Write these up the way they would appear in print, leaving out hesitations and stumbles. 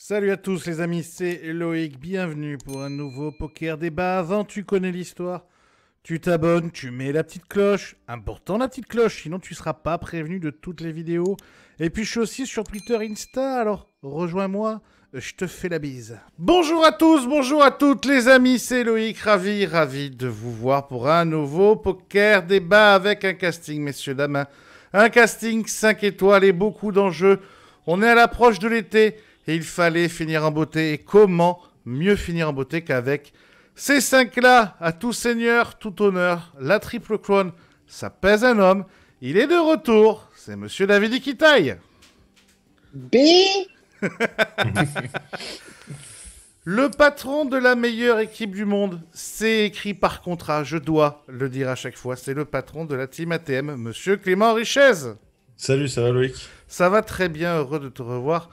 Salut à tous les amis, c'est Loïc, bienvenue pour un nouveau Poker Débat. Avant, tu connais l'histoire, tu t'abonnes, tu mets la petite cloche, important la petite cloche, sinon tu seras pas prévenu de toutes les vidéos. Et puis je suis aussi sur Twitter, Insta, alors rejoins-moi, je te fais la bise. Bonjour à tous, bonjour à toutes les amis, c'est Loïc, ravi de vous voir pour un nouveau Poker Débat avec un casting, messieurs, dames. Un casting 5 étoiles et beaucoup d'enjeux. On est à l'approche de l'été. Et il fallait finir en beauté. Et comment mieux finir en beauté qu'avec ces 5-là, à tout seigneur, tout honneur, la triple couronne, ça pèse un homme. Il est de retour, c'est Monsieur David Iquitaille. B. Le patron de la meilleure équipe du monde, c'est écrit par contrat, je dois le dire à chaque fois, c'est le patron de la team ATM, Monsieur Clément Richez. Salut, ça va Loïc? Ça va très bien, heureux de te revoir.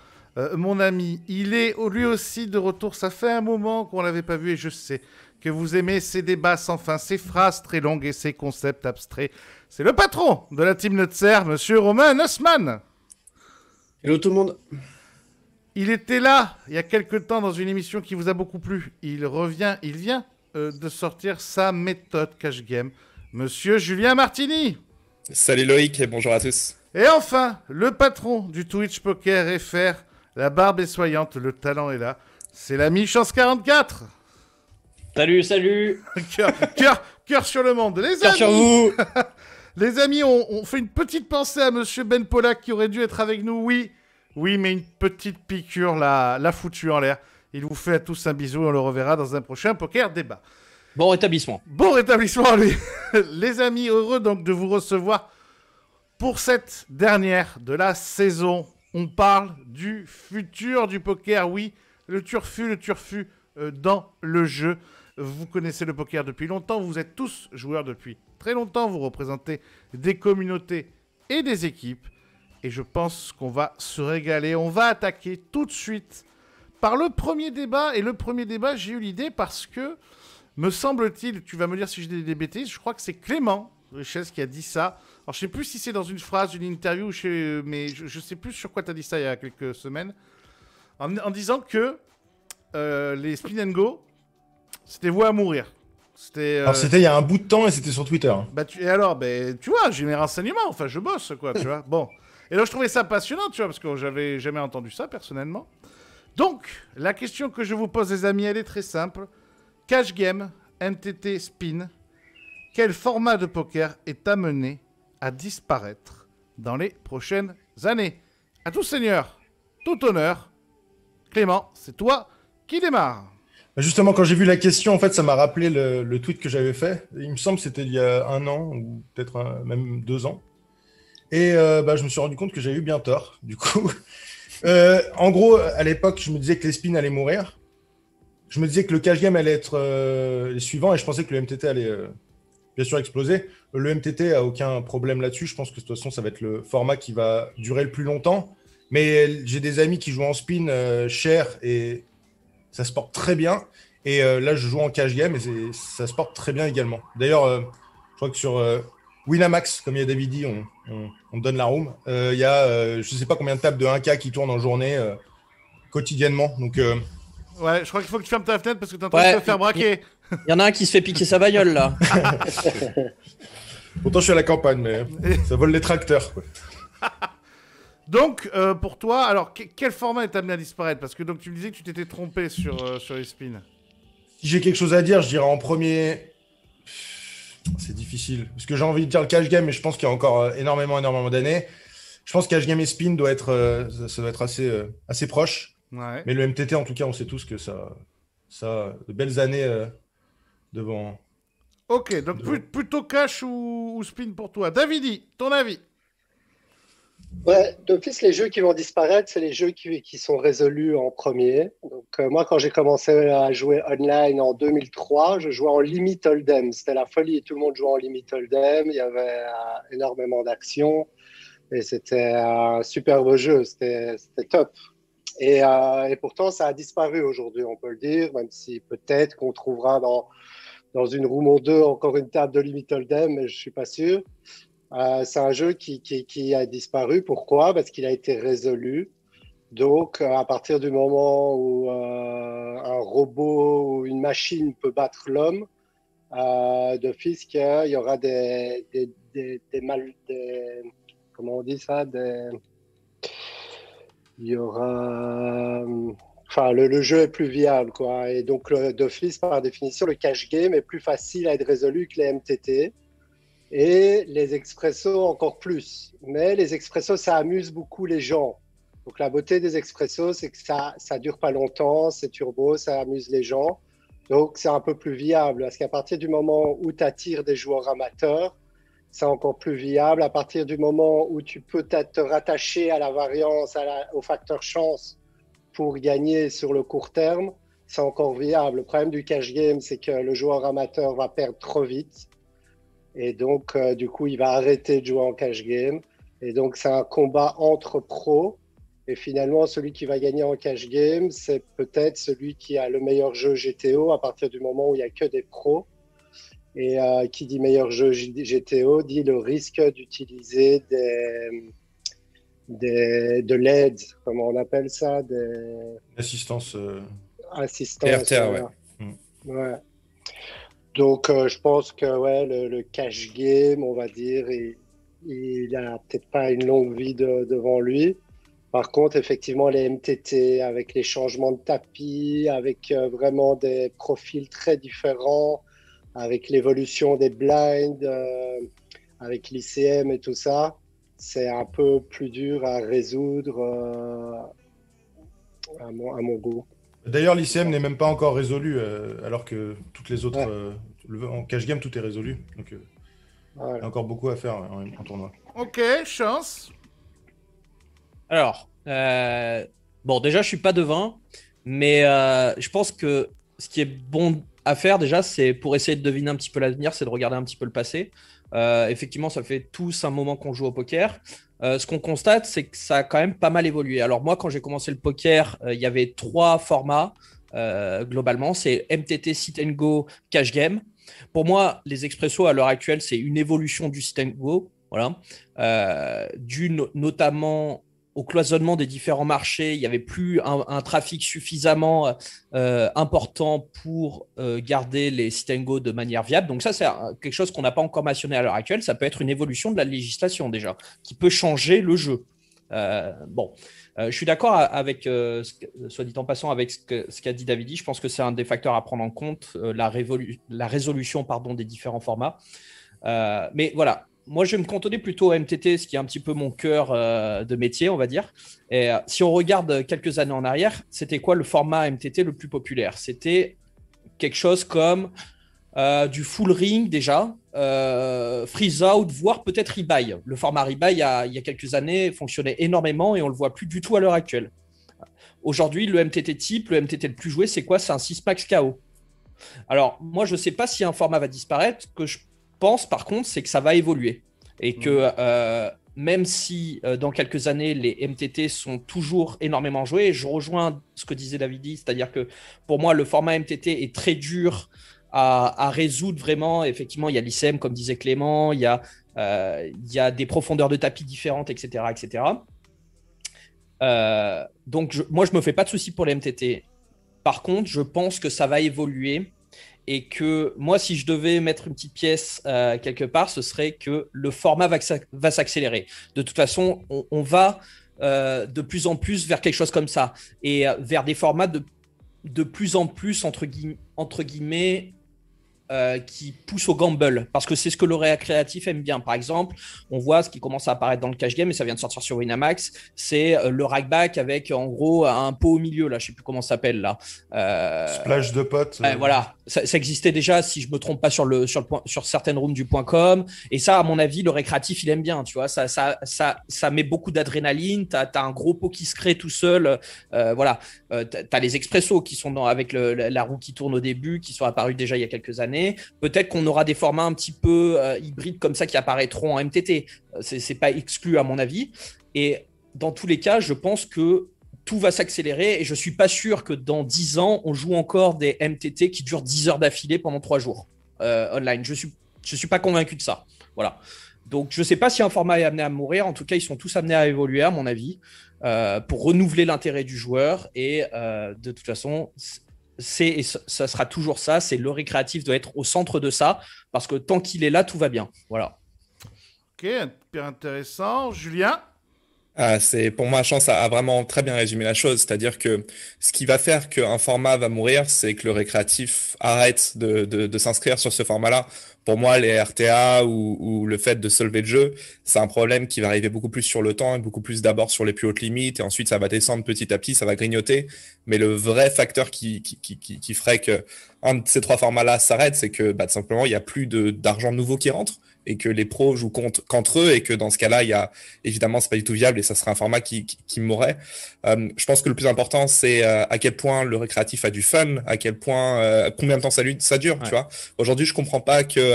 Mon ami, il est lui aussi de retour. Ça fait un moment qu'on l'avait pas vu et je sais que vous aimez ces débats sans fin, ces phrases très longues et ces concepts abstraits. C'est le patron de la team Nutser, Monsieur Romain Nussmann. Hello tout le monde. Il était là il y a quelque temps dans une émission qui vous a beaucoup plu. Il vient de sortir sa méthode cash game. Monsieur Julien Martini. Salut Loïc et bonjour à tous. Et enfin, le patron du Twitch Poker FR. La barbe est soyante, le talent est là. C'est l'ami Chance 44. Salut. Cœur sur le monde. Les Cœur amis, sur vous. les amis, on fait une petite pensée à Monsieur Ben Pollack qui aurait dû être avec nous. Oui, mais une petite piqûre l'a foutu en l'air. Il vous fait à tous un bisou. On le reverra dans un prochain Poker Débat. Bon rétablissement. Bon rétablissement à lui. Les amis, heureux donc de vous recevoir pour cette dernière de la saison. On parle du futur du poker, oui, le turfu dans le jeu. Vous connaissez le poker depuis longtemps, vous êtes tous joueurs depuis très longtemps, vous représentez des communautés et des équipes. Et je pense qu'on va se régaler. On va attaquer tout de suite par le premier débat. Et le premier débat, j'ai eu l'idée parce que, me semble-t-il, tu vas me dire si je dis des bêtises, je crois que c'est Clément Richez qui a dit ça. Alors, je sais plus si c'est dans une phrase, une interview, mais je sais plus sur quoi tu as dit ça il y a quelques semaines. En disant que les spin and go, c'était voué à mourir. Alors c'était il y a un bout de temps et c'était sur Twitter. Et alors, tu vois, j'ai mes renseignements, enfin je bosse quoi, tu vois. Bon. Et donc je trouvais ça passionnant, tu vois, parce que j'avais jamais entendu ça personnellement. Donc, la question que je vous pose les amis, elle est très simple. Cash game, MTT, spin. Quel format de poker est amené à disparaître dans les prochaines années? À tout seigneur, tout honneur. Clément, c'est toi qui démarre. Justement, quand j'ai vu la question, en fait, ça m'a rappelé le tweet que j'avais fait. Il me semble que c'était il y a un an, ou peut-être même 2 ans. Et je me suis rendu compte que j'avais eu bien tort, du coup. En gros, à l'époque, je me disais que les spins allaient mourir. Je me disais que le cash game allait être les suivants, et je pensais que le MTT allait bien sûr exploser. Le MTT a aucun problème là-dessus. Je pense que de toute façon, ça va être le format qui va durer le plus longtemps. Mais j'ai des amis qui jouent en spin cher et ça se porte très bien. Et là, je joue en cash game et ça se porte très bien également. D'ailleurs, je crois que sur Winamax, comme il y a David dit, on donne la room. Il y a je ne sais pas combien de tables de 1K qui tournent en journée quotidiennement. Donc, ouais, je crois qu'il faut que tu fermes ta fenêtre parce que tu es en train de te faire braquer. Il y en a un qui se fait piquer sa bagnole là. Pourtant, je suis à la campagne, mais ça vole les tracteurs, quoi. Donc, pour toi, alors, quel format est amené à disparaître? Parce que donc, tu me disais que tu t'étais trompé sur les spins. Si j'ai quelque chose à dire, je dirais en premier... C'est difficile. Parce que j'ai envie de dire le cash game, mais je pense qu'il y a encore énormément d'années. Je pense que cash game et spin doit être, ça doit être assez proche. Ouais. Mais le MTT, en tout cas, on sait tous que ça a de belles années devant. Ok, donc plutôt cash ou spin pour toi. Davidi, ton avis? Ouais, d'office, les jeux qui vont disparaître, c'est les jeux qui sont résolus en premier. Donc, moi, quand j'ai commencé à jouer online en 2003, je jouais en Limit Hold'em. C'était la folie, tout le monde jouait en Limit Hold'em. Il y avait énormément d'actions et c'était un superbe jeu. C'était top. Et pourtant, ça a disparu aujourd'hui, on peut le dire, même si peut-être qu'on trouvera dans une room ou deux encore une table de Limit Hold'em, mais je ne suis pas sûr. C'est un jeu qui a disparu. Pourquoi? Parce qu'il a été résolu. Donc, à partir du moment où un robot ou une machine peut battre l'homme, d'office qu'il y aura comment on dit ça, il y aura, enfin, le jeu est plus viable, quoi. Et donc, d'office, par définition, le cash game est plus facile à être résolu que les MTT. Et les expressos encore plus. Mais les expressos, ça amuse beaucoup les gens. Donc la beauté des expressos, c'est que ça dure pas longtemps, c'est turbo, ça amuse les gens. Donc c'est un peu plus viable. Parce qu'à partir du moment où tu attires des joueurs amateurs, c'est encore plus viable. À partir du moment où tu peux te rattacher à la variance, au facteur chance pour gagner sur le court terme, c'est encore viable. Le problème du cash game, c'est que le joueur amateur va perdre trop vite. Et donc, du coup, il va arrêter de jouer en cash game. Et donc, c'est un combat entre pros. Et finalement, celui qui va gagner en cash game, c'est peut-être celui qui a le meilleur jeu GTO à partir du moment où il n'y a que des pros. Et qui dit meilleur jeu GTO dit le risque d'utiliser de l'aide, comment on appelle ça, Assistance. Assistance. RTA, voilà. Ouais. Donc, je pense que le cash game, on va dire, il n'a peut-être pas une longue vie devant lui. Par contre, effectivement, les MTT, avec les changements de tapis, avec vraiment des profils très différents, avec l'évolution des blinds, avec l'ICM et tout ça, c'est un peu plus dur à résoudre à mon goût. D'ailleurs, l'ICM n'est même pas encore résolu, alors que toutes les autres, en cash game, tout est résolu. Donc, il y a encore beaucoup à faire en tournoi. Ok, chance. Alors, bon, déjà, je suis pas devin, mais je pense que ce qui est bon à faire déjà, c'est pour essayer de deviner un petit peu l'avenir, c'est de regarder un petit peu le passé. Effectivement, ça fait tous un moment qu'on joue au poker. Ce qu'on constate, c'est que ça a quand même pas mal évolué. Alors moi, quand j'ai commencé le poker, il y avait 3 formats globalement. C'est MTT, Sit and Go, Cash Game. Pour moi, les expressos à l'heure actuelle, c'est une évolution du Sit and Go. Voilà. Dû notamment au cloisonnement des différents marchés, il n'y avait plus un trafic suffisamment important pour garder les sit and go de manière viable. Donc ça, c'est quelque chose qu'on n'a pas encore mentionné à l'heure actuelle. Ça peut être une évolution de la législation déjà, qui peut changer le jeu. Je suis d'accord avec, soit dit en passant, avec ce qu'a dit Davidi. Je pense que c'est un des facteurs à prendre en compte, la résolution des différents formats. Mais voilà. Moi, je vais me cantonner plutôt au MTT, ce qui est un petit peu mon cœur de métier, on va dire. Et si on regarde quelques années en arrière, c'était quoi le format MTT le plus populaire? C'était quelque chose comme du full ring déjà, freeze out, voire peut-être rebuy. Le format rebuy, il y a quelques années, fonctionnait énormément et on ne le voit plus du tout à l'heure actuelle. Aujourd'hui, le MTT type, le MTT le plus joué, c'est quoi? C'est un 6 max KO. Alors, moi, je ne sais pas si un format va disparaître. Que je pense, par contre, c'est que ça va évoluer. Et que même si dans quelques années, les MTT sont toujours énormément joués, je rejoins ce que disait Davidi, c'est-à-dire que pour moi, le format MTT est très dur à résoudre vraiment. Effectivement, il y a l'ICM, comme disait Clément, il y a des profondeurs de tapis différentes, etc. etc. Donc, moi, je ne me fais pas de soucis pour les MTT. Par contre, je pense que ça va évoluer et que moi, si je devais mettre une petite pièce quelque part, ce serait que le format va s'accélérer. De toute façon, on va de plus en plus vers quelque chose comme ça et vers des formats de plus en plus, entre guillemets, qui pousse au gamble, parce que c'est ce que le récréatif aime bien. Par exemple, on voit ce qui commence à apparaître dans le cash game, et ça vient de sortir sur Winamax, c'est le rackback avec en gros un pot au milieu, là, je sais plus comment ça s'appelle là. Splash de potes. Voilà, ça existait déjà, si je me trompe pas, sur certaines rooms du .com, et ça, à mon avis, le récréatif, il aime bien, tu vois, ça met beaucoup d'adrénaline, t'as un gros pot qui se crée tout seul, voilà, t'as les expressos qui sont avec la roue qui tourne au début, qui sont apparus déjà il y a quelques années. Peut-être qu'on aura des formats un petit peu hybrides comme ça qui apparaîtront en MTT. C'est pas exclu à mon avis. Et dans tous les cas, je pense que tout va s'accélérer et je suis pas sûr que dans 10 ans, on joue encore des MTT qui durent 10 heures d'affilée pendant 3 jours online. Je suis pas convaincu de ça. Voilà. Donc, je sais pas si un format est amené à mourir. En tout cas, ils sont tous amenés à évoluer, à mon avis. pour renouveler l'intérêt du joueur. Et de toute façon, ça sera toujours ça. C'est le récréatif doit être au centre de ça parce que tant qu'il est là, tout va bien. Voilà. Ok, hyper intéressant. Julien? Pour moi, Chance a vraiment très bien résumé la chose. C'est-à-dire que ce qui va faire qu'un format va mourir, c'est que le récréatif arrête de s'inscrire sur ce format-là. Pour moi, les RTA ou le fait de solver le jeu, c'est un problème qui va arriver beaucoup plus sur le temps et beaucoup plus d'abord sur les plus hautes limites et ensuite ça va descendre petit à petit, ça va grignoter. Mais le vrai facteur qui ferait que un de ces trois formats-là s'arrête, c'est que tout simplement il y a plus d'argent nouveau qui rentre et que les pros jouent qu'entre eux et que dans ce cas-là, il y a évidemment c'est pas du tout viable et ça serait un format qui mourrait. Je pense que le plus important c'est à quel point le récréatif a du fun, à quel point combien de temps ça dure, tu vois. Aujourd'hui, je comprends pas que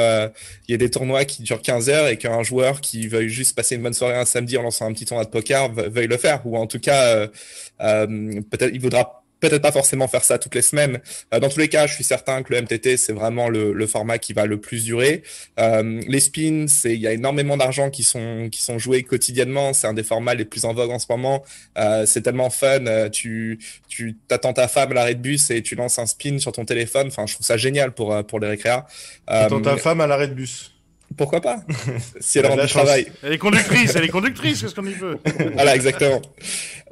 il y ait des tournois qui durent 15 heures et qu'un joueur qui veuille juste passer une bonne soirée un samedi en lançant un petit tournoi de poker veuille le faire, ou en tout cas peut-être il voudra peut-être pas forcément faire ça toutes les semaines. Dans tous les cas, je suis certain que le MTT, c'est vraiment le format qui va le plus durer. Les spins, il y a énormément d'argent qui sont joués quotidiennement. C'est un des formats les plus en vogue en ce moment. C'est tellement fun. Tu t'attends ta femme à l'arrêt de bus et tu lances un spin sur ton téléphone. Enfin, je trouve ça génial pour les récréas. Attends ta femme à l'arrêt de bus. Pourquoi pas? Si elle rentre du travail. Elle est conductrice, qu'est-ce qu'on y veut? Voilà, exactement.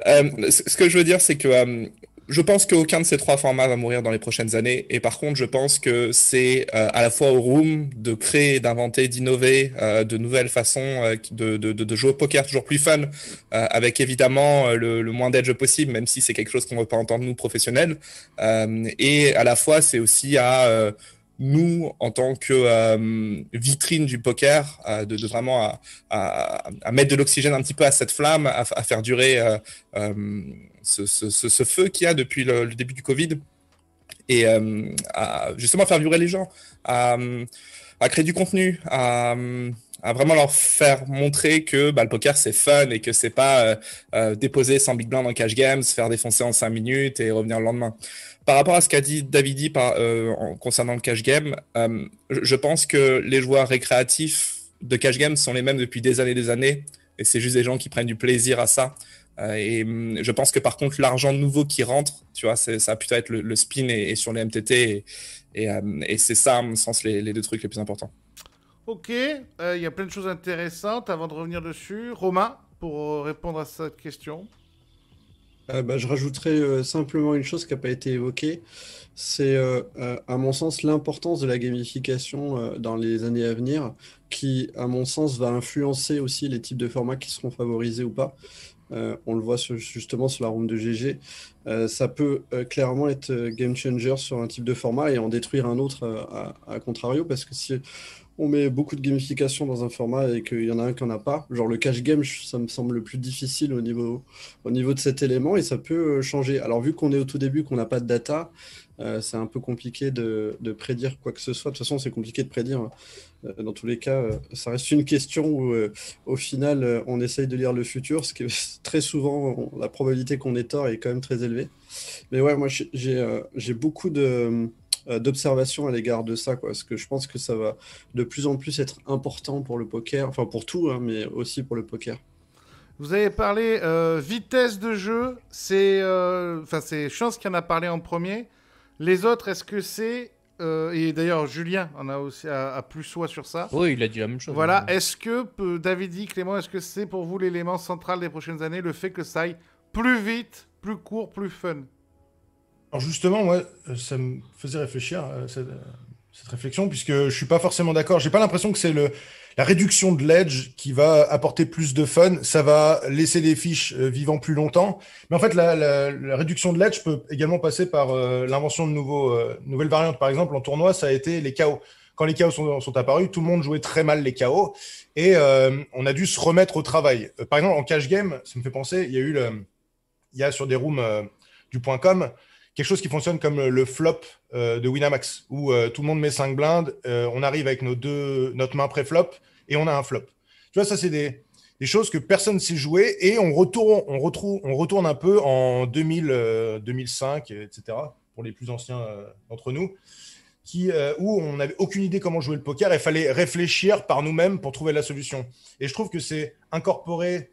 Ce que je veux dire, c'est que je pense qu'aucun de ces trois formats va mourir dans les prochaines années. Et par contre, je pense que c'est à la fois au Room de créer, d'inventer, d'innover de nouvelles façons de jouer au poker toujours plus fun, avec évidemment le moins d'edge possible, même si c'est quelque chose qu'on ne veut pas entendre nous professionnels. Et à la fois, c'est aussi à nous, en tant que vitrine du poker, de vraiment à mettre de l'oxygène un petit peu à cette flamme, à faire durer ce feu qu'il y a depuis le début du Covid et à justement faire vibrer les gens, à créer du contenu, à vraiment leur faire montrer que le poker c'est fun et que c'est pas déposer 100 big blind en cash games, se faire défoncer en 5 minutes et revenir le lendemain. Par rapport à ce qu'a dit Davidi concernant le cash game, je pense que les joueurs récréatifs de cash game sont les mêmes depuis des années et c'est juste des gens qui prennent du plaisir à ça. Et je pense que par contre l'argent nouveau qui rentre, tu vois, ça va plutôt être le spin et sur les MTT et c'est ça à mon sens les deux trucs les plus importants. Ok, il y a plein de choses intéressantes avant de revenir dessus. Romain, pour répondre à cette question. Je rajouterais simplement une chose qui n'a pas été évoquée, c'est à mon sens l'importance de la gamification dans les années à venir, qui à mon sens va influencer aussi les types de formats qui seront favorisés ou pas. On le voit justement sur la room de GG. Ça peut clairement être game changer sur un type de format et en détruire un autre à contrario, parce que si on met beaucoup de gamification dans un format et qu'il y en a un qui n'en a pas, genre le cash game, ça me semble le plus difficile au niveau de cet élément et ça peut changer. Alors vu qu'on est au tout début, qu'on n'a pas de data, c'est un peu compliqué de prédire quoi que ce soit. De toute façon, c'est compliqué de prédire. Dans tous les cas, ça reste une question où au final, on essaye de lire le futur, ce qui est très souvent, la probabilité qu'on ait tort est quand même très élevée. Mais ouais, moi j'ai beaucoup d'observation à l'égard de ça, quoi, parce que je pense que ça va de plus en plus être important pour le poker, enfin pour tout, hein, mais aussi pour le poker. Vous avez parlé vitesse de jeu, c'est Chance qui en a parlé en premier. Les autres, est-ce que c'est et d'ailleurs Julien en a aussi à plus soi sur ça. Oui, il a dit la même chose. Voilà, est-ce que Davidi, Clément, est-ce que c'est pour vous l'élément central des prochaines années, le fait que ça aille plus vite, plus court, plus fun? Alors justement, moi, ça me faisait réfléchir cette réflexion, puisque je suis pas forcément d'accord. J'ai pas l'impression que c'est la réduction de l'edge qui va apporter plus de fun. Ça va laisser les fiches vivant plus longtemps. Mais en fait, la réduction de l'edge peut également passer par l'invention de nouvelles variantes. Par exemple, en tournoi, ça a été les KO. Quand les KO sont apparus, tout le monde jouait très mal les KO et on a dû se remettre au travail. Par exemple, en cash game, ça me fait penser, il y a sur des rooms du .com quelque chose qui fonctionne comme le flop de Winamax, où tout le monde met 5 blindes, on arrive avec notre main pré-flop, et on a un flop. Tu vois, ça, c'est des choses que personne ne sait jouer, et on retourne un peu en 2000, 2005, etc., pour les plus anciens d'entre nous, où on n'avait aucune idée comment jouer le poker, et il fallait réfléchir par nous-mêmes pour trouver la solution. Et je trouve que c'est incorporer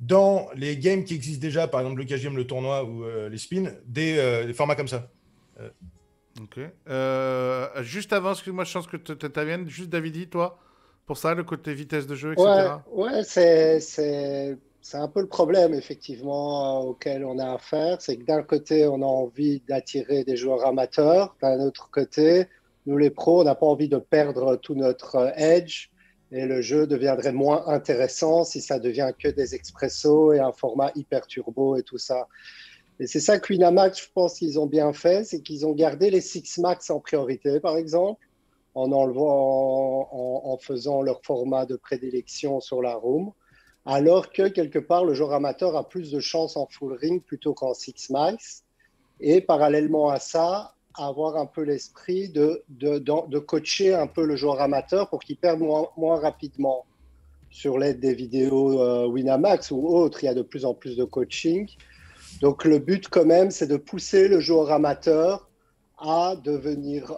dans les games qui existent déjà, par exemple le cash game, le tournoi ou les spins, des formats comme ça. Ok. Juste avant, excuse-moi, je pense que tu t'interviennes. Juste Davidi, toi, pour ça, le côté vitesse de jeu, etc. Ouais, c'est un peu le problème, effectivement, auquel on a affaire. C'est que d'un côté, on a envie d'attirer des joueurs amateurs. D'un autre côté, nous, les pros, on n'a pas envie de perdre tout notre edge. Et le jeu deviendrait moins intéressant si ça devient que des expressos et un format hyper turbo et tout ça. Et c'est ça que Winamax, je pense qu'ils ont bien fait, c'est qu'ils ont gardé les Six Max en priorité, par exemple, en enlevant, en faisant leur format de prédilection sur la room, alors que quelque part, le joueur amateur a plus de chances en full ring plutôt qu'en Six Max. Et parallèlement à ça, avoir un peu l'esprit de coacher un peu le joueur amateur pour qu'il perde moins rapidement. Sur l'aide des vidéos Winamax ou autres, il y a de plus en plus de coaching. Donc le but quand même, c'est de pousser le joueur amateur à devenir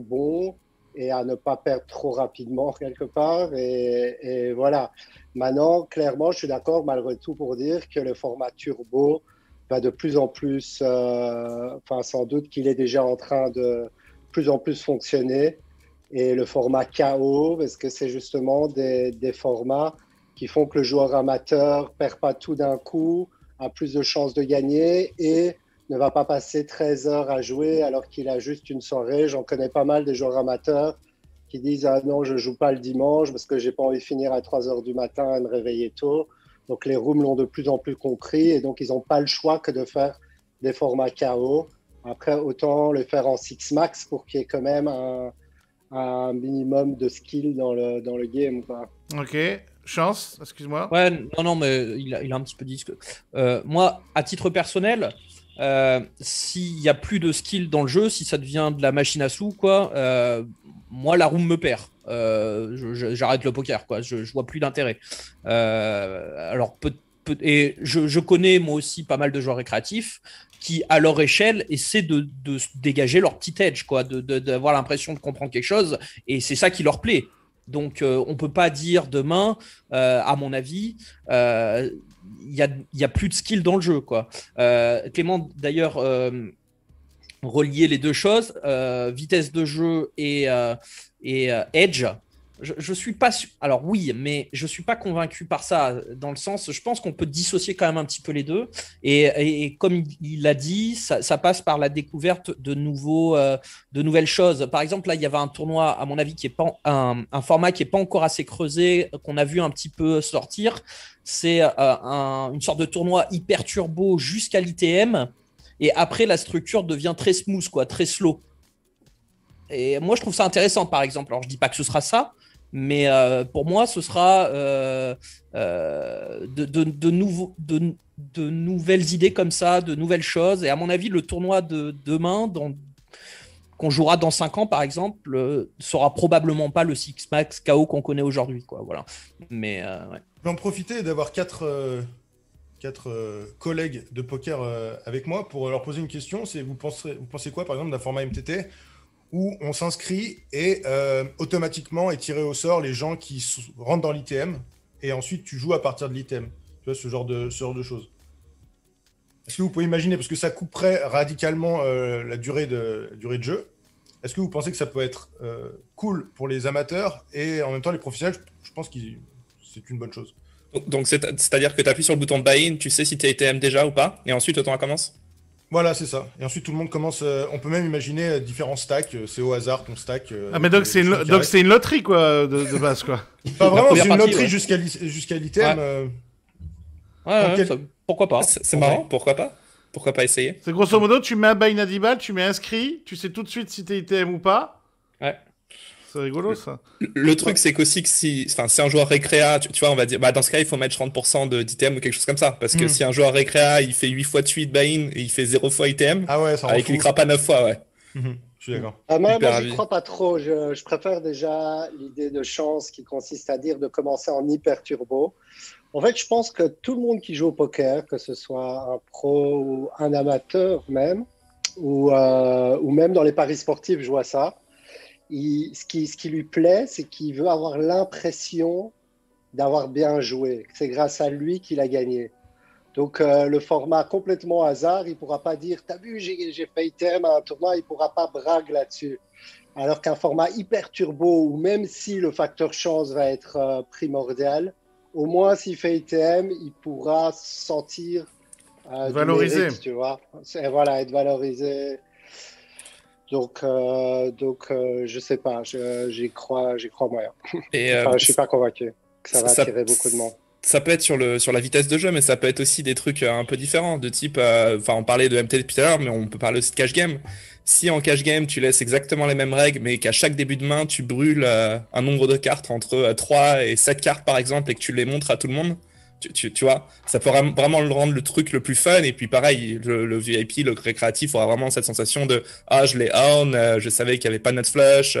bon et à ne pas perdre trop rapidement quelque part. Et voilà. Maintenant, clairement, je suis d'accord malgré tout pour dire que le format turbo va de plus en plus, sans doute qu'il est déjà en train de plus en plus fonctionner. Et le format KO, parce que c'est justement des formats qui font que le joueur amateur ne perd pas tout d'un coup, a plus de chances de gagner et ne va pas passer 13 heures à jouer alors qu'il a juste une soirée. J'en connais pas mal des joueurs amateurs qui disent « Ah non, je ne joue pas le dimanche parce que je n'ai pas envie de finir à 3 heures du matin et me réveiller tôt. » Donc les rooms l'ont de plus en plus compris et donc ils n'ont pas le choix que de faire des formats KO. Après, autant le faire en Six Max pour qu'il y ait quand même un minimum de skill dans le game. Quoi. Ok. Chance, excuse-moi. Ouais, non, mais il a un petit peu dit ce que. Moi, à titre personnel, s'il y a plus de skill dans le jeu, si ça devient de la machine à sous, quoi, moi la room me perd. J'arrête le poker, quoi. Je vois plus d'intérêt. Alors et je connais moi aussi pas mal de joueurs récréatifs qui, à leur échelle, essaient de dégager leur petit edge, quoi, d'avoir l'impression de comprendre quelque chose, et c'est ça qui leur plaît. Donc, on ne peut pas dire demain, à mon avis, il y a plus de skill dans le jeu, quoi. Clément, d'ailleurs, relier les deux choses, vitesse de jeu et edge. Je suis pas sûr. Alors oui, mais je suis pas convaincu par ça, dans le sens, je pense qu'on peut dissocier quand même un petit peu les deux. Et comme il l'a dit, ça passe par la découverte de nouvelles choses. Par exemple, là, il y avait un tournoi, à mon avis, qui est pas un format qui est pas encore assez creusé, qu'on a vu un petit peu sortir. C'est une sorte de tournoi hyper turbo jusqu'à l'ITM. Et après, la structure devient très smooth, quoi, très slow. Et moi, je trouve ça intéressant, par exemple. Alors, je dis pas que ce sera ça, mais pour moi, ce sera de nouvelles idées comme ça, de nouvelles choses. Et à mon avis, le tournoi de demain, qu'on jouera dans 5 ans, par exemple, sera probablement pas le Six Max KO qu'on connaît aujourd'hui, quoi. Voilà. Mais ouais. Je vais en profiter d'avoir quatre collègues de poker avec moi pour leur poser une question. Vous pensez quoi, par exemple, d'un format MTT où on s'inscrit et automatiquement est tiré au sort les gens qui rentrent dans l'ITM et ensuite tu joues à partir de l'ITM. Tu vois, ce genre de choses. Est-ce que vous pouvez imaginer, parce que ça couperait radicalement la durée de jeu, est-ce que vous pensez que ça peut être cool pour les amateurs et en même temps les professionnels? Je pense que c'est une bonne chose. Donc c'est-à-dire que tu appuies sur le bouton de buy-in, tu sais si tu es ITM déjà ou pas, et ensuite le tournoi commence? Voilà, c'est ça. Et ensuite, tout le monde commence. On peut même imaginer différents stacks. C'est au hasard ton stack. Ah, mais donc c'est une loterie, quoi, de base, quoi. Pas vraiment, c'est une loterie ouais. jusqu'à l'ITM. Ouais, pourquoi pas. C'est marrant, pourquoi pas? Pourquoi pas essayer? C'est grosso modo, tu mets un buy-in à 10 balles, tu mets inscrit, tu sais tout de suite si t'es ITM ou pas. Ouais. C'est rigolo, ça. Le truc, c'est qu'aussi que si un joueur récréa, tu vois, on va dire, dans ce cas, il faut mettre 30% d'ITM ou quelque chose comme ça. Parce que si un joueur récréa, il fait 8 fois de suite buy-in et il fait 0 fois ITM, il cliquera pas 9 fois, ouais. Je suis d'accord. Moi, j'y crois pas trop. Je préfère déjà l'idée de chance qui consiste à dire de commencer en hyper turbo. En fait, je pense que tout le monde qui joue au poker, que ce soit un pro ou un amateur même, ou même dans les paris sportifs, je vois ça. Ce qui lui plaît, c'est qu'il veut avoir l'impression d'avoir bien joué. C'est grâce à lui qu'il a gagné. Donc, le format complètement hasard, il ne pourra pas dire « T'as vu, j'ai fait item à un tournoi », il ne pourra pas brague là-dessus. Alors qu'un format hyper turbo, où même si le facteur chance va être primordial, au moins s'il fait item, il pourra sentir valorisé. Mérite, tu vois. Voilà, être valorisé. Donc, je sais pas, j'y crois moyen. Et, Enfin, je suis pas convaincu que ça va attirer beaucoup de monde. Ça peut être sur la vitesse de jeu, mais ça peut être aussi des trucs un peu différents, de type, on parlait de MT depuis tout à l'heure, mais on peut parler aussi de cash game. Si en cash game, tu laisses exactement les mêmes règles, mais qu'à chaque début de main, tu brûles un nombre de cartes entre 3 et 7 cartes, par exemple, et que tu les montres à tout le monde, tu vois, ça peut vraiment le rendre le truc le plus fun. Et puis pareil, le VIP, le récréatif aura vraiment cette sensation de « Ah, je l'ai own, je savais qu'il n'y avait pas de net flush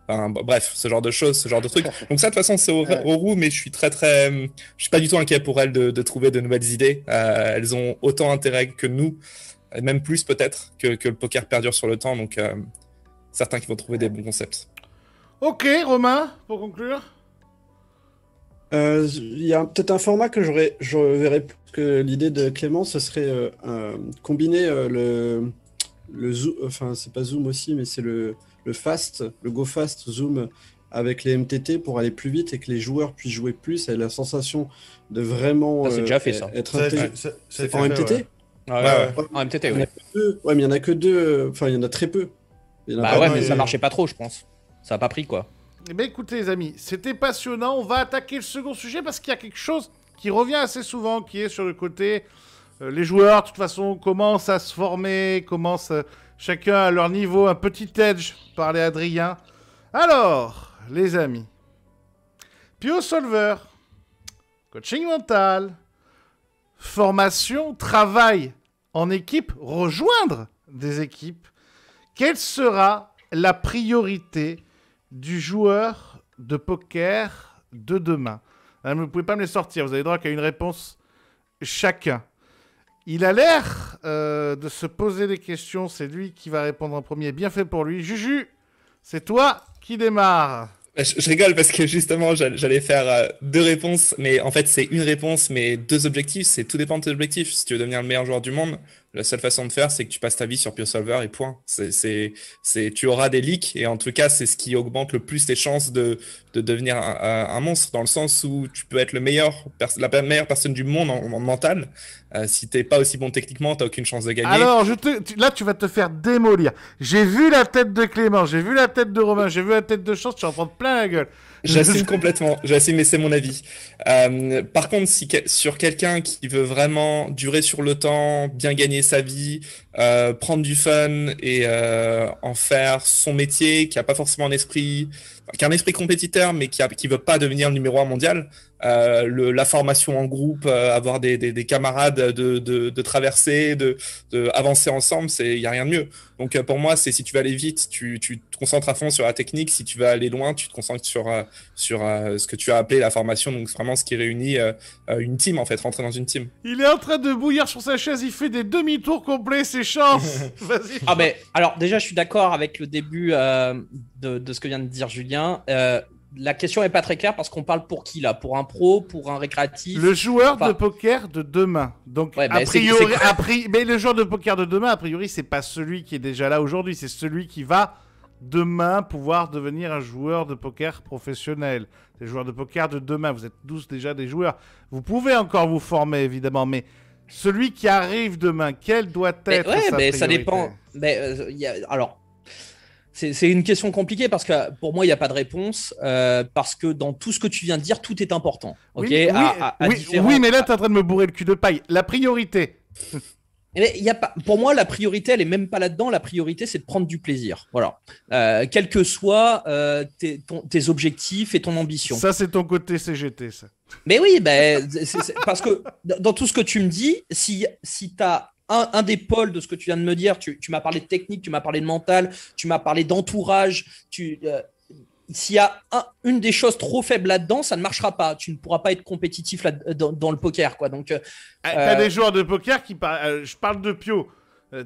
bref, ce genre de choses, ce genre de trucs. Donc ça, de toute façon, c'est au roux, mais je suis je suis pas du tout inquiet pour elles de trouver de nouvelles idées. Elles ont autant intérêt que nous, même plus peut-être que le poker perdure sur le temps. Donc certains qui vont trouver des bons concepts. Ok, Romain, pour conclure. Il y a peut-être un format que je verrais plus que l'idée de Clément, ce serait combiner le zoom, enfin c'est pas zoom aussi, mais c'est le fast, le go fast zoom avec les MTT pour aller plus vite et que les joueurs puissent jouer plus et la sensation de vraiment c'est déjà fait, ça. être en MTT. Ouais. En MTT, oui. Ouais, mais il y en a que deux, enfin il y en a très peu. Bah ouais, mais ça marchait pas trop, je pense. Ça a pas pris, quoi. Eh bien, écoutez, les amis, c'était passionnant. On va attaquer le second sujet parce qu'il y a quelque chose qui revient assez souvent, qui est sur le côté... les joueurs, de toute façon, commencent à se former, commencent chacun à leur niveau, un petit edge, parlait Adrien. Alors, les amis, Pio Solver, coaching mental, formation, travail en équipe, rejoindre des équipes. Quelle sera la priorité du joueur de poker de demain? Vous ne pouvez pas me les sortir, vous avez droit qu'à une réponse chacun. Il a l'air de se poser des questions, c'est lui qui va répondre en premier, bien fait pour lui. Juju, c'est toi qui démarre. Je rigole parce que justement, j'allais faire 2 réponses, mais en fait, c'est une réponse, mais 2 objectifs. C'est tout dépend de tes objectifs. Si tu veux devenir le meilleur joueur du monde, la seule façon de faire, c'est que tu passes ta vie sur PioSolver et point. Tu auras des leaks et en tout cas, c'est ce qui augmente le plus tes chances de devenir un monstre, dans le sens où tu peux être la meilleure personne du monde en mental. Si t'es pas aussi bon techniquement, t'as aucune chance de gagner. Alors, là, tu vas te faire démolir. J'ai vu la tête de Clément, j'ai vu la tête de Romain, j'ai vu la tête de Chance, tu vas en prendre plein la gueule. J'assume complètement, mais c'est mon avis. Par contre, sur quelqu'un qui veut vraiment durer sur le temps, bien gagner sa vie, prendre du fun et en faire son métier, qui a pas forcément qui a un esprit compétiteur, mais qui veut pas devenir le numéro 1 mondial, la formation en groupe, avoir des camarades de traverser, de avancer ensemble, il y a rien de mieux. Donc pour moi, c'est si tu veux aller vite, tu te concentres à fond sur la technique. Si tu veux aller loin, tu te concentres sur ce que tu as appelé la formation. Donc c'est vraiment ce qui réunit une team, en fait, rentrer dans une team. Il est en train de bouillir sur sa chaise, il fait des demi-tours complets, c'est Chance. Vas-y. Ah mais alors déjà, je suis d'accord avec le début de ce que vient de dire Julien. La question est pas très claire parce qu'on parle pour qui là? Pour un pro, pour un récréatif? Le joueur de poker de demain. Donc, ouais, a priori, mais le joueur de poker de demain, a priori, c'est pas celui qui est déjà là aujourd'hui, c'est celui qui va demain pouvoir devenir un joueur de poker professionnel. Les joueurs de poker de demain, vous êtes tous déjà des joueurs. Vous pouvez encore vous former, évidemment, mais celui qui arrive demain, quelle doit être sa priorité? Ça dépend. Alors... C'est une question compliquée parce que pour moi, il n'y a pas de réponse parce que dans tout ce que tu viens de dire, tout est important. Okay, oui, mais là, tu es en train de me bourrer le cul de paille. La priorité. Pour moi, la priorité, elle est même pas là-dedans. La priorité, c'est de prendre du plaisir. Voilà. Quels que soient tes objectifs et ton ambition. Ça, c'est ton côté CGT, ça. Mais oui, parce que dans tout ce que tu me dis, si tu as un des pôles de ce que tu viens de me dire, tu m'as parlé de technique, tu m'as parlé de mental, tu m'as parlé d'entourage, s'il y a une des choses trop faibles là-dedans, ça ne marchera pas. Tu ne pourras pas être compétitif dans le poker, quoi. Donc, t'as des joueurs de poker qui je parle de Pio.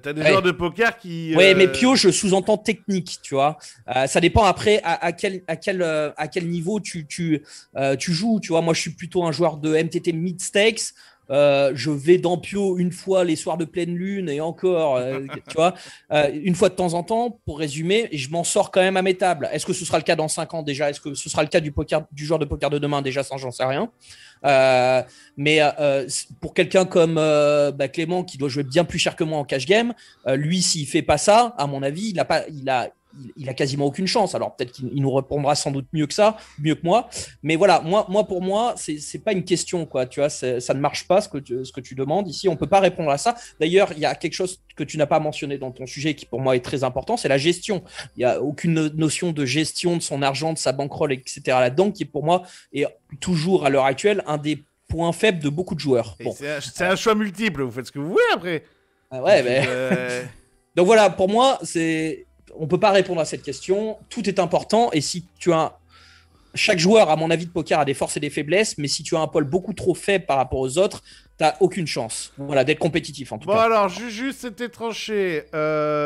T'as des joueurs de poker qui. Oui, mais Pio, je sous-entends technique, tu vois. Ça dépend après à quel niveau tu joues, tu vois. Moi, je suis plutôt un joueur de MTT mid stakes. Je vais dans Pio une fois les soirs de pleine lune et encore, tu vois, une fois de temps en temps, pour résumer, et je m'en sors quand même à mes tables. Est-ce que ce sera le cas dans 5 ans déjà? Est-ce que ce sera le cas du joueur de poker de demain déjà? Ça, j'en sais rien. Mais pour quelqu'un comme Clément qui doit jouer bien plus cher que moi en cash game, lui, s'il fait pas ça, à mon avis, il a quasiment aucune chance. Alors peut-être qu'il nous répondra sans doute mieux que moi. Mais voilà, pour moi, c'est pas une question, quoi. Tu vois, ça ne marche pas ce que tu demandes ici. On peut pas répondre à ça. D'ailleurs, il y a quelque chose que tu n'as pas mentionné dans ton sujet qui pour moi est très important, c'est la gestion. Il y a aucune notion de gestion de son argent, de sa bankroll, etc. là-dedans, qui pour moi est toujours à l'heure actuelle un des points faibles de beaucoup de joueurs. Bon. C'est un choix multiple. Vous faites ce que vous voulez après. Ouais, mais donc voilà, pour moi, on peut pas répondre à cette question. Tout est important. Et si tu as chaque joueur, à mon avis, de poker a des forces et des faiblesses, mais si tu as un pôle beaucoup trop faible par rapport aux autres, t'as aucune chance. Voilà, d'être compétitif en tout cas. Bon alors, juste c'était tranché.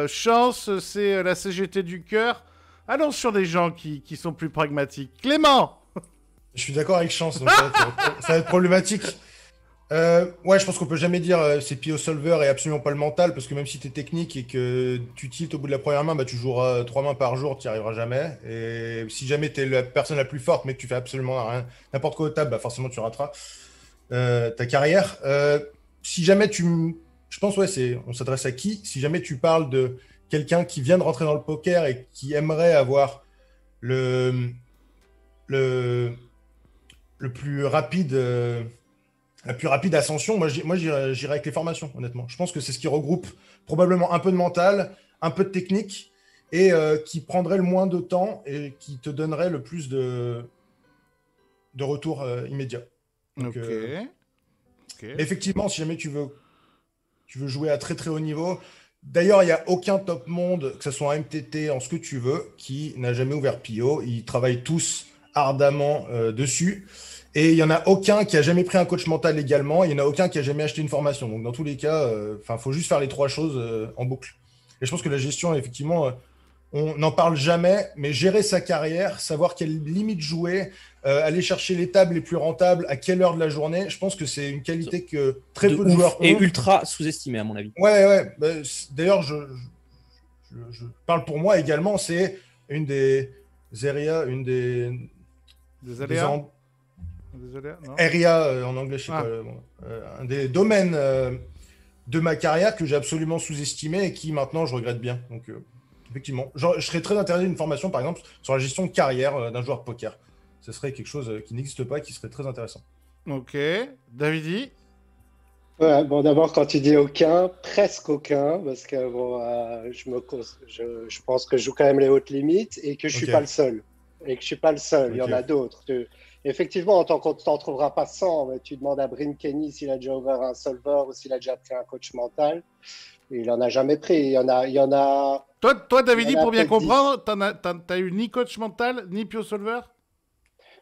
Chance, c'est la CGT du cœur. Allons sur des gens qui sont plus pragmatiques. Clément. Je suis d'accord avec Chance, donc ça va être problématique. Ouais, je pense qu'on peut jamais dire c'est Pio Solver et absolument pas le mental, parce que même si tu es technique et que tu tiltes au bout de la première main, bah, tu joueras 3 mains par jour, tu n'y arriveras jamais. Et si jamais tu es la personne la plus forte, mais que tu fais absolument rien, n'importe quoi au table, bah, forcément tu rateras ta carrière. Si jamais je pense, ouais, on s'adresse à qui? Si jamais tu parles de quelqu'un qui vient de rentrer dans le poker et qui aimerait avoir le plus rapide. La plus rapide ascension, moi j'irais avec les formations, honnêtement. Je pense que c'est ce qui regroupe probablement un peu de mental, un peu de technique, et qui prendrait le moins de temps et qui te donnerait le plus de retour immédiat. Donc, effectivement, si jamais tu veux jouer à très très haut niveau, d'ailleurs, il n'y a aucun top monde, que ce soit en MTT, en ce que tu veux, qui n'a jamais ouvert Pio. Ils travaillent tous ardemment dessus. Et il n'y en a aucun qui a jamais pris un coach mental également. Il n'y en a aucun qui a jamais acheté une formation. Donc, dans tous les cas, faut juste faire les 3 choses en boucle. Et je pense que la gestion, effectivement, on n'en parle jamais, mais gérer sa carrière, savoir quelles limites jouer, aller chercher les tables les plus rentables, à quelle heure de la journée, je pense que c'est une qualité que très peu de joueurs ont. Et ultra sous-estimée, à mon avis. Ouais. D'ailleurs, je parle pour moi également. C'est une des areas, des aléas. Area en anglais, je sais pas. Un des domaines de ma carrière que j'ai absolument sous-estimé et qui maintenant je regrette bien. Donc effectivement, je serais très intéressé d'une formation par exemple sur la gestion de carrière d'un joueur de poker. Ce serait quelque chose qui n'existe pas et qui serait très intéressant. Ok, Davidi. Ouais, bon, d'abord, quand tu dis aucun, presque aucun, parce que bon, je pense que je joue quand même les hautes limites et que je suis pas le seul. Il y en a d'autres. Effectivement, en tant qu'on t'en trouvera pas 100, mais tu demandes à Bryn Kenny s'il a déjà ouvert un solver ou s'il a déjà pris un coach mental. Il en a jamais pris. Il y en a. Toi, Davidi, pour bien comprendre, t'as eu ni coach mental, ni Pio Solver?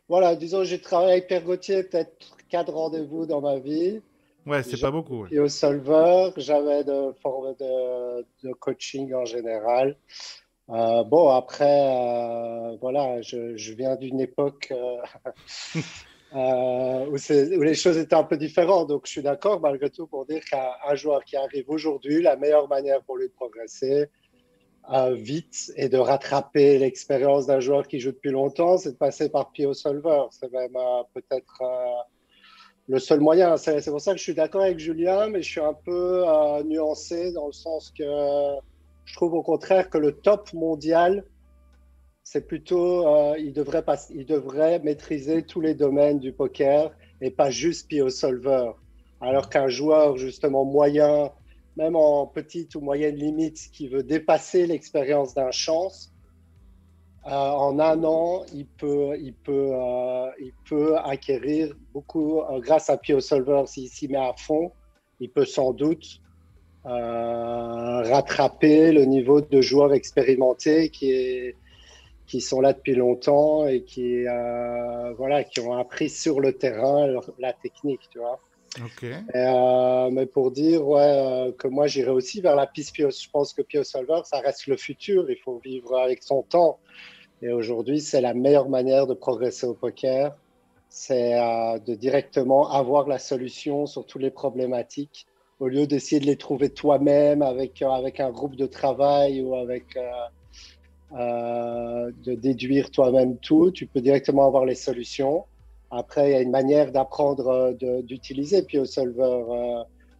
Voilà, disons, j'ai travaillé avec Pierre Gauthier, peut-être 4 rendez-vous dans ma vie. Ouais, c'est pas beaucoup. Pio Solver, j'avais de coaching en général. Bon, après, voilà, je viens d'une époque où les choses étaient un peu différentes. Donc, je suis d'accord, malgré tout, pour dire qu'un joueur qui arrive aujourd'hui, la meilleure manière pour lui de progresser vite et de rattraper l'expérience d'un joueur qui joue depuis longtemps, c'est de passer par Pio Solver. C'est même peut-être le seul moyen. C'est pour ça que je suis d'accord avec Julien, mais je suis un peu nuancé dans le sens que je trouve au contraire que le top mondial, c'est plutôt, il devrait maîtriser tous les domaines du poker et pas juste Pio Solver. Alors qu'un joueur justement moyen, même en petite ou moyenne limite, qui veut dépasser l'expérience d'un chance, en un an, il peut acquérir beaucoup grâce à Pio Solver s'il s'y met à fond. Il peut sans doute rattraper le niveau de joueurs expérimentés qui sont là depuis longtemps et qui ont appris sur le terrain la technique, tu vois. Ok. Mais pour dire que moi, j'irai aussi vers la piste Pio. Je pense que Pio Solver, ça reste le futur. Il faut vivre avec son temps. Et aujourd'hui, c'est la meilleure manière de progresser au poker. C'est de directement avoir la solution sur toutes les problématiques au lieu d'essayer de les trouver toi-même avec un groupe de travail ou de déduire toi-même tout. Tu peux directement avoir les solutions. Après, il y a une manière d'apprendre d'utiliser PioSolver.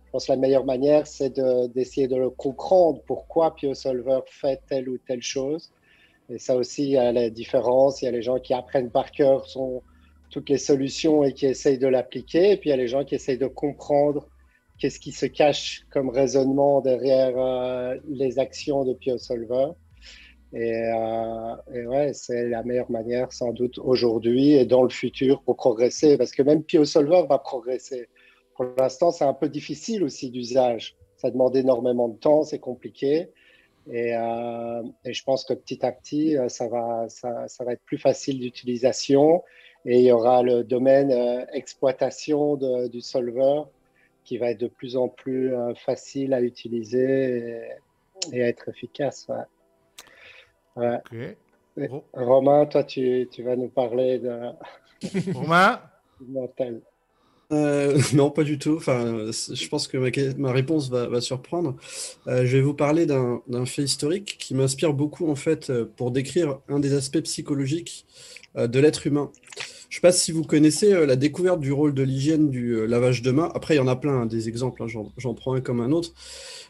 Je pense que la meilleure manière, c'est d'essayer de le comprendre. Pourquoi PioSolver fait telle ou telle chose. Et ça aussi, il y a la différence. Il y a les gens qui apprennent par cœur toutes les solutions et qui essayent de l'appliquer. Et puis, il y a les gens qui essayent de comprendre qu'est-ce qui se cache comme raisonnement derrière les actions de PioSolver. Et ouais, c'est la meilleure manière sans doute aujourd'hui et dans le futur pour progresser, parce que même PioSolver va progresser. Pour l'instant, c'est un peu difficile aussi d'usage. Ça demande énormément de temps, c'est compliqué. Et je pense que petit à petit, ça va être plus facile d'utilisation. Et il y aura le domaine exploitation du solver qui va être de plus en plus facile à utiliser et à être efficace. Ouais. Ouais. Ok. Romain, toi, tu vas nous parler de Romain? mental. Non, pas du tout. Enfin, je pense que ma réponse va surprendre. Je vais vous parler d'un fait historique qui m'inspire beaucoup en fait pour décrire un des aspects psychologiques de l'être humain. Je ne sais pas si vous connaissez la découverte du rôle de l'hygiène du lavage de main. Après, il y en a plein, hein, des exemples, hein, j'en prends un comme un autre.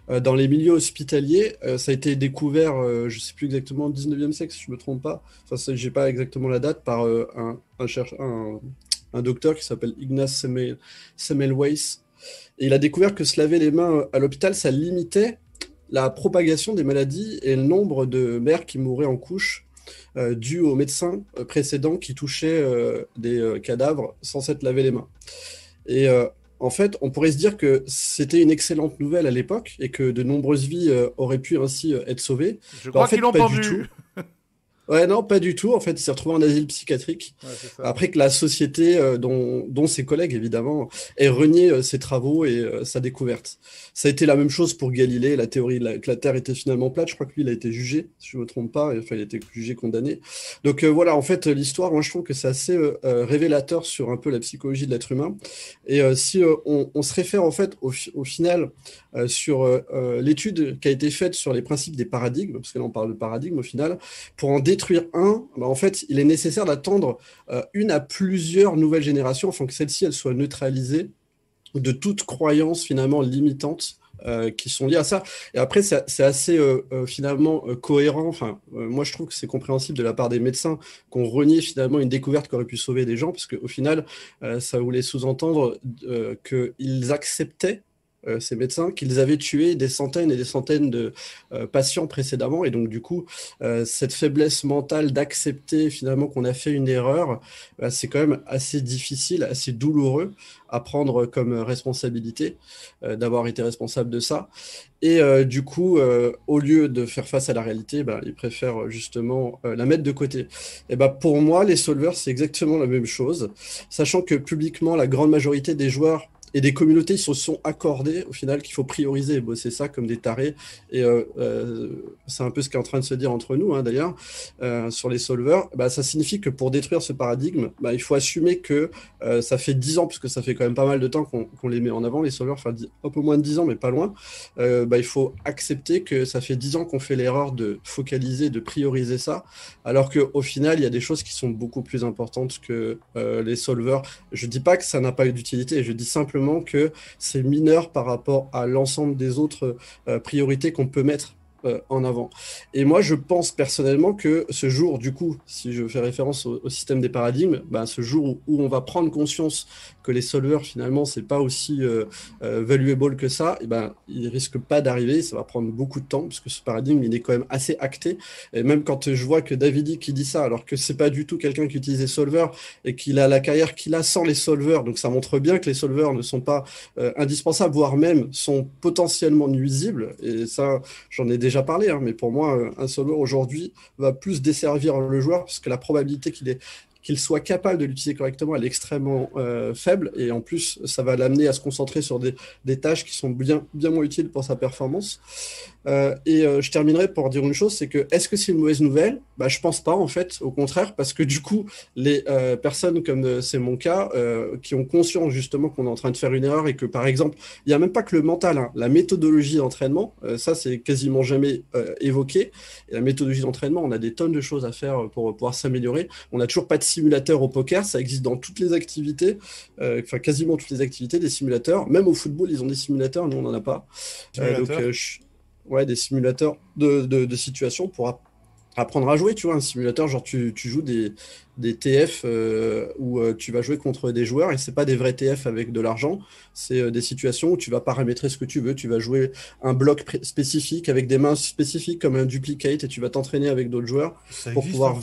Dans les milieux hospitaliers, ça a été découvert, je ne sais plus exactement, au 19e siècle, si je ne me trompe pas. Enfin, je n'ai pas exactement la date, par un docteur qui s'appelle Ignaz Semmelweis. Et il a découvert que se laver les mains à l'hôpital, ça limitait la propagation des maladies et le nombre de mères qui mouraient en couche dû aux médecins précédents qui touchaient des cadavres sans s'être lavé les mains. Et en fait, on pourrait se dire que c'était une excellente nouvelle à l'époque et que de nombreuses vies auraient pu ainsi être sauvées. Je crois qu'ils l'ont pendu. Ouais, non, pas du tout. En fait, il s'est retrouvé en asile psychiatrique. Ouais, c'est ça. Après que la société, dont ses collègues évidemment, ait renié ses travaux et sa découverte. Ça a été la même chose pour Galilée, la théorie que la Terre était finalement plate. Je crois que lui, il a été jugé, si je ne me trompe pas. Enfin, il a été jugé, condamné. Donc voilà, en fait, l'histoire, moi, je trouve que c'est assez révélateur sur un peu la psychologie de l'être humain. Et si on se réfère en fait au final sur l'étude qui a été faite sur les principes des paradigmes, parce que là, on parle de paradigme au final, pour en détruire un, en fait, il est nécessaire d'attendre une à plusieurs nouvelles générations afin que celles-ci elles soient neutralisées de toute croyance finalement limitante qui sont liées à ça. Et après, c'est assez finalement cohérent. Enfin, moi, je trouve que c'est compréhensible de la part des médecins qu'on renie finalement une découverte qui aurait pu sauver des gens, parce qu'au final, ça voulait sous-entendre qu'ils acceptaient ces médecins, qu'ils avaient tué des centaines et des centaines de patients précédemment. Et donc, du coup, cette faiblesse mentale d'accepter finalement qu'on a fait une erreur, c'est quand même assez difficile, assez douloureux à prendre comme responsabilité, d'avoir été responsable de ça. Et du coup, au lieu de faire face à la réalité, ils préfèrent justement la mettre de côté. Et pour moi, les solvers, c'est exactement la même chose, sachant que publiquement, la grande majorité des joueurs et des communautés se sont accordées au final qu'il faut prioriser et bosser ça comme des tarés. Et c'est un peu ce qui est en train de se dire entre nous, hein, d'ailleurs, sur les solvers. Ça signifie que pour détruire ce paradigme, il faut assumer que ça fait 10 ans, puisque ça fait quand même pas mal de temps qu'on les met en avant, les solvers, enfin un peu moins de 10 ans, mais pas loin. Il faut accepter que ça fait 10 ans qu'on fait l'erreur de focaliser, de prioriser ça, alors qu'au final, il y a des choses qui sont beaucoup plus importantes que les solvers. Je dis pas que ça n'a pas eu d'utilité, je dis simplement que c'est mineur par rapport à l'ensemble des autres priorités qu'on peut mettre en avant. Et moi, je pense personnellement que ce jour, du coup, si je fais référence au système des paradigmes, ce jour où on va prendre conscience que les solvers, finalement, c'est pas aussi valuable que ça, il risque pas d'arriver, ça va prendre beaucoup de temps, parce que ce paradigme, il est quand même assez acté. Et même quand je vois que Davidi qui dit ça, alors que c'est pas du tout quelqu'un qui utilise les solvers, et qu'il a la carrière qu'il a sans les solvers, donc ça montre bien que les solvers ne sont pas indispensables, voire même sont potentiellement nuisibles, et ça, j'en ai déjà parlé, hein, mais pour moi, un solver aujourd'hui va plus desservir le joueur, parce que la probabilité qu'il ait qu'il soit capable de l'utiliser correctement, elle est extrêmement faible. Et en plus, ça va l'amener à se concentrer sur des tâches qui sont bien moins utiles pour sa performance. Je terminerai pour dire une chose, c'est que est-ce que c'est une mauvaise nouvelle? Je pense pas en fait, au contraire, parce que du coup, les personnes comme c'est mon cas, qui ont conscience justement qu'on est en train de faire une erreur et que par exemple, il n'y a même pas que le mental, hein, la méthodologie d'entraînement, ça c'est quasiment jamais évoqué. Et la méthodologie d'entraînement, on a des tonnes de choses à faire pour pouvoir s'améliorer. On n'a toujours pas de simulateur au poker, ça existe dans toutes les activités, enfin quasiment toutes les activités, des simulateurs. Même au football, ils ont des simulateurs, nous on n'en a pas. Des simulateurs de situation pour apprendre à jouer, tu vois, un simulateur, genre tu joues des TF où tu vas jouer contre des joueurs et c'est pas des vrais TF avec de l'argent, c'est des situations où tu vas paramétrer ce que tu veux, tu vas jouer un bloc spécifique avec des mains spécifiques comme un duplicate et tu vas t'entraîner avec d'autres joueurs pour pouvoir...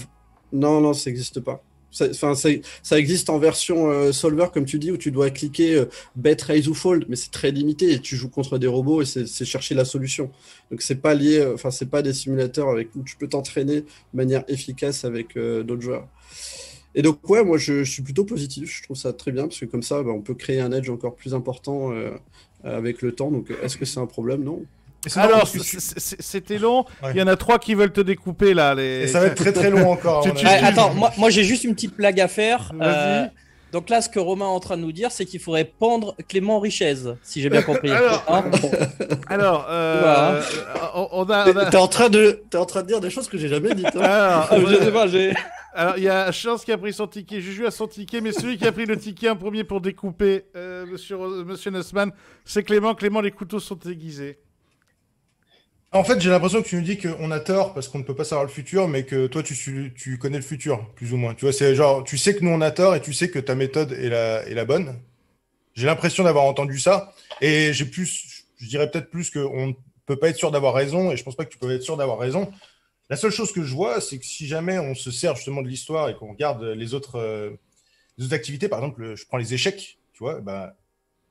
Non, ça n'existe pas. Ça existe en version solver, comme tu dis, où tu dois cliquer bet, raise ou fold, mais c'est très limité et tu joues contre des robots et c'est chercher la solution. Donc c'est pas lié, c'est pas des simulateurs où tu peux t'entraîner de manière efficace avec d'autres joueurs. Et donc moi je suis plutôt positif, je trouve ça très bien parce que comme ça on peut créer un edge encore plus important avec le temps. Donc est-ce que c'est un problème? Non. Alors, c'était long. Ouais. Il y en a 3 qui veulent te découper là. Et ça va être très très long encore. Attends, moi j'ai juste une petite blague à faire. Donc là, ce que Romain est en train de nous dire, c'est qu'il faudrait pendre Clément Richez, si j'ai bien compris. T'es en train de dire des choses que j'ai jamais dites. Hein. Je sais pas, Alors, il y a Chance qui a pris son ticket, Juju a son ticket, mais celui qui a pris le ticket en premier pour découper Monsieur Nussman, c'est Clément. Clément, les couteaux sont aiguisés. En fait, j'ai l'impression que tu nous dis qu'on a tort parce qu'on ne peut pas savoir le futur, mais que toi, tu connais le futur, plus ou moins. Tu vois, c'est genre, tu sais que nous, on a tort et tu sais que ta méthode est la bonne. J'ai l'impression d'avoir entendu ça. Et je dirais peut-être plus qu'on ne peut pas être sûr d'avoir raison et je pense pas que tu peux être sûr d'avoir raison. La seule chose que je vois, c'est que si jamais on se sert justement de l'histoire et qu'on regarde les autres activités, par exemple, je prends les échecs, tu vois,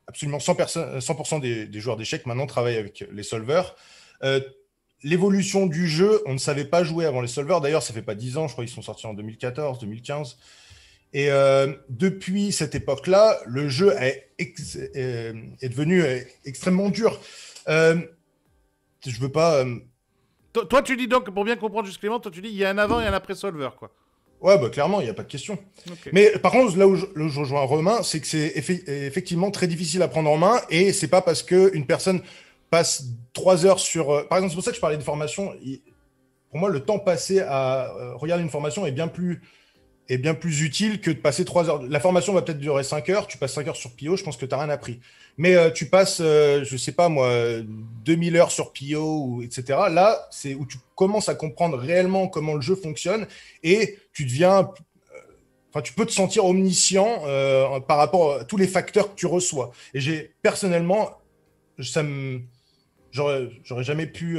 absolument 100% des joueurs d'échecs maintenant travaillent avec les solvers. L'évolution du jeu, on ne savait pas jouer avant les solvers. D'ailleurs, ça fait pas 10 ans, je crois qu'ils sont sortis en 2014, 2015. Et depuis cette époque-là, le jeu est devenu extrêmement dur. Je veux pas... Toi, tu dis donc, pour bien comprendre juste Clément, toi tu dis il y a un avant et un après solver, quoi. Ouais, clairement, il n'y a pas de question. Okay. Mais par contre, là où je rejoins Romain, c'est que c'est effectivement très difficile à prendre en main et c'est pas parce qu'une personne passe 3 heures sur... Par exemple, c'est pour ça que je parlais de formation. Pour moi, le temps passé à regarder une formation est bien plus utile que de passer 3 heures. La formation va peut-être durer 5 heures. Tu passes 5 heures sur Pio, je pense que tu n'as rien appris. Mais tu passes, je sais pas moi, 2000 heures sur Pio, etc. Là, c'est où tu commences à comprendre réellement comment le jeu fonctionne et tu deviens... tu peux te sentir omniscient par rapport à tous les facteurs que tu reçois. Et personnellement, j'aurais jamais pu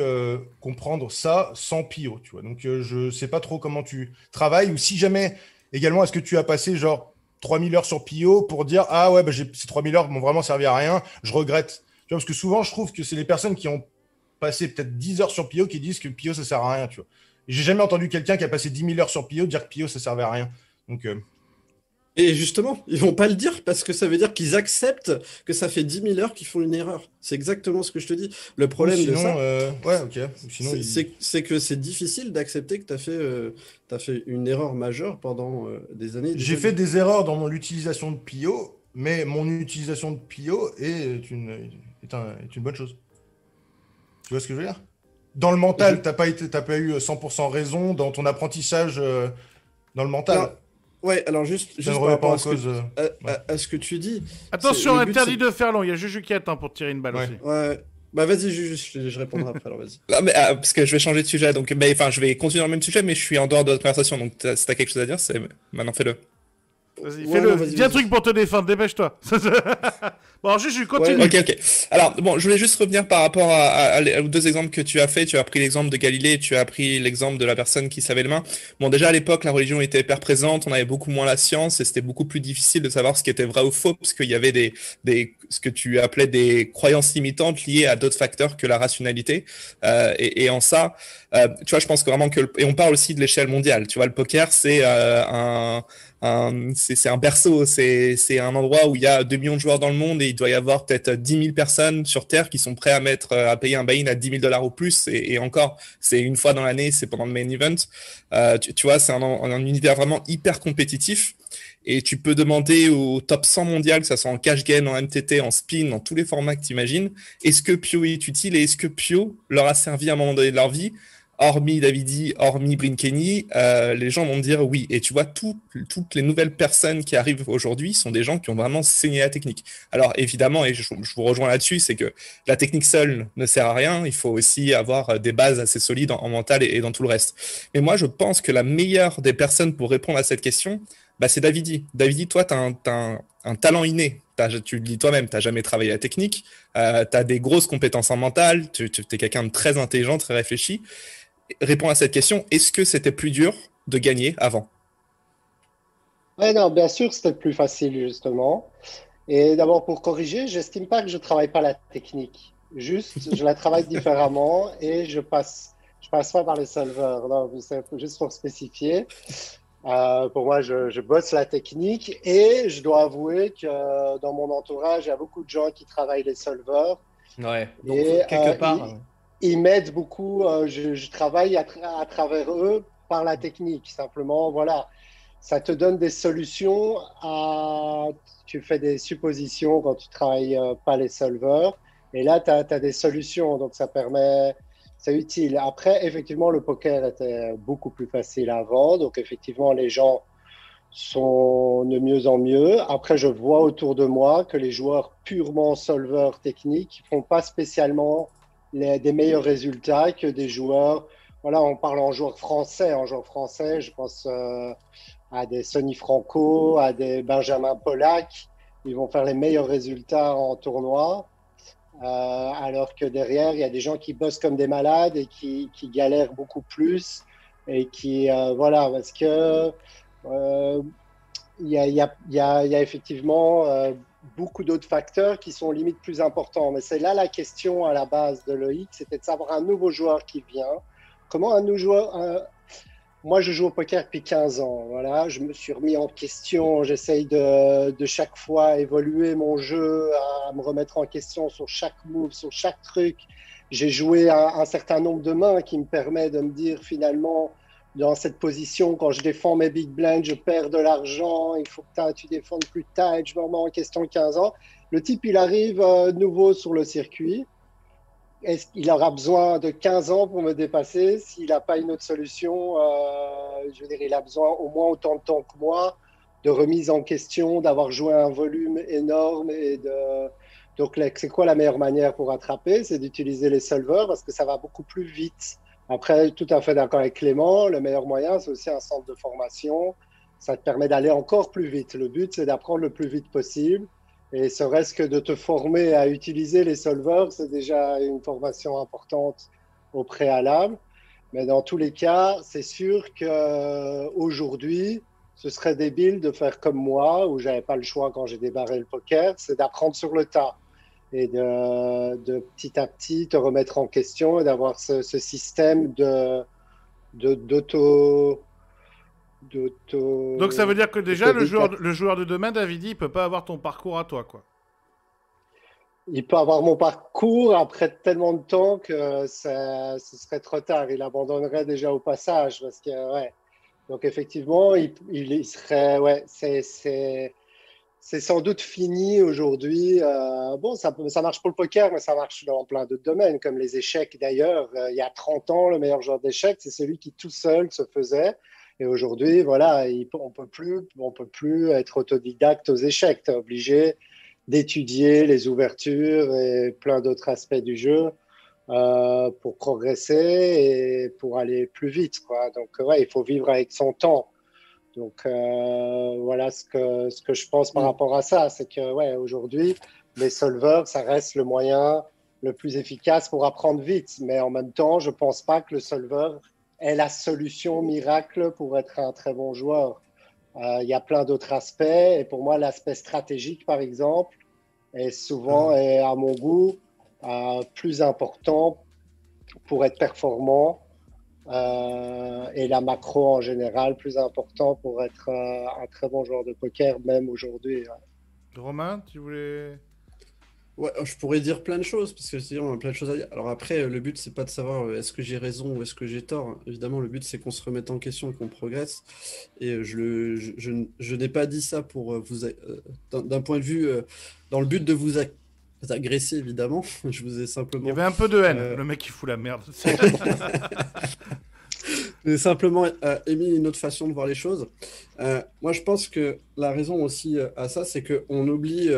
comprendre ça sans Pio, tu vois. Donc, je sais pas trop comment tu travailles ou si jamais, également, est-ce que tu as passé genre 3000 heures sur Pio pour dire « Ah ouais, ces 3000 heures m'ont vraiment servi à rien, je regrette. » Tu vois, parce que souvent, je trouve que c'est les personnes qui ont passé peut-être 10 heures sur Pio qui disent que Pio, ça sert à rien, tu vois. Et j'ai jamais entendu quelqu'un qui a passé 10 000 heures sur Pio dire que Pio, ça servait à rien. Donc... Et justement, ils vont pas le dire parce que ça veut dire qu'ils acceptent que ça fait 10 000 heures qu'ils font une erreur. C'est exactement ce que je te dis. Le problème de ça, c'est que c'est difficile d'accepter que tu as fait une erreur majeure pendant des années. J'ai fait des erreurs dans l'utilisation de Pio, mais mon utilisation de Pio est une bonne chose. Tu vois ce que je veux dire? Dans le mental, t'as pas eu 100% raison dans ton apprentissage dans le mental. Non. Ouais, alors juste par rapport à ce que tu dis. Attention, interdit de faire long. Il y a Juju qui attend pour tirer une balle aussi. Ouais. Vas-y, Juju, je répondrai après. Alors vas-y. Non, mais parce que je vais changer de sujet. Donc, je vais continuer dans le même sujet, mais je suis en dehors de notre conversation. Donc, si t'as quelque chose à dire, maintenant fais-le. Vas-y, fais-le. Dis un truc pour te défendre. Dépêche-toi. Bon, alors Juju, continue. Ok. Alors, je voulais juste revenir par rapport aux 2 exemples que tu as fait. Tu as pris l'exemple de Galilée et tu as pris l'exemple de la personne qui savait le main. Bon, déjà à l'époque, la religion était hyper présente. On avait beaucoup moins la science et c'était beaucoup plus difficile de savoir ce qui était vrai ou faux parce qu'il y avait ce que tu appelais des croyances limitantes liées à d'autres facteurs que la rationalité. Et en ça, tu vois, je pense que vraiment et on parle aussi de l'échelle mondiale. Tu vois, le poker, c'est c'est un berceau, c'est un endroit où il y a 2 millions de joueurs dans le monde et il doit y avoir peut-être 10 000 personnes sur Terre qui sont prêts à payer un buy-in à 10 000 dollars ou plus. Et encore, c'est une fois dans l'année, c'est pendant le main event. Tu vois, c'est un univers vraiment hyper compétitif. Et tu peux demander au top 100 mondial, que ça soit en cash game, en MTT, en spin, dans tous les formats que tu imagines, est-ce que Pio est utile et est-ce que Pio leur a servi à un moment donné de leur vie? Hormis Davidi, hormis Brinkeny, les gens vont me dire oui. Et tu vois, toutes les nouvelles personnes qui arrivent aujourd'hui sont des gens qui ont vraiment saigné la technique. Alors évidemment, et je vous rejoins là-dessus, c'est que la technique seule ne sert à rien. Il faut aussi avoir des bases assez solides en mental et dans tout le reste. Mais moi, je pense que la meilleure des personnes pour répondre à cette question, bah, c'est Davidi. Davidi, toi, tu as un talent inné. Tu le dis toi-même, tu n'as jamais travaillé la technique, tu as des grosses compétences en mental, tu es quelqu'un de très intelligent, très réfléchi. Réponds à cette question, est-ce que c'était plus dur de gagner avant? Ouais, non, bien sûr, c'était plus facile, justement. Et d'abord, pour corriger, j'estime pas que je travaille pas la technique. Juste, je la travaille différemment et je passe pas par les solveurs. Non, c'est juste pour spécifier. Pour moi, je bosse la technique et je dois avouer que dans mon entourage, il y a beaucoup de gens qui travaillent les solveurs Ouais, donc et quelque part. ils m'aident beaucoup. Je travaille à travers eux par la technique. Simplement, voilà, ça te donne des solutions tu fais des suppositions quand tu travailles pas les solveurs et là, tu as des solutions. Donc, ça permet. C'est utile. Après, effectivement, le poker était beaucoup plus facile avant. Donc, effectivement, les gens sont de mieux en mieux. Après, je vois autour de moi que les joueurs purement solveurs techniques ne font pas spécialement des meilleurs résultats que des joueurs. Voilà, on parle en joueurs français. En joueurs français, je pense à des Sonny Franco, à des Benjamin Pollack. Ils vont faire les meilleurs résultats en tournoi. Alors que derrière, il y a des gens qui bossent comme des malades et qui galèrent beaucoup plus. Et voilà, parce que il y a effectivement beaucoup d'autres facteurs qui sont limite plus importants. Mais c'est là la question à la base de Loïc, c'était de savoir un nouveau joueur qui vient. Comment un nouveau joueur. Moi, je joue au poker depuis 15 ans. Voilà, je me suis remis en question. J'essaye de chaque fois évoluer mon jeu, à me remettre en question sur chaque move, sur chaque truc. J'ai joué un certain nombre de mains qui me permet de me dire finalement, dans cette position, quand je défends mes big blinds, je perds de l'argent. Il faut que tu défendes plus tight. Je me remets en question 15 ans. Le type, il arrive nouveau sur le circuit. Est-ce qu'il aura besoin de 15 ans pour me dépasser s'il n'a pas une autre solution? Je veux dire, il a besoin au moins autant de temps que moi, de remise en question, d'avoir joué un volume énorme. Donc, c'est quoi la meilleure manière pour attraper? C'est d'utiliser les solvers parce que ça va beaucoup plus vite. Après, tout à fait d'accord avec Clément, le meilleur moyen, c'est aussi un centre de formation. Ça te permet d'aller encore plus vite. Le but, c'est d'apprendre le plus vite possible. Et serait-ce que de te former à utiliser les solvers, c'est déjà une formation importante au préalable. Mais dans tous les cas, c'est sûr qu'aujourd'hui, ce serait débile de faire comme moi, où j'avais pas le choix quand j'ai débarré le poker, c'est d'apprendre sur le tas et de petit à petit te remettre en question et d'avoir ce système d'auto. Donc ça veut dire que déjà, le joueur de demain, Davidi, il peut pas avoir ton parcours à toi, quoi. Il peut avoir mon parcours après tellement de temps que ce serait trop tard. Il abandonnerait déjà au passage. Parce que, ouais. Donc effectivement, il serait... Ouais, c'est sans doute fini aujourd'hui. Bon, ça marche pour le poker, mais ça marche dans plein d'autres domaines, comme les échecs d'ailleurs. Il y a 30 ans, le meilleur joueur d'échecs, c'est celui qui tout seul se faisait. Et aujourd'hui, voilà, on peut plus être autodidacte aux échecs. Tu es obligé d'étudier les ouvertures et plein d'autres aspects du jeu pour progresser et pour aller plus vite, quoi. Donc, ouais, il faut vivre avec son temps. Donc, voilà ce que je pense par rapport à ça. C'est que, ouais, aujourd'hui, les solvers, ça reste le moyen le plus efficace pour apprendre vite. Mais en même temps, je pense pas que le solver est la solution miracle pour être un très bon joueur. Il y a plein d'autres aspects. Et pour moi, l'aspect stratégique, par exemple, est souvent, et à mon goût, plus important pour être performant et la macro en général plus important pour être un très bon joueur de poker, même aujourd'hui. Romain, tu voulais... Ouais, je pourrais dire plein de choses, parce que sinon, on a plein de choses à dire. Alors après, le but, c'est pas de savoir est-ce que j'ai raison ou est-ce que j'ai tort. Évidemment, le but, c'est qu'on se remette en question et qu'on progresse. Et je n'ai pas dit ça pour d'un point de vue, dans le but de vous agresser, évidemment. Je vous ai Il y simplement, avait un peu de haine. euh, Le mec, il fout la merde. j'ai simplement émis une autre façon de voir les choses. Moi, je pense que la raison aussi à ça, c'est qu'on oublie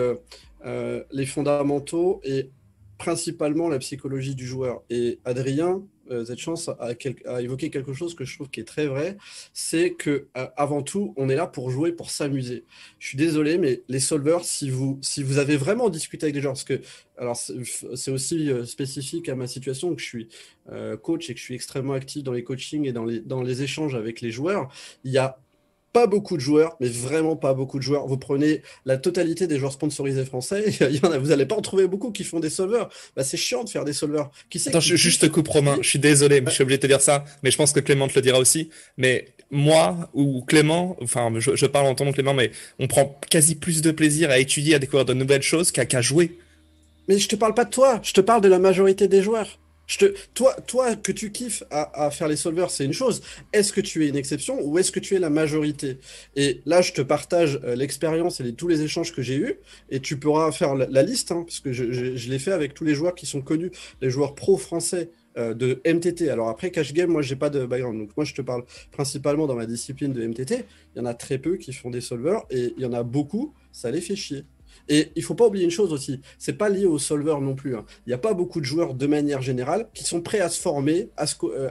les fondamentaux et principalement la psychologie du joueur. Et Adrien Zedchance a évoqué quelque chose que je trouve qui est très vrai, c'est que avant tout, on est là pour jouer, pour s'amuser. Je suis désolé, mais les solvers, si vous avez vraiment discuté avec des joueurs, parce que alors c'est aussi spécifique à ma situation que je suis coach et que je suis extrêmement actif dans les coachings et dans les échanges avec les joueurs, il y a pas beaucoup de joueurs, mais vraiment pas beaucoup de joueurs. Vous prenez la totalité des joueurs sponsorisés français, vous n'allez pas en trouver beaucoup qui font des solvers. Bah, c'est chiant de faire des solvers. Qui c'est Attends, qui juste coupe Romain, je suis désolé, je suis obligé de te dire ça, mais je pense que Clément te le dira aussi. Mais moi ou Clément, enfin je parle en ton nom Clément, mais on prend quasi plus de plaisir à étudier, à découvrir de nouvelles choses qu'à jouer. Mais je te parle pas de toi, je te parle de la majorité des joueurs. Toi, que tu kiffes à faire les solvers, c'est une chose. Est-ce que tu es une exception ou est-ce que tu es la majorité? Et là, je te partage l'expérience et tous les échanges que j'ai eus. Et tu pourras faire la liste, hein, parce que je l'ai fait avec tous les joueurs qui sont connus, les joueurs pro français de MTT. Alors après, Cash Game, moi, j'ai pas de background. Donc moi, je te parle principalement dans ma discipline de MTT. Il y en a très peu qui font des solvers et il y en a beaucoup, ça les fait chier. Et il faut pas oublier une chose aussi, c'est pas lié au solver non plus, hein. Il n'y a pas beaucoup de joueurs de manière générale qui sont prêts à se former,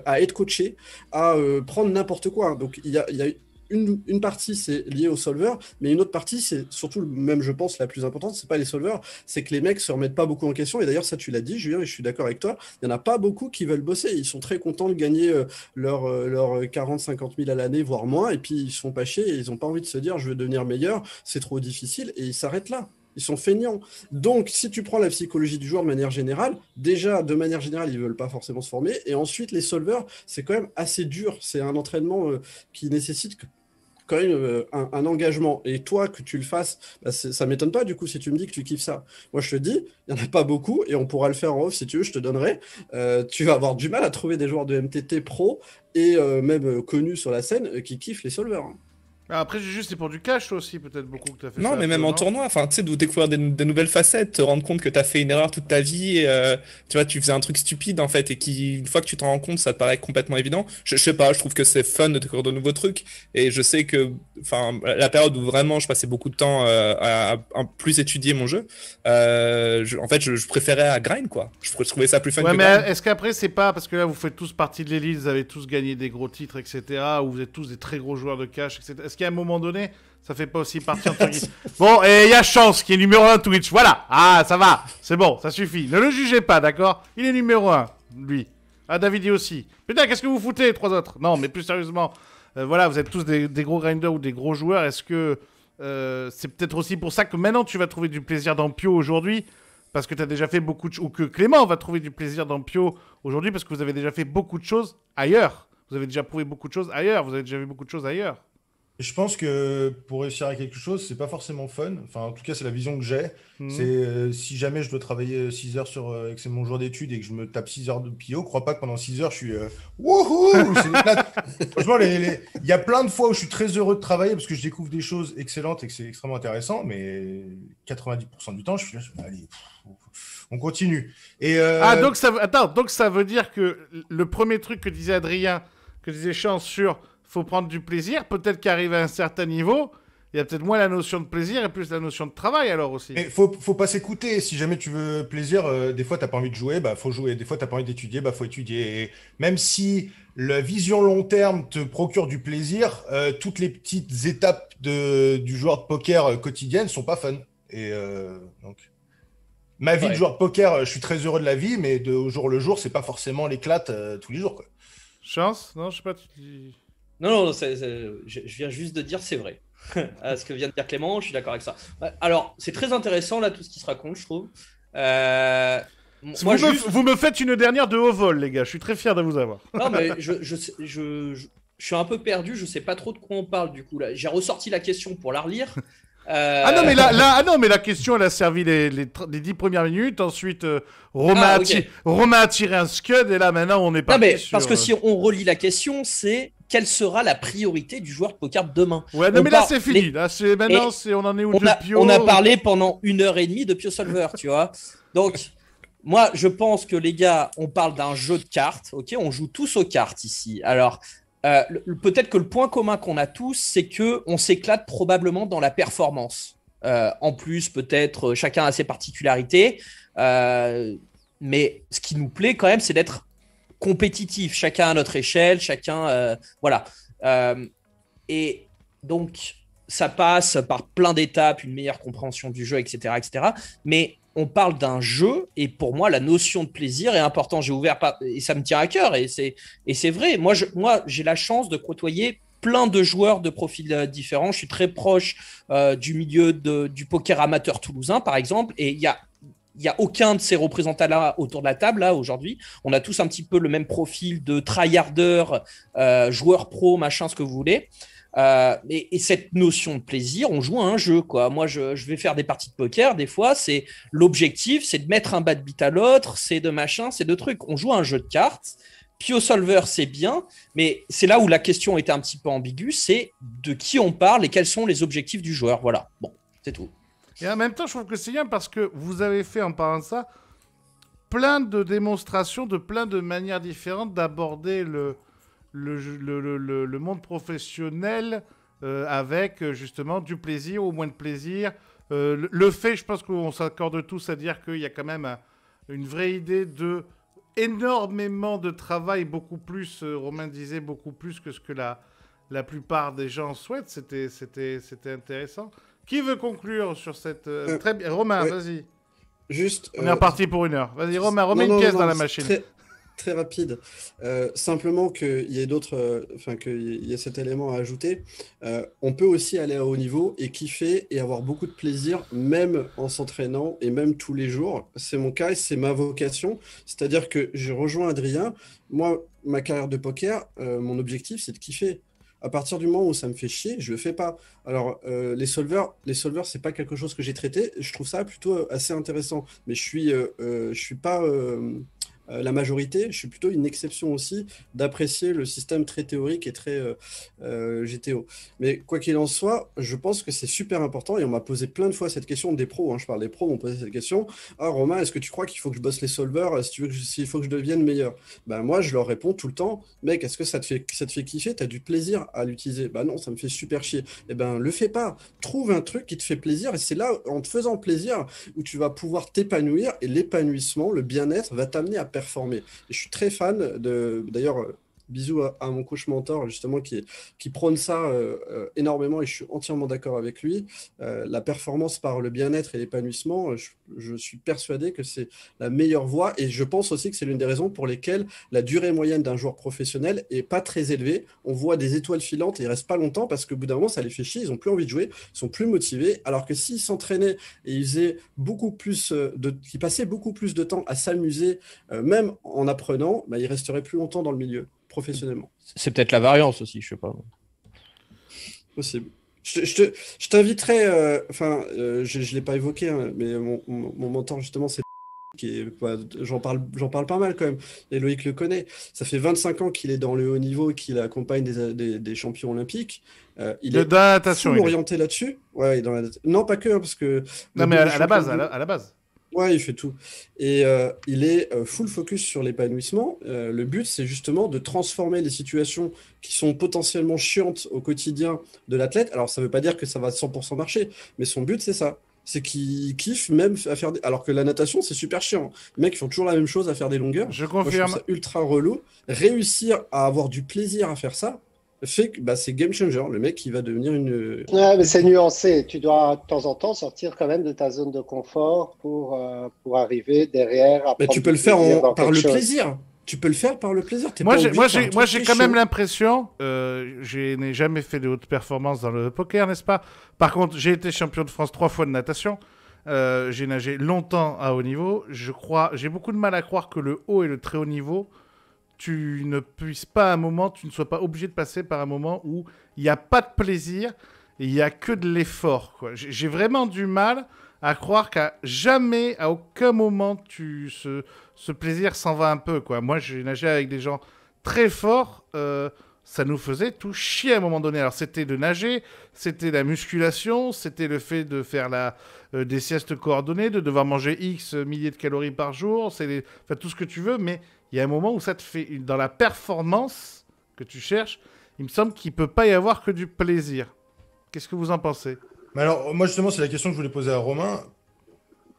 à être coachés, à prendre n'importe quoi, hein. Donc il y a une partie c'est lié au solver, mais une autre partie c'est surtout même je pense la plus importante, c'est pas les solvers, c'est que les mecs se remettent pas beaucoup en question. Et d'ailleurs ça tu l'as dit Julien et je suis d'accord avec toi, il y en a pas beaucoup qui veulent bosser, ils sont très contents de gagner leur 40-50 000 à l'année voire moins, et puis ils se font pas chier et ils ont pas envie de se dire je veux devenir meilleur, c'est trop difficile, et ils s'arrêtent là. Ils sont feignants. Donc, si tu prends la psychologie du joueur de manière générale, déjà, de manière générale, ils ne veulent pas forcément se former. Et ensuite, les solvers, c'est quand même assez dur. C'est un entraînement qui nécessite quand même un engagement. Et toi, que tu le fasses, bah, ça ne m'étonne pas, du coup, si tu me dis que tu kiffes ça. Moi, je te dis, il n'y en a pas beaucoup, et on pourra le faire en off, si tu veux, je te donnerai. Tu vas avoir du mal à trouver des joueurs de MTT pro, et même connus sur la scène, qui kiffent les solvers, hein. Après, juste, c'est pour du cash aussi, peut-être beaucoup que tu as fait Non, ça. mais même en tournoi, enfin, tu sais, de découvrir des nouvelles facettes, te rendre compte que t'as fait une erreur toute ta vie, et, tu vois, tu faisais un truc stupide, en fait, et une fois que tu t'en rends compte, ça te paraît complètement évident. Je sais pas, je trouve que c'est fun de découvrir de nouveaux trucs, et je sais que, enfin, la période où vraiment je passais beaucoup de temps à plus étudier mon jeu, en fait, je préférais à grind, quoi. Je trouvais ça plus fun Ouais, que mais grind. est-ce qu'après, c'est pas parce que là, vous faites tous partie de l'élite, vous avez tous gagné des gros titres, etc., ou vous êtes tous des très gros joueurs de cash, etc. Est-ce qu'à un moment donné, ça fait pas aussi partie entre guillemets. Bon, et il y a Chance qui est numéro 1 Twitch. Voilà. Ah, ça va. C'est bon, ça suffit. Ne le jugez pas, d'accord? Il est numéro 1, lui. Ah, David y aussi. Putain, qu'est-ce que vous foutez, les trois autres? Non, mais plus sérieusement, voilà, vous êtes tous des gros grinders ou des gros joueurs. Est-ce que c'est peut-être aussi pour ça que maintenant tu vas trouver du plaisir dans Pio aujourd'hui? Parce que tu as déjà fait beaucoup de choses. Ou que Clément va trouver du plaisir dans Pio aujourd'hui parce que vous avez déjà fait beaucoup de choses ailleurs. Vous avez déjà prouvé beaucoup de choses ailleurs. Vous avez déjà vu beaucoup de choses ailleurs. Je pense que pour réussir à quelque chose, c'est pas forcément fun. Enfin, en tout cas, c'est la vision que j'ai. Mhm. C'est si jamais je dois travailler 6 heures et que c'est mon jour d'études et que je me tape 6 heures de PO, crois pas que pendant 6 heures, je suis wouhou! C'est l'éclat. Franchement, il y a plein de fois où je suis très heureux de travailler parce que je découvre des choses excellentes et que c'est extrêmement intéressant, mais 90% du temps, je suis là, allez, on continue. Et Ah, donc ça veut dire que le premier truc que disait Adrien, que disait Chance sur faut prendre du plaisir, peut-être qu'arrivé à un certain niveau, il y a peut-être moins la notion de plaisir et plus la notion de travail alors aussi. Mais faut pas s'écouter. Si jamais tu veux plaisir, des fois t'as pas envie de jouer, bah faut jouer. Des fois t'as pas envie d'étudier, bah faut étudier. Et même si la vision long terme te procure du plaisir, toutes les petites étapes du joueur de poker quotidienne sont pas fun. Et donc ma vie de joueur de poker, je suis très heureux de la vie, mais au jour le jour, c'est pas forcément l'éclate tous les jours, quoi. Chance? Non, je sais pas. Non, je viens juste de dire c'est vrai. À ce que vient de dire Clément, je suis d'accord avec ça. Alors, c'est très intéressant là tout ce qui se raconte, je trouve. Vous me faites une dernière de haut vol, les gars. Je suis très fier de vous avoir. Non, mais je suis un peu perdu. Je sais pas trop de quoi on parle du coup là. J'ai ressorti la question pour la relire. Ah non, mais la question, elle a servi les 10 premières minutes. Ensuite, Romain a tiré un scud et là, maintenant, on est parti sur... Parce que si on relit la question, c'est quelle sera la priorité du joueur de poker demain? Ouais, non, mais là, c'est fini. Là, on en est où de Pio? On a parlé pendant 1h30 de Pio Solver, tu vois. Donc, moi, je pense que les gars, on parle d'un jeu de cartes. Ok, on joue tous aux cartes ici. Alors... peut-être que le point commun qu'on a tous, c'est que on s'éclate probablement dans la performance. En plus, peut-être chacun a ses particularités, mais ce qui nous plaît quand même, c'est d'être compétitif. Chacun à notre échelle, voilà. Et donc, ça passe par plein d'étapes, une meilleure compréhension du jeu, etc., etc. Mais on parle d'un jeu et pour moi la notion de plaisir est importante. J'ai ouvert et ça me tient à cœur et c'est vrai. Moi j'ai la chance de côtoyer plein de joueurs de profils différents. Je suis très proche du milieu du poker amateur toulousain par exemple et il y a aucun de ces représentants là autour de la table là aujourd'hui. On a tous un petit peu le même profil de tryharder, joueur pro, machin, ce que vous voulez. Et cette notion de plaisir, on joue à un jeu, quoi. Moi, je vais faire des parties de poker. Des fois, c'est l'objectif, c'est de mettre un bad beat à l'autre, c'est de machin, c'est de trucs. On joue à un jeu de cartes. Pio Solver, c'est bien, mais c'est là où la question était un petit peu ambiguë. C'est de qui on parle et quels sont les objectifs du joueur. Voilà. Bon, c'est tout. Et en même temps, je trouve que c'est bien parce que vous avez fait, en parlant de ça, plein de démonstrations de plein de manières différentes d'aborder le monde professionnel avec justement du plaisir ou moins de plaisir. Le fait, je pense qu'on s'accorde tous à dire qu'il y a quand même une vraie idée de énormément de travail, beaucoup plus, Romain disait, beaucoup plus que ce que la plupart des gens souhaitent. C'était intéressant. Qui veut conclure sur cette... Très bien. Romain, ouais. Vas-y. Juste... On est reparti pour 1 heure. Vas-y, Romain, remets une pièce dans la machine. Très rapide. Simplement qu'il y ait qu'il y ait cet élément à ajouter. On peut aussi aller à haut niveau et kiffer et avoir beaucoup de plaisir, même en s'entraînant et même tous les jours. C'est mon cas et c'est ma vocation. C'est-à-dire que je rejoins Adrien. Moi, ma carrière de poker, mon objectif, c'est de kiffer. À partir du moment où ça me fait chier, je le fais pas. Alors, les solvers, c'est pas quelque chose que j'ai traité. Je trouve ça plutôt assez intéressant. Mais je suis pas la majorité. Je suis plutôt une exception aussi d'apprécier le système très théorique et très GTO. Mais quoi qu'il en soit, je pense que c'est super important et on m'a posé plein de fois cette question des pros. Je parle des pros, m'ont posé cette question. Ah, Romain, est-ce que tu crois qu'il faut que je bosse les solvers s'il faut que je devienne meilleur? Ben, moi, je leur réponds tout le temps, mec, est-ce que ça te fait kiffer? Tu as du plaisir à l'utiliser? Ben non, ça me fait super chier. Eh ben, le fais pas. Trouve un truc qui te fait plaisir et c'est là, en te faisant plaisir, où tu vas pouvoir t'épanouir et l'épanouissement, le bien-être va t'amener à performer. Et je suis très fan d'ailleurs, bisous à mon coach mentor justement qui prône ça énormément et je suis entièrement d'accord avec lui. La performance par le bien-être et l'épanouissement, je suis persuadé que c'est la meilleure voie et je pense aussi que c'est l'une des raisons pour lesquelles la durée moyenne d'un joueur professionnel est pas très élevée. On voit des étoiles filantes et ils restent pas longtemps parce qu'au bout d'un moment ça les fait chier, ils ont plus envie de jouer, ils sont plus motivés, alors que s'ils s'entraînaient et ils faisaient beaucoup plus qu'ils passaient beaucoup plus de temps à s'amuser, même en apprenant, bah, ils resteraient plus longtemps dans le milieu professionnellement. C'est peut-être la variance aussi, je sais pas. Possible. Je t'inviterai, je l'ai pas évoqué, hein, mais mon mentor justement, c'est j'en parle pas mal quand même. Et Loïc le connaît. Ça fait 25 ans qu'il est dans le haut niveau et qu'il accompagne des champions olympiques. Il est full orienté là-dessus. Ouais, non, pas que, hein, parce que. Non, mais à la base. Ouais, il fait tout. Et il est full focus sur l'épanouissement. Le but, c'est justement de transformer les situations qui sont potentiellement chiantes au quotidien de l'athlète. Alors, ça ne veut pas dire que ça va 100% marcher, mais son but, c'est ça. C'est qu'il kiffe même à faire alors que la natation, c'est super chiant. Les mecs font toujours la même chose à faire des longueurs. Je confirme. Moi, je trouve ça ultra relou. Réussir à avoir du plaisir à faire ça, fait que c'est game changer. Le mec, il va devenir une... Ouais, mais c'est nuancé. Tu dois de temps en temps sortir quand même de ta zone de confort pour arriver derrière. Mais tu peux le faire par le plaisir. Tu peux le faire par le plaisir. Moi, j'ai quand même l'impression, je n'ai jamais fait de haute performance dans le poker, n'est-ce pas? Par contre, j'ai été champion de France 3 fois de natation. j'ai nagé longtemps à haut niveau. J'ai beaucoup de mal à croire que le haut et le très haut niveau, tu ne puisses pas à un moment, tu ne sois pas obligé de passer par un moment où il n'y a pas de plaisir et il n'y a que de l'effort, quoi. J'ai vraiment du mal à croire qu'à jamais, à aucun moment, ce plaisir s'en va un peu, quoi. Moi, j'ai nagé avec des gens très forts. Ça nous faisait tout chier à un moment donné. Alors, c'était de nager, c'était la musculation, c'était le fait de faire des siestes coordonnées, de devoir manger X milliers de calories par jour, enfin, tout ce que tu veux, mais il y a un moment où ça te fait... Dans la performance que tu cherches, il me semble qu'il ne peut pas y avoir que du plaisir. Qu'est-ce que vous en pensez ? Mais alors, moi, justement, c'est la question que je voulais poser à Romain.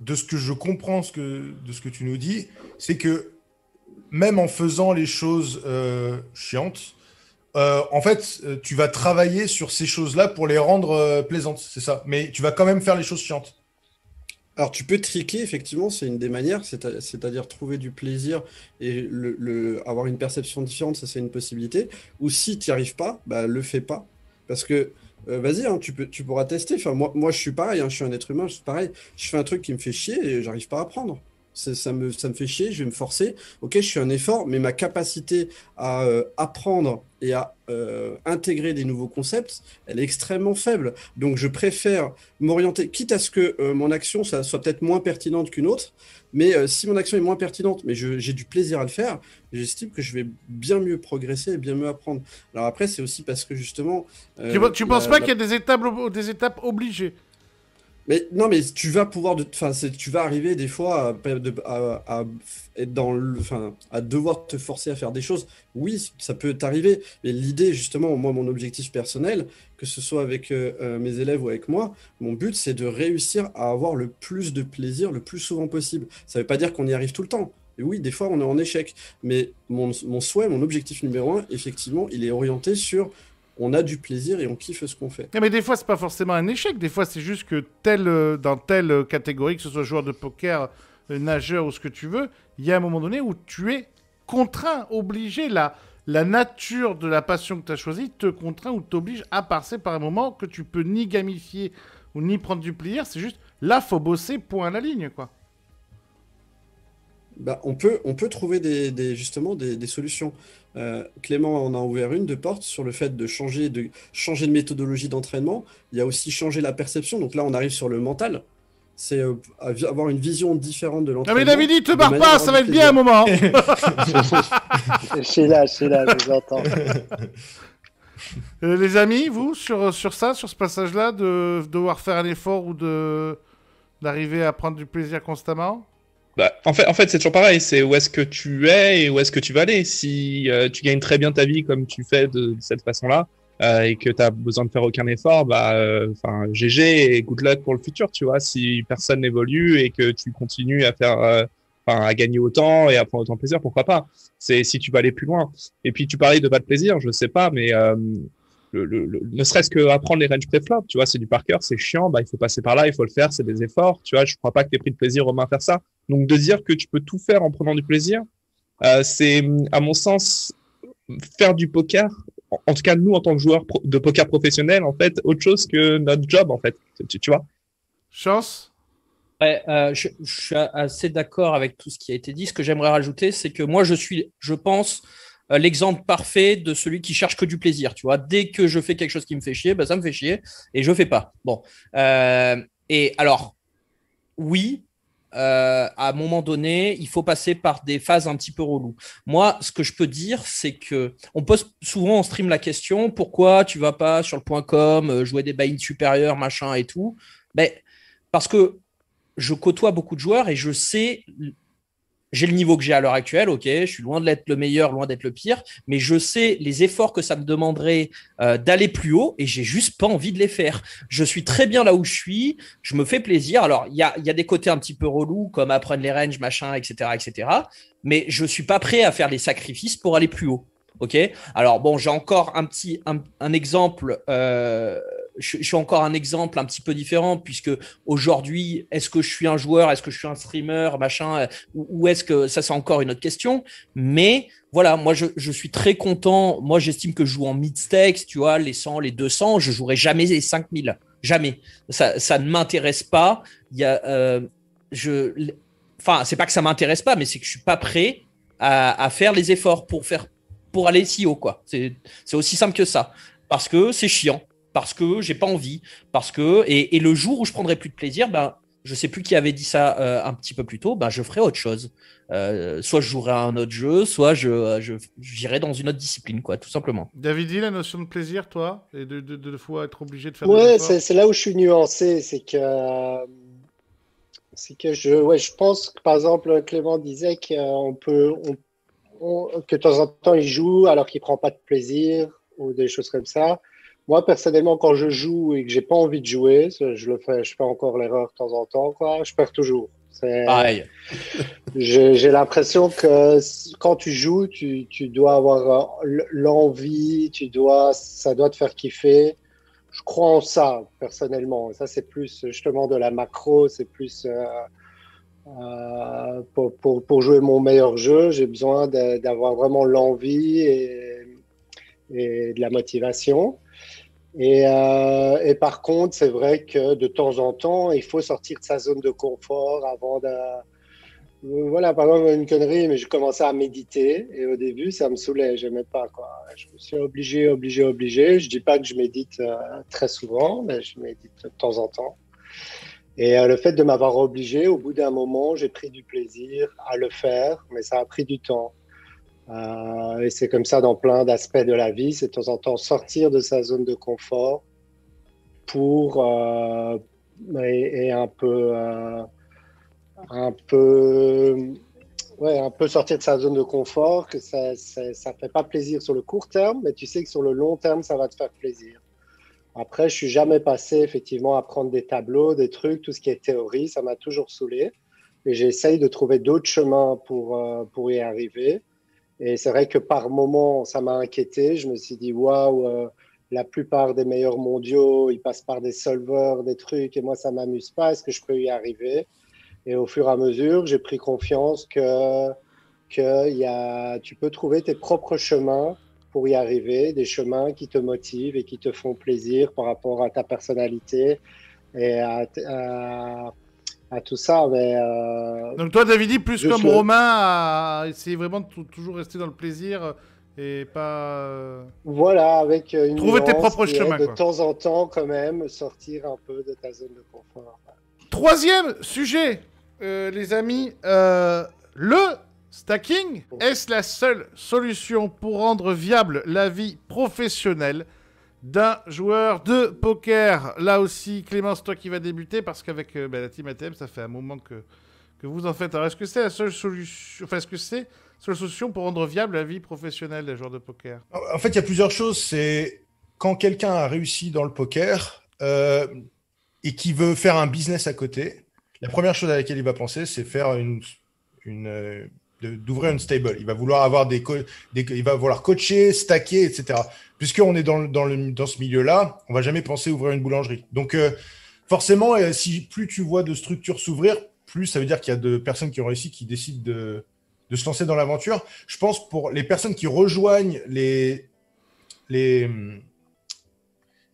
De ce que je comprends de ce que tu nous dis, c'est que même en faisant les choses chiantes, en fait, tu vas travailler sur ces choses-là pour les rendre plaisantes, c'est ça. Mais tu vas quand même faire les choses chiantes. Alors, tu peux triquer, effectivement, c'est une des manières, c'est-à-dire trouver du plaisir et avoir une perception différente, ça c'est une possibilité. Ou si tu n'y arrives pas, bah, le fais pas. Parce que, vas-y, hein, tu pourras tester. Enfin, moi, je suis pareil, hein, je suis un être humain, je suis pareil. Je fais un truc qui me fait chier et j'arrive pas à apprendre. Ça me fait chier, je vais me forcer. Ok, je suis un effort, mais ma capacité à apprendre et à intégrer des nouveaux concepts, elle est extrêmement faible. Donc, je préfère m'orienter, quitte à ce que mon action ça soit peut-être moins pertinente qu'une autre, mais si mon action est moins pertinente, mais j'ai du plaisir à le faire, j'estime que je vais bien mieux progresser et bien mieux apprendre. Alors après, c'est aussi parce que justement... tu penses pas qu'il y a des étapes obligées ? Mais non, mais tu vas pouvoir, tu vas arriver des fois à être à devoir te forcer à faire des choses. Oui, ça peut t'arriver. Mais l'idée, justement, moi, mon objectif personnel, que ce soit avec mes élèves ou avec moi, mon but, c'est de réussir à avoir le plus de plaisir le plus souvent possible. Ça ne veut pas dire qu'on y arrive tout le temps. Et oui, des fois, on est en échec. Mais mon souhait, mon objectif numéro 1, effectivement, il est orienté sur... On a du plaisir et on kiffe ce qu'on fait. Mais des fois, c'est pas forcément un échec. Des fois, c'est juste que dans telle catégorie, que ce soit joueur de poker, nageur ou ce que tu veux, il y a un moment donné où tu es contraint, obligé. La nature de la passion que tu as choisie te contraint ou t'oblige à passer par un moment que tu peux ni gamifier ou ni prendre du plaisir. C'est juste, là, faut bosser, point à la ligne, quoi. Bah, on peut trouver justement des solutions. Clément en a ouvert une de porte sur le fait de changer de méthodologie d'entraînement. Il y a aussi changer la perception. Donc là, on arrive sur le mental. C'est avoir une vision différente de l'entraînement. Ah mais David, te barre pas, ça va être bien un moment. Je suis là, je vous entends. Les amis, vous, sur ce passage-là, de devoir faire un effort ou d'arriver à prendre du plaisir constamment ? Bah, en fait, c'est toujours pareil. C'est où est-ce que tu es et où est-ce que tu vas aller. Si tu gagnes très bien ta vie comme tu fais de cette façon-là et que tu as besoin de faire aucun effort, GG et good luck pour le futur, tu vois. Si personne n'évolue et que tu continues à faire, à gagner autant et à prendre autant de plaisir, pourquoi pas. C'est si tu vas aller plus loin. Et puis tu parlais de pas de plaisir, je sais pas, mais ne serait-ce que apprendre les range préflop, tu vois, c'est du par cœur, c'est chiant, il faut passer par là, il faut le faire, c'est des efforts, tu vois, je crois pas que t'aies pris de plaisir Romain à faire ça. Donc de dire que tu peux tout faire en prenant du plaisir, c'est à mon sens faire du poker, en tout cas nous en tant que joueurs de poker professionnel, en fait, autre chose que notre job en fait, tu vois. Chance. Ouais, je suis assez d'accord avec tout ce qui a été dit. Ce que j'aimerais rajouter, c'est que moi je pense l'exemple parfait de celui qui cherche que du plaisir. Tu vois, dès que je fais quelque chose qui me fait chier, ça me fait chier et je fais pas. Bon. Et alors, oui, à un moment donné, il faut passer par des phases un petit peu reloues. Moi, ce que je peux dire, c'est que on pose souvent en stream la question pourquoi tu vas pas sur le .com jouer des buy-in supérieurs, machin et tout. Parce que je côtoie beaucoup de joueurs et je sais. J'ai le niveau que j'ai à l'heure actuelle, ok, je suis loin d'être le meilleur, loin d'être le pire, mais je sais les efforts que ça me demanderait d'aller plus haut et j'ai juste pas envie de les faire. Je suis très bien là où je suis, je me fais plaisir. Alors, il y a des côtés un petit peu relous comme apprendre les ranges, machin, etc., mais je suis pas prêt à faire les sacrifices pour aller plus haut. Ok. Alors bon, j'ai encore un exemple. Je suis encore un exemple un petit peu différent puisque aujourd'hui, est-ce que je suis un joueur, est-ce que je suis un streamer, machin, ou est-ce que ça c'est encore une autre question. Mais voilà, moi je suis très content. Moi j'estime que je joue en mid-stakes, tu vois, les 100, les 200, je jouerai jamais les 5000. Jamais. Ça ne m'intéresse pas. Enfin, c'est pas que ça m'intéresse pas, mais c'est que je suis pas prêt à faire les efforts pour aller si haut, quoi. C'est aussi simple que ça. Parce que c'est chiant, parce que j'ai pas envie, et le jour où je prendrai plus de plaisir, ben je sais plus qui avait dit ça un petit peu plus tôt, ben je ferai autre chose. Soit je jouerai à un autre jeu, soit j'irai dans une autre discipline, quoi, tout simplement. David, la notion de plaisir, toi, et de fois être obligé de faire Ouais, des efforts. c'est là où je suis nuancé, c'est que je pense que par exemple Clément disait que de temps en temps il joue alors qu'il prend pas de plaisir ou des choses comme ça. Moi personnellement, quand je joue et que j'ai pas envie de jouer, je fais encore l'erreur de temps en temps, quoi. Je perds toujours. Pareil. J'ai l'impression que quand tu joues, tu dois avoir l'envie, ça doit te faire kiffer. Je crois en ça, personnellement. Ça, c'est plus justement de la macro, c'est plus pour jouer mon meilleur jeu, j'ai besoin d'avoir vraiment l'envie et de la motivation. Et par contre, c'est vrai que de temps en temps, il faut sortir de sa zone de confort avant de... Voilà, par exemple, une connerie, mais je commençais à méditer et au début, ça me saoulait, j'aimais pas, quoi. Je me suis obligé. Je dis pas que je médite très souvent, mais je médite de temps en temps. Et le fait de m'avoir obligé, au bout d'un moment, j'ai pris du plaisir à le faire, mais ça a pris du temps. Et c'est comme ça dans plein d'aspects de la vie, c'est de temps en temps sortir de sa zone de confort pour et un peu sortir de sa zone de confort, que ça fait pas plaisir sur le court terme, mais tu sais que sur le long terme, ça va te faire plaisir. Après, je suis jamais passé effectivement à prendre des tableaux, des trucs, tout ce qui est théorie, ça m'a toujours saoulé. Et j'essaye de trouver d'autres chemins pour y arriver. Et c'est vrai que par moment, ça m'a inquiété. Je me suis dit, waouh, la plupart des meilleurs mondiaux, ils passent par des solvers, des trucs, et moi, ça m'amuse pas. Est-ce que je peux y arriver? Et au fur et à mesure, j'ai pris confiance que tu peux trouver tes propres chemins pour y arriver, des chemins qui te motivent et qui te font plaisir par rapport à ta personnalité et à tout ça. Donc toi, David, plus juste comme Romain, à essayer vraiment de toujours rester dans le plaisir et pas... Voilà, avec une trouver tes nuance propres qui est chemins, de quoi. temps en temps quand même sortir un peu de ta zone de confort. Troisième sujet, les amis, le stacking. Est-ce la seule solution pour rendre viable la vie professionnelle d'un joueur de poker? Là aussi, Clémence, toi qui vas débuter, parce qu'avec la team ATM, ça fait un moment que vous en faites. Alors, est-ce que c'est la seule solution, enfin, est-ce que c'est la seule solution pour rendre viable la vie professionnelle des joueurs de poker? En fait, il y a plusieurs choses. C'est quand quelqu'un a réussi dans le poker et qui veut faire un business à côté, la première chose à laquelle il va penser, c'est faire d'ouvrir une stable. Il va vouloir avoir il va vouloir coacher, stacker, etc. Puisqu'on est dans ce milieu-là, on va jamais penser ouvrir une boulangerie. Donc, forcément, si plus tu vois de structures s'ouvrir, plus ça veut dire qu'il y a de personnes qui ont réussi, qui décident de se lancer dans l'aventure. Je pense pour les personnes qui rejoignent les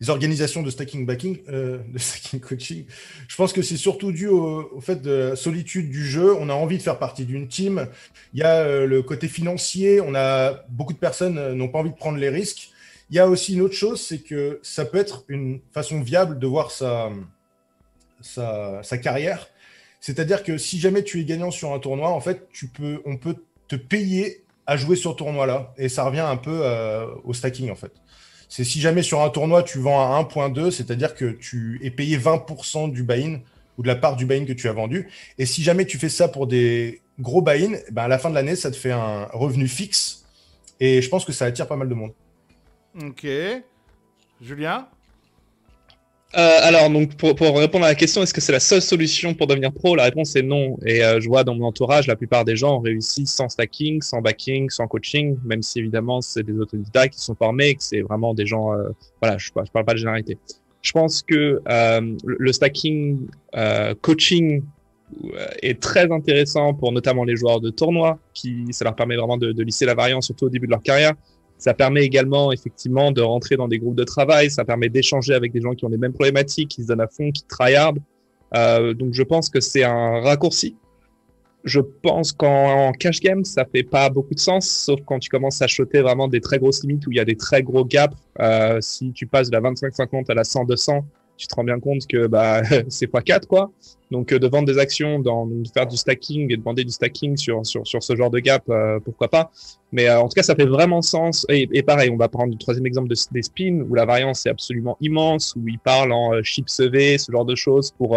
organisations de stacking de stacking coaching, je pense que c'est surtout dû au fait de la solitude du jeu. On a envie de faire partie d'une team. Il y a le côté financier. Beaucoup de personnes n'ont pas envie de prendre les risques. Il y a aussi une autre chose, c'est que ça peut être une façon viable de voir sa carrière. C'est-à-dire que si jamais tu es gagnant sur un tournoi, en fait, on peut te payer à jouer sur ce tournoi-là. Et ça revient un peu au stacking, en fait. C'est si jamais sur un tournoi, tu vends à 1.2, c'est-à-dire que tu es payé 20% du buy-in ou de la part du buy-in que tu as vendu. Et si jamais tu fais ça pour des gros buy-in, ben à la fin de l'année, ça te fait un revenu fixe. Et je pense que ça attire pas mal de monde. Ok. Julien? Alors, donc, pour répondre à la question, est-ce que c'est la seule solution pour devenir pro? La réponse est non. Et je vois dans mon entourage, la plupart des gens ont réussi sans stacking, sans backing, sans coaching, même si évidemment c'est des autodidactes qui sont formés et que c'est vraiment des gens... voilà, je parle pas de généralité. Je pense que le stacking coaching est très intéressant pour notamment les joueurs de tournoi, ça leur permet vraiment de lisser la variance, surtout au début de leur carrière. Ça permet également, effectivement, de rentrer dans des groupes de travail. Ça permet d'échanger avec des gens qui ont les mêmes problématiques, qui se donnent à fond, qui tryhardent. Donc, je pense que c'est un raccourci. Je pense qu'en cash game, ça fait pas beaucoup de sens, sauf quand tu commences à shotter vraiment des très grosses limites où il y a des très gros gaps. Si tu passes de la 25-50 à la 100-200, tu te rends bien compte que c'est x4, quoi. Donc, de vendre des actions, de faire du stacking et de vendre du stacking sur ce genre de gap, pourquoi pas. Mais en tout cas, ça fait vraiment sens. Et pareil, on va prendre le troisième exemple des spins, où la variance est absolument immense, où ils parlent en chips EV, ce genre de choses, pour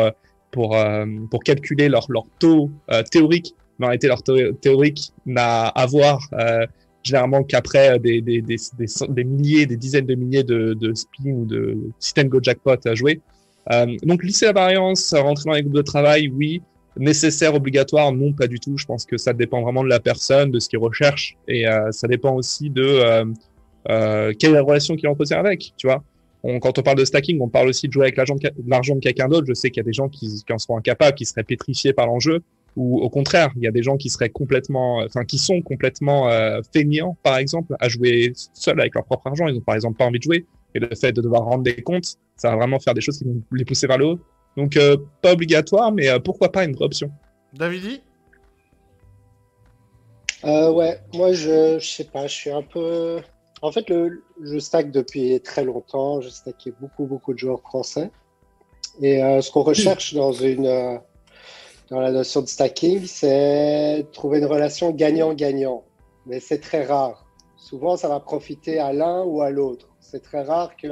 calculer leur taux théorique. Mais en réalité, leur taux théorique n'a à voir généralement qu'après des milliers, des dizaines de milliers de spins ou de sit and go jackpot à jouer. Donc, lisser la variance, rentrer dans les groupes de travail, oui. Nécessaire, obligatoire, non, pas du tout. Je pense que ça dépend vraiment de la personne, de ce qu'il recherche. Et ça dépend aussi de quelle est la relation qu'il entretient avec, tu vois. Quand on parle de stacking, on parle aussi de jouer avec l'argent de quelqu'un d'autre. Je sais qu'il y a des gens qui en seront incapables, qui seraient pétrifiés par l'enjeu. Ou au contraire, il y a des gens qui seraient qui sont complètement fainéants, par exemple, à jouer seuls avec leur propre argent. Ils ont par exemple pas envie de jouer. Et le fait de devoir rendre des comptes, ça va vraiment faire des choses qui vont les pousser vers le haut. Donc, pas obligatoire, mais pourquoi pas une vraie option. Davidi? Ouais, moi je sais pas, je suis un peu. En fait, je stack depuis très longtemps. Je stackais beaucoup de joueurs français. Et ce qu'on recherche dans la notion de stacking, c'est trouver une relation gagnant-gagnant. Mais c'est très rare. Souvent, ça va profiter à l'un ou à l'autre. C'est très rare que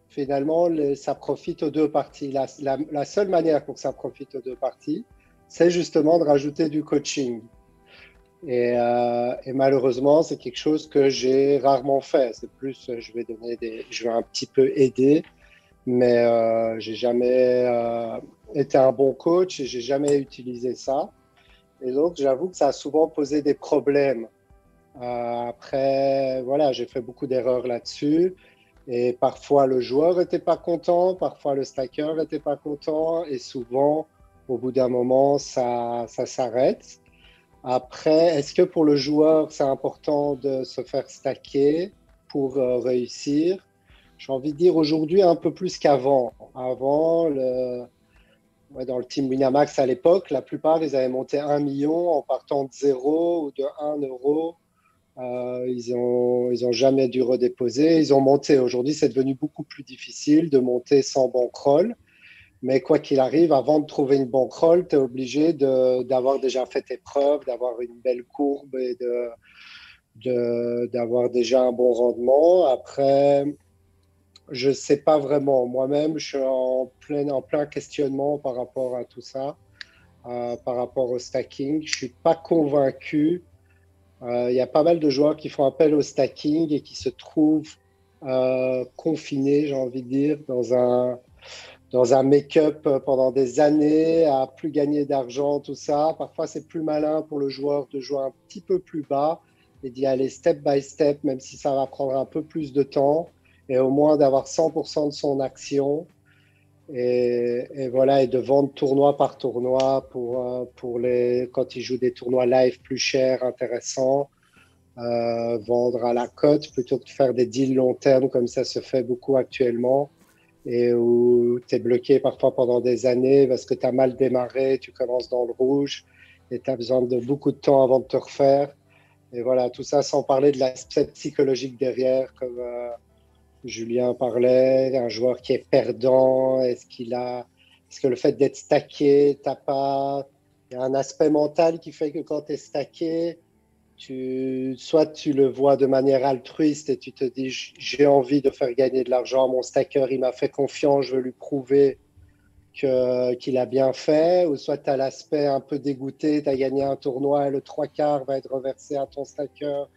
finalement, ça profite aux deux parties. La seule manière pour que ça profite aux deux parties, c'est justement de rajouter du coaching. Et malheureusement, c'est quelque chose que j'ai rarement fait. C'est plus, je vais un petit peu aider, mais j'ai jamais été un bon coach et j'ai jamais utilisé ça. Et donc, j'avoue que ça a souvent posé des problèmes. Après, voilà, j'ai fait beaucoup d'erreurs là-dessus. Et parfois, le joueur n'était pas content, parfois le stacker n'était pas content. Et souvent, au bout d'un moment, ça s'arrête. Après, est-ce que pour le joueur, c'est important de se faire stacker pour réussir? J'ai envie de dire aujourd'hui un peu plus qu'avant. Avant, dans le team Winamax à l'époque, la plupart, ils avaient monté 1 million en partant de 0 ou de 1 euro. Ils ont jamais dû redéposer. Ils ont monté. Aujourd'hui, c'est devenu beaucoup plus difficile de monter sans bankroll. Mais quoi qu'il arrive, avant de trouver une bankroll, tu es obligé d'avoir déjà fait tes preuves, d'avoir une belle courbe et d'avoir déjà un bon rendement. Après, je ne sais pas vraiment. Moi-même, je suis en plein questionnement par rapport à tout ça, par rapport au stacking. Je ne suis pas convaincu. Il y a pas mal de joueurs qui font appel au stacking et qui se trouvent confinés, j'ai envie de dire, dans un make-up pendant des années, à plus gagner d'argent, tout ça. Parfois, c'est plus malin pour le joueur de jouer un petit peu plus bas et d'y aller step by step, même si ça va prendre un peu plus de temps, et au moins d'avoir 100% de son action. Et voilà, et de vendre tournoi par tournoi quand ils jouent des tournois live plus chers, intéressants, vendre à la cote plutôt que de faire des deals long terme comme ça se fait beaucoup actuellement, et où tu es bloqué parfois pendant des années parce que tu as mal démarré, tu commences dans le rouge et tu as besoin de beaucoup de temps avant de te refaire. Et voilà, tout ça sans parler de l'aspect psychologique derrière, comme Julien parlait, un joueur qui est perdant, est-ce que le fait d'être stacké, il y a un aspect mental qui fait que quand tu es stacké, soit tu le vois de manière altruiste et tu te dis j'ai envie de faire gagner de l'argent, mon stacker il m'a fait confiance, je veux lui prouver qu'il a bien fait, ou soit tu as l'aspect un peu dégoûté, tu as gagné un tournoi et le 3/4 va être reversé à ton stacker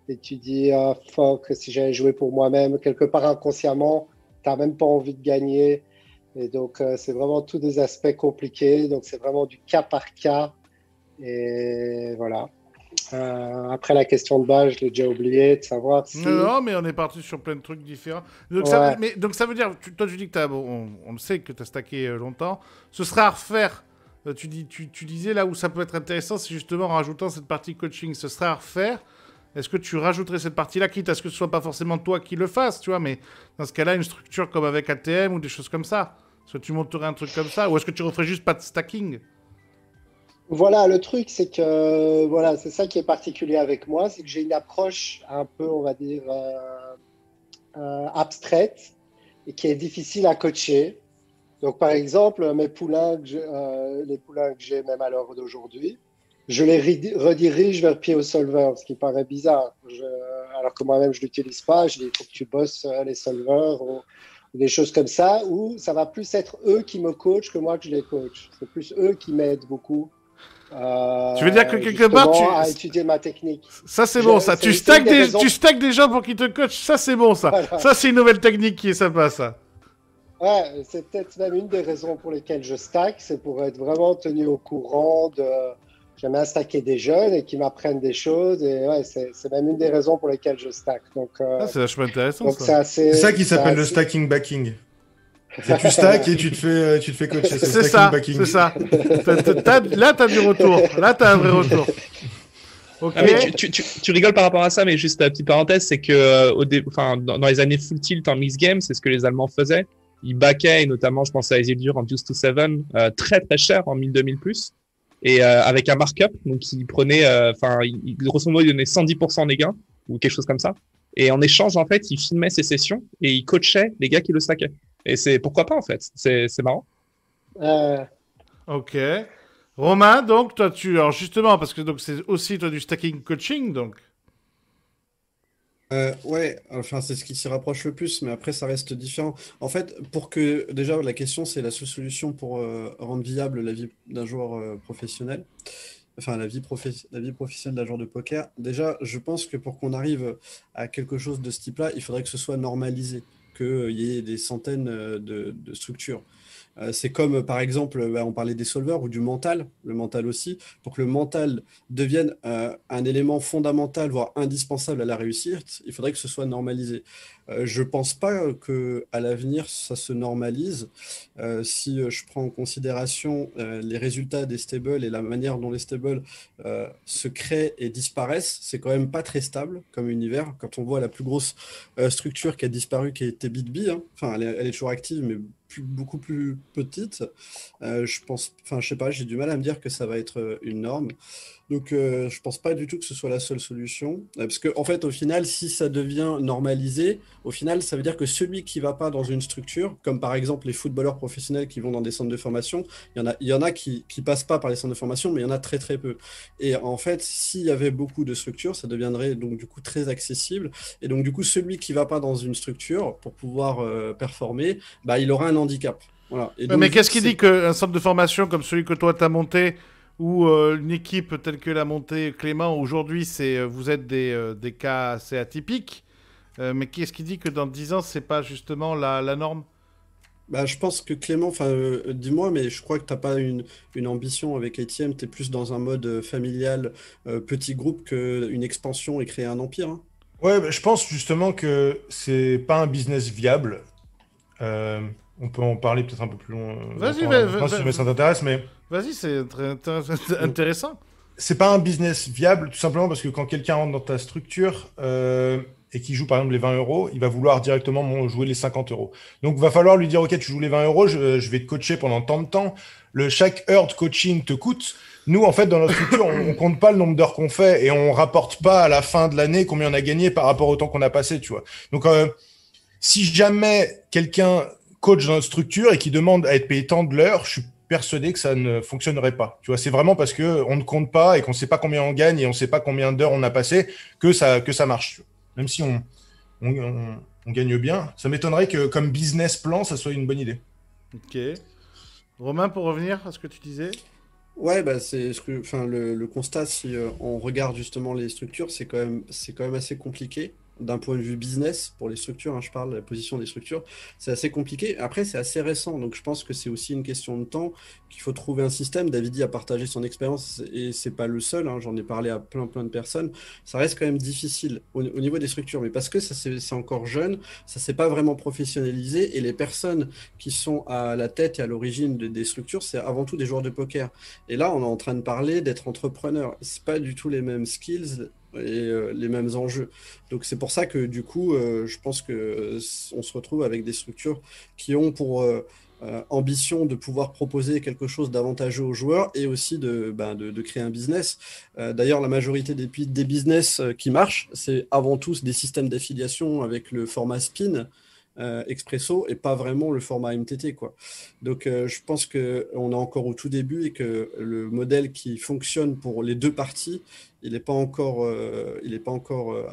et tu dis oh, fuck, si j'avais joué pour moi-même, quelque part inconsciemment tu n'as même pas envie de gagner. Et donc c'est vraiment tous des aspects compliqués, donc c'est vraiment du cas par cas. Et voilà. Après la question de base, je l'ai déjà oublié, de savoir si... Non, mais on est parti sur plein de trucs différents. Donc, Ouais. donc ça veut dire, toi tu dis que on le sait que tu as stacké longtemps. Ce sera à refaire. Tu disais là où ça peut être intéressant, c'est justement en rajoutant cette partie coaching. Ce sera à refaire. est-ce que tu rajouterais cette partie-là, quitte à ce que ce soit pas forcément toi qui le fasses, tu vois, mais dans ce cas-là, une structure comme avec ATM ou des choses comme ça? Est-ce que tu monterais un truc comme ça? Ou est-ce que tu referais juste pas de stacking? Voilà, le truc, c'est que voilà, c'est ça qui est particulier avec moi, c'est que j'ai une approche un peu, on va dire, abstraite et qui est difficile à coacher. Donc, par exemple, les poulains que j'ai même à l'heure d'aujourd'hui, je les redirige vers PioSolver, ce qui paraît bizarre. Alors que moi-même, je ne l'utilise pas. Je dis, il faut que tu bosses les solvers ou des choses comme ça, où ça va plus être eux qui me coachent que moi que je les coach. C'est plus eux qui m'aident beaucoup. Tu veux dire que quelque part, à étudier ma technique. Ça, c'est bon, ça. Tu stacks des gens pour qu'ils te coachent. Ça, c'est bon, ça. Voilà. Ça, c'est une nouvelle technique qui est sympa, ça. Ouais, c'est peut-être même une des raisons pour lesquelles je stack. C'est pour être vraiment tenu au courant de... J'aime bien stacker des jeunes et qui m'apprennent des choses. Et ouais, c'est même une des raisons pour lesquelles je stack. Donc, c'est vachement intéressant, ça. C'est ça qui s'appelle le stacking backing. Tu stacks et tu te fais coacher. C'est ça, c'est ça. Là, t'as du retour. Là, t'as un vrai retour. Okay. Ah, mais tu rigoles par rapport à ça, mais juste petite parenthèse, c'est que dans les années full tilt en mixed game, c'est ce que les Allemands faisaient. Ils backaient, et notamment, je pense à Isildur en Deuce to Seven, très très cher en 1000-2000 plus. Et avec un markup, donc il prenait, grosso modo, il donnait 110% des gains, ou quelque chose comme ça. Et en échange, en fait, il filmait ses sessions et il coachait les gars qui le stackaient. Et c'est pourquoi pas, en fait. C'est marrant. Ok. Romain, donc, toi, alors justement, parce que donc, c'est aussi toi du stacking coaching, donc. Ouais, enfin c'est ce qui s'y rapproche le plus, mais après ça reste différent. En fait, déjà la question c'est la seule solution pour rendre viable la vie d'un joueur professionnel, enfin la vie professionnelle d'un joueur de poker. Déjà, je pense que pour qu'on arrive à quelque chose de ce type-là, il faudrait que ce soit normalisé, qu'il y ait des centaines de structures. C'est comme, par exemple, on parlait des solvers ou du mental, le mental aussi. Pour que le mental devienne un élément fondamental, voire indispensable à la réussite, il faudrait que ce soit normalisé. Je ne pense pas qu'à l'avenir, ça se normalise. Si je prends en considération les résultats des stables et la manière dont les stables se créent et disparaissent, c'est quand même pas très stable comme univers. Quand on voit la plus grosse structure qui a disparu, qui a été BitB, hein. Enfin, elle est toujours active, mais beaucoup plus petite. Je sais pas, j'ai du mal à me dire que ça va être une norme. Donc, je pense pas du tout que ce soit la seule solution. Parce que, en fait, au final, si ça devient normalisé, au final, ça veut dire que celui qui va pas dans une structure, comme par exemple les footballeurs professionnels qui vont dans des centres de formation, il y en a qui passent pas par les centres de formation, mais il y en a très très peu. Et en fait, s'il y avait beaucoup de structures, ça deviendrait donc du coup très accessible. Et donc, du coup, celui qui va pas dans une structure pour pouvoir performer, bah, il aura un handicap. Voilà. Et donc, mais qu'est-ce qui dit qu'un centre de formation comme celui que toi t'as monté, ou une équipe telle que l'a montée Clément, aujourd'hui, vous êtes des cas assez atypiques, mais qu'est-ce qui dit que dans 10 ans, c'est pas justement la norme? Bah, je pense que Clément, dis-moi, mais je crois que tu n'as pas une ambition avec ATM, tu es plus dans un mode familial, petit groupe, qu'une expansion et créer un empire. Hein. Ouais, bah, je pense justement que c'est pas un business viable. On peut en parler peut-être un peu plus long. Vas-y, si ça t'intéresse, mais... Vas-y, c'est très intéressant. C'est pas un business viable, tout simplement parce que quand quelqu'un rentre dans ta structure et qui joue par exemple les 20 euros, il va vouloir directement jouer les 50 euros. Donc, il va falloir lui dire, OK, tu joues les 20 euros, je vais te coacher pendant tant de temps. Chaque heure de coaching te coûte. Nous, en fait, dans notre structure, on compte pas le nombre d'heures qu'on fait et on rapporte pas à la fin de l'année combien on a gagné par rapport au temps qu'on a passé, tu vois. Donc, si jamais quelqu'un coach dans notre structure et qui demande à être payé tant de l'heure, je suis persuadé que ça ne fonctionnerait pas. Tu vois, c'est vraiment parce que on ne compte pas et qu'on ne sait pas combien on gagne et on ne sait pas combien d'heures on a passé que ça marche. Même si on gagne bien, ça m'étonnerait que comme business plan, ça soit une bonne idée. Ok. Romain, pour revenir à ce que tu disais. Ouais, bah c'est le constat, si on regarde justement les structures, c'est quand même assez compliqué. D'un point de vue business, pour les structures, hein, je parle de la position des structures, c'est assez compliqué. Après, c'est assez récent, donc je pense que c'est aussi une question de temps, qu'il faut trouver un système. Davidi a partagé son expérience et c'est pas le seul, hein, j'en ai parlé à plein de personnes. Ça reste quand même difficile au niveau des structures, mais parce que c'est encore jeune, ça s'est pas vraiment professionnalisé et les personnes qui sont à la tête et à l'origine des structures, c'est avant tout des joueurs de poker. Et là, on est en train de parler d'être entrepreneur. C'est pas du tout les mêmes skills et les mêmes enjeux. Donc c'est pour ça que du coup, je pense que on se retrouve avec des structures qui ont pour ambition de pouvoir proposer quelque chose d'avantageux aux joueurs et aussi de créer un business. D'ailleurs, la majorité des business qui marchent, c'est avant tout des systèmes d'affiliation avec le format Spin, Expresso, et pas vraiment le format MTT, quoi. Donc je pense qu'on est encore au tout début et que le modèle qui fonctionne pour les deux parties, il n'est pas encore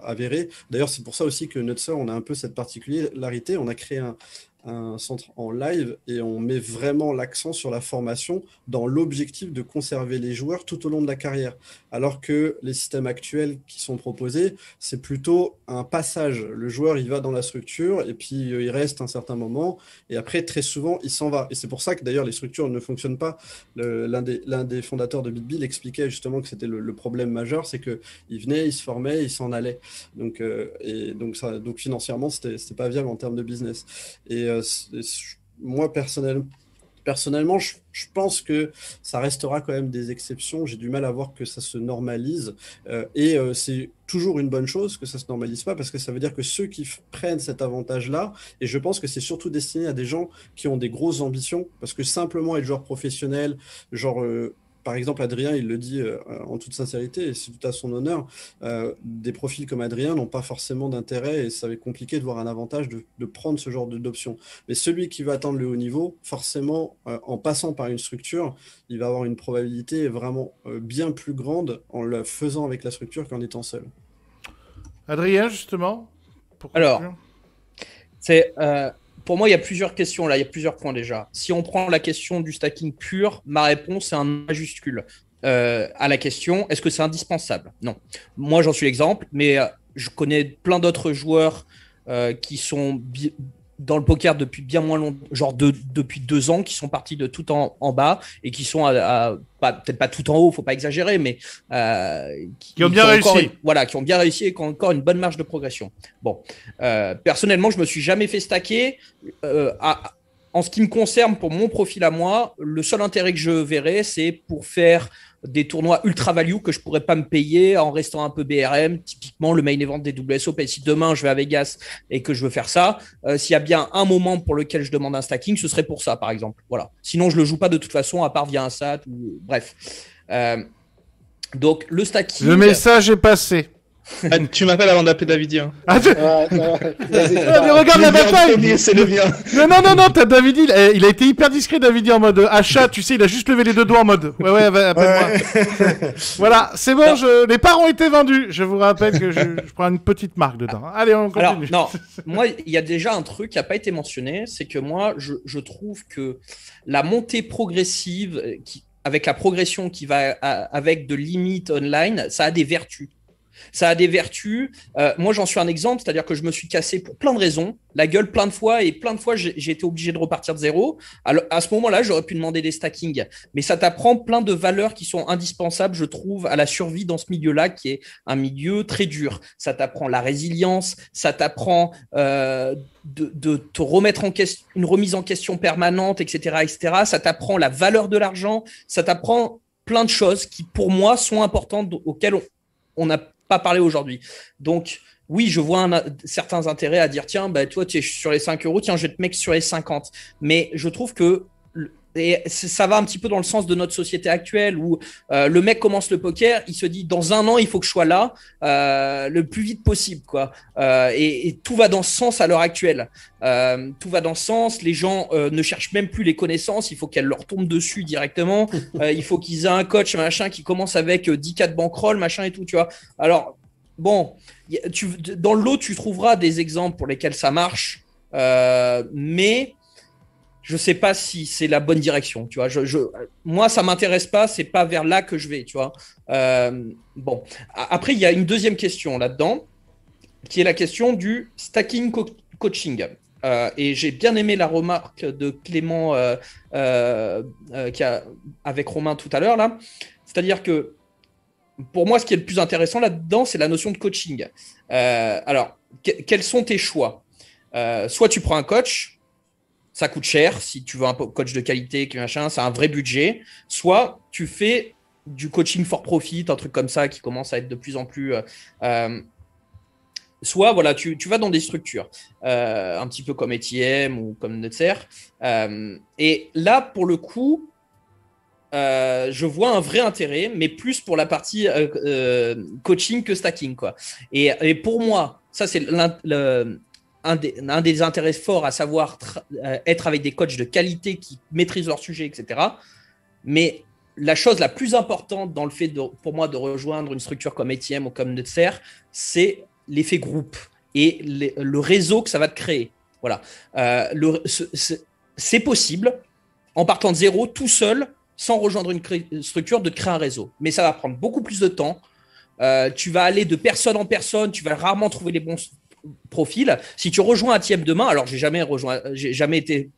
avéré. D'ailleurs, c'est pour ça aussi que notre sœur, on a un peu cette particularité. On a créé un centre en live et on met vraiment l'accent sur la formation dans l'objectif de conserver les joueurs tout au long de la carrière. Alors que les systèmes actuels qui sont proposés, c'est plutôt un passage. Le joueur, il va dans la structure et puis il reste un certain moment et après, très souvent, il s'en va. Et c'est pour ça que d'ailleurs, les structures ne fonctionnent pas. L'un des fondateurs de BitBuild expliquait justement que c'était le problème majeur, c'est qu'il venait, il se formait, il s'en allait. Donc financièrement, c'était pas viable en termes de business. Et moi, personnellement, je pense que ça restera quand même des exceptions. J'ai du mal à voir que ça se normalise. C'est toujours une bonne chose que ça se normalise pas, parce que ça veut dire que ceux qui prennent cet avantage-là, et je pense que c'est surtout destiné à des gens qui ont des grosses ambitions, parce que simplement être joueur professionnel, genre... par exemple, Adrien, il le dit en toute sincérité, et c'est tout à son honneur, des profils comme Adrien n'ont pas forcément d'intérêt et ça va être compliqué de voir un avantage de prendre ce genre d'option. Mais celui qui va atteindre le haut niveau, forcément, en passant par une structure, il va avoir une probabilité vraiment bien plus grande en le faisant avec la structure qu'en étant seul. Adrien, justement, pour Alors, conclure. c'est... pour moi, il y a plusieurs questions là, il y a plusieurs points déjà. Si on prend la question du stacking pur, ma réponse est un majuscule à la question, est-ce que c'est indispensable? Non. Moi, j'en suis l'exemple, mais je connais plein d'autres joueurs qui sont dans le poker depuis bien moins longtemps, genre depuis 2 ans, qui sont partis de tout en bas et qui sont peut-être pas tout en haut, faut pas exagérer, mais qui ont bien réussi. Qui ont bien réussi et qui ont encore une bonne marge de progression. Bon, personnellement, je me suis jamais fait stacker. En ce qui me concerne, pour mon profil à moi, le seul intérêt que je verrais, c'est pour faire des tournois ultra value que je pourrais pas me payer en restant un peu BRM, typiquement le main event des WSOP. Et si demain je vais à Vegas et que je veux faire ça, s'il y a bien un moment pour lequel je demande un stacking, ce serait pour ça, par exemple. Voilà. Sinon, je le joue pas de toute façon, à part via un SAT ou bref. Donc le stacking. Le message est passé. Ah, tu m'appelles avant d'appeler Davidi. Hein. Ah, mais regarde la bataille. C'est le mien. Non, t'as Davidi, il a été hyper discret, Davidi, en mode achat, tu sais, il a juste levé les 2 doigts en mode. Ouais, appelle-moi. Voilà, c'est bon, les parts ont été vendus. Je vous rappelle que je prends une petite marque dedans. Allez, on continue. Alors, non, moi, il y a déjà un truc qui n'a pas été mentionné, c'est que moi, je trouve que la montée progressive, avec la progression qui va avec de limites online, ça a des vertus. Ça a des vertus. Moi, j'en suis un exemple, c'est-à-dire que je me suis cassé pour plein de raisons, la gueule plein de fois, et plein de fois, j'ai été obligé de repartir de zéro. Alors, à ce moment-là, j'aurais pu demander des stackings. Mais ça t'apprend plein de valeurs qui sont indispensables, je trouve, à la survie dans ce milieu-là, qui est un milieu très dur. Ça t'apprend la résilience, ça t'apprend de te remettre en question, une remise en question permanente, etc., etc. Ça t'apprend la valeur de l'argent, ça t'apprend plein de choses qui, pour moi, sont importantes, auxquelles on n'a pas parlé aujourd'hui. Donc, oui, je vois certains intérêts à dire, tiens, bah, toi, tu es sur les 5 euros, tiens, je vais te mettre sur les 50. Mais je trouve que ça va un petit peu dans le sens de notre société actuelle où le mec commence le poker, il se dit, dans 1 an, il faut que je sois là le plus vite possible, quoi. Et tout va dans ce sens à l'heure actuelle. Tout va dans ce sens. Les gens ne cherchent même plus les connaissances. Il faut qu'elles leur tombent dessus directement. Il faut qu'ils aient un coach, machin, qui commence avec 10 cas de bankroll, machin et tout, tu vois. Alors, bon, dans le lot, tu trouveras des exemples pour lesquels ça marche, mais je sais pas si c'est la bonne direction, tu vois. Moi, ça m'intéresse pas, c'est pas vers là que je vais, tu vois. Bon, après, il y a une deuxième question là-dedans, qui est la question du stacking coaching. Et j'ai bien aimé la remarque de Clément avec Romain tout à l'heure là. C'est-à-dire que pour moi, ce qui est le plus intéressant là-dedans, c'est la notion de coaching. Alors, quels sont tes choix? Soit tu prends un coach. Ça coûte cher si tu veux un coach de qualité, machin, c'est un vrai budget. Soit tu fais du coaching for profit, un truc comme ça qui commence à être de plus en plus. Soit voilà, tu vas dans des structures, un petit peu comme ATM ou comme Nutser. Et là, pour le coup, je vois un vrai intérêt, mais plus pour la partie coaching que stacking, quoi. Et pour moi, ça c'est un des intérêts forts, à savoir être avec des coachs de qualité qui maîtrisent leur sujet, etc. Mais la chose la plus importante dans le fait pour moi de rejoindre une structure comme ATM ou comme Nutser, c'est l'effet groupe et le réseau que ça va te créer. Voilà. C'est possible, en partant de zéro, tout seul, sans rejoindre une structure, de te créer un réseau. Mais ça va prendre beaucoup plus de temps. Tu vas aller de personne en personne, tu vas rarement trouver les bons profils. Si tu rejoins ATM demain, alors j'ai jamais été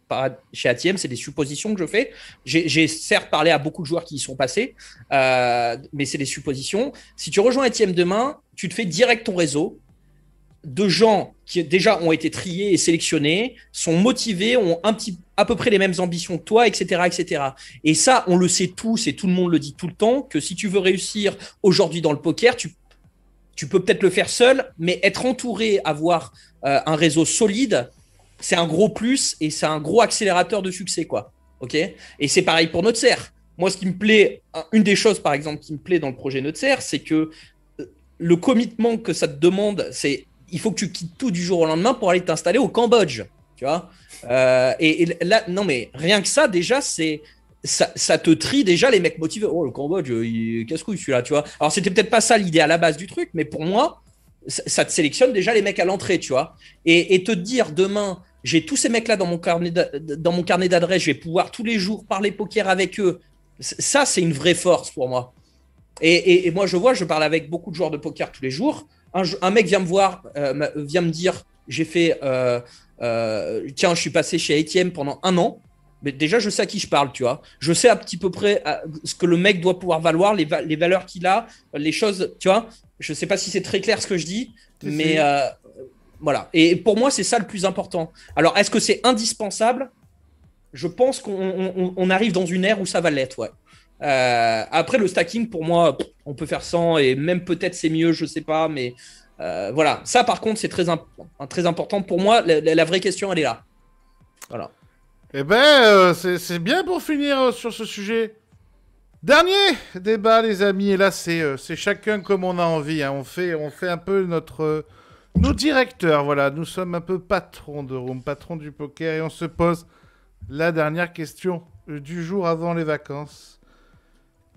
chez ATM, c'est des suppositions que je fais. J'ai certes parlé à beaucoup de joueurs qui y sont passés, mais c'est des suppositions. Si tu rejoins ATM demain, tu te fais direct ton réseau de gens qui déjà ont été triés et sélectionnés, sont motivés, ont à peu près les mêmes ambitions que toi, etc., etc. Et ça, on le sait tous et tout le monde le dit tout le temps, que si tu veux réussir aujourd'hui dans le poker, tu peux peut-être le faire seul, mais être entouré, avoir un réseau solide, c'est un gros plus et c'est un gros accélérateur de succès, quoi. Ok ? Et c'est pareil pour Nutser. Moi, ce qui me plaît, une des choses, par exemple, qui me plaît dans le projet Nutser, c'est que le commitment que ça te demande, c'est il faut que tu quittes tout du jour au lendemain pour aller t'installer au Cambodge, tu vois. Et là, non, mais rien que ça, déjà, ça te trie déjà les mecs motivés. Oh, le Cambodge, casse-couille celui-là, tu vois. Alors, c'était peut-être pas ça l'idée à la base du truc, mais pour moi, ça te sélectionne déjà les mecs à l'entrée, tu vois. Et te dire demain, j'ai tous ces mecs-là dans mon carnet d'adresse, je vais pouvoir tous les jours parler poker avec eux. Ça, c'est une vraie force pour moi. Et moi, je parle avec beaucoup de joueurs de poker tous les jours. Un mec vient me voir, vient me dire, j'ai fait, tiens, je suis passé chez ATM pendant 1 an. Mais déjà, je sais à qui je parle, tu vois. Je sais à petit peu près ce que le mec doit pouvoir valoir, les valeurs qu'il a, les choses, tu vois. Je sais pas si c'est très clair ce que je dis, mais voilà. Et pour moi, c'est ça le plus important. Alors, est-ce que c'est indispensable ? Je pense qu'on arrive dans une ère où ça va l'être, ouais. Après, le stacking, pour moi, on peut faire sans et même peut-être c'est mieux, je sais pas, mais voilà. Ça, par contre, c'est très important. Pour moi, la vraie question, elle est là. Voilà. Eh ben, c'est bien pour finir sur ce sujet. Dernier débat, les amis, et là, c'est chacun comme on a envie. Hein. On fait un peu nos directeurs, voilà. Nous sommes un peu patrons de room, patrons du poker, et on se pose la dernière question du jour avant les vacances.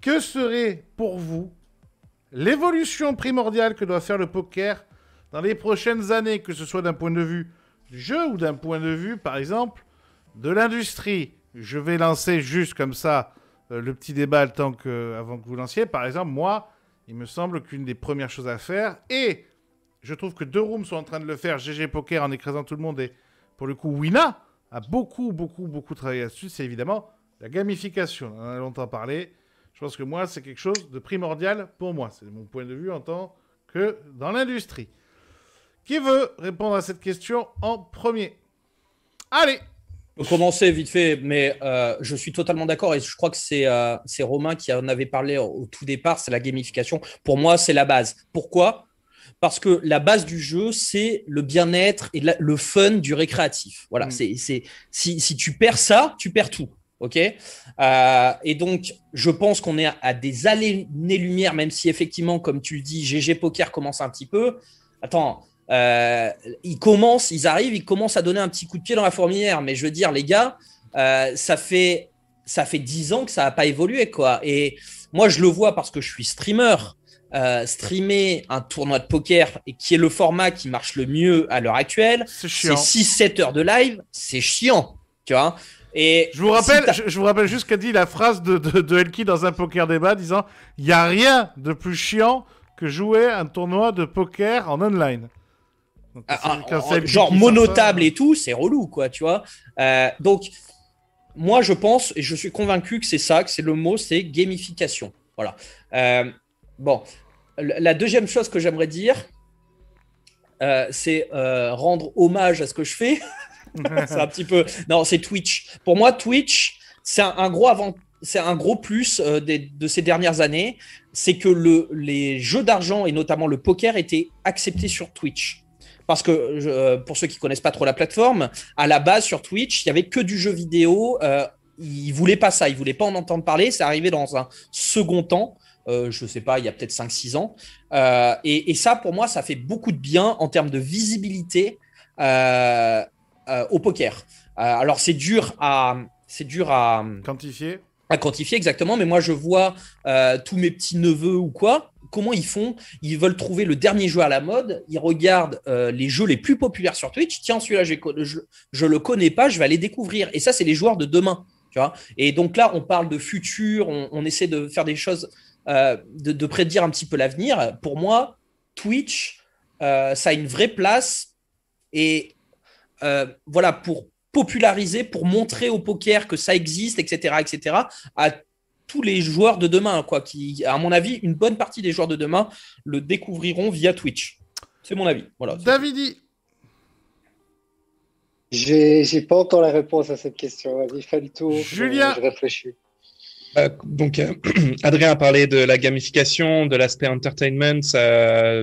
Que serait pour vous l'évolution primordiale que doit faire le poker dans les prochaines années, que ce soit d'un point de vue du jeu ou d'un point de vue, par exemple, de l'industrie ? Je vais lancer juste comme ça le petit débat avant que vous lanciez. Par exemple, moi, il me semble qu'une des premières choses à faire, et je trouve que 2 rooms sont en train de le faire, GG Poker en écrasant tout le monde, et pour le coup, Wina a beaucoup travaillé là-dessus, c'est évidemment la gamification. On en a longtemps parlé. Je pense que moi, c'est quelque chose de primordial pour moi. C'est mon point de vue en tant que dans l'industrie. Qui veut répondre à cette question en premier ? Allez ! Je vais commencer vite fait, mais je suis totalement d'accord et je crois que c'est Romain qui en avait parlé au tout départ, c'est la gamification. Pour moi, c'est la base. Pourquoi ? Parce que la base du jeu, c'est le bien-être et le fun du récréatif. Voilà, si tu perds ça, tu perds tout. Ok, et donc je pense qu'on est à des années-lumière, même si effectivement, comme tu le dis, GG Poker commence un petit peu. Attends, ils commencent à donner un petit coup de pied dans la fourmilière. Mais je veux dire, les gars, ça fait 10 ans que ça n'a pas évolué, quoi. Et moi, je le vois parce que je suis streamer. Streamer un tournoi de poker et qui est le format qui marche le mieux à l'heure actuelle, c'est 6-7 heures de live, c'est chiant, tu vois. Et je vous rappelle juste qu'a dit la phrase de Elki dans un poker débat disant « Il n'y a rien de plus chiant que jouer un tournoi de poker en online. » Genre monotable et tout, c'est relou, quoi, tu vois. Donc, moi, je pense, et je suis convaincu que c'est ça, que c'est le mot, c'est gamification. Voilà. Bon, la deuxième chose que j'aimerais dire, c'est rendre hommage à ce que je fais. C'est un petit peu... Non, c'est Twitch. Pour moi, Twitch, c'est un gros c'est un gros plus de ces dernières années, c'est que les jeux d'argent et notamment le poker étaient acceptés sur Twitch. Parce que pour ceux qui connaissent pas trop la plateforme, à la base sur Twitch, il y avait que du jeu vidéo. Ils voulaient pas ça, ils voulaient pas en entendre parler. C'est arrivé dans un second temps. Je sais pas, il y a peut-être 5-6 ans. Et ça, pour moi, ça fait beaucoup de bien en termes de visibilité au poker. Alors, c'est dur à Quantifié. quantifier exactement, mais moi, je vois tous mes petits neveux ou quoi. Comment ils font? Ils veulent trouver le dernier jeu à la mode. Ils regardent les jeux les plus populaires sur Twitch. Tiens, celui-là, je le connais pas, je vais aller découvrir. Et ça, c'est les joueurs de demain. Tu vois. Et donc là, on parle de futur, on essaie de faire des choses, de prédire un petit peu l'avenir. Pour moi, Twitch, ça a une vraie place. Et voilà, pour populariser, pour montrer au poker que ça existe, etc., à tous les joueurs de demain, quoi, qui, à mon avis, une bonne partie des joueurs de demain le découvriront via Twitch. C'est mon avis. Voilà. Davidi. J'ai pas encore la réponse à cette question. Vas-y, fais le tour. Julien. Je réfléchis. Donc, Adrien a parlé de la gamification, de l'aspect entertainment.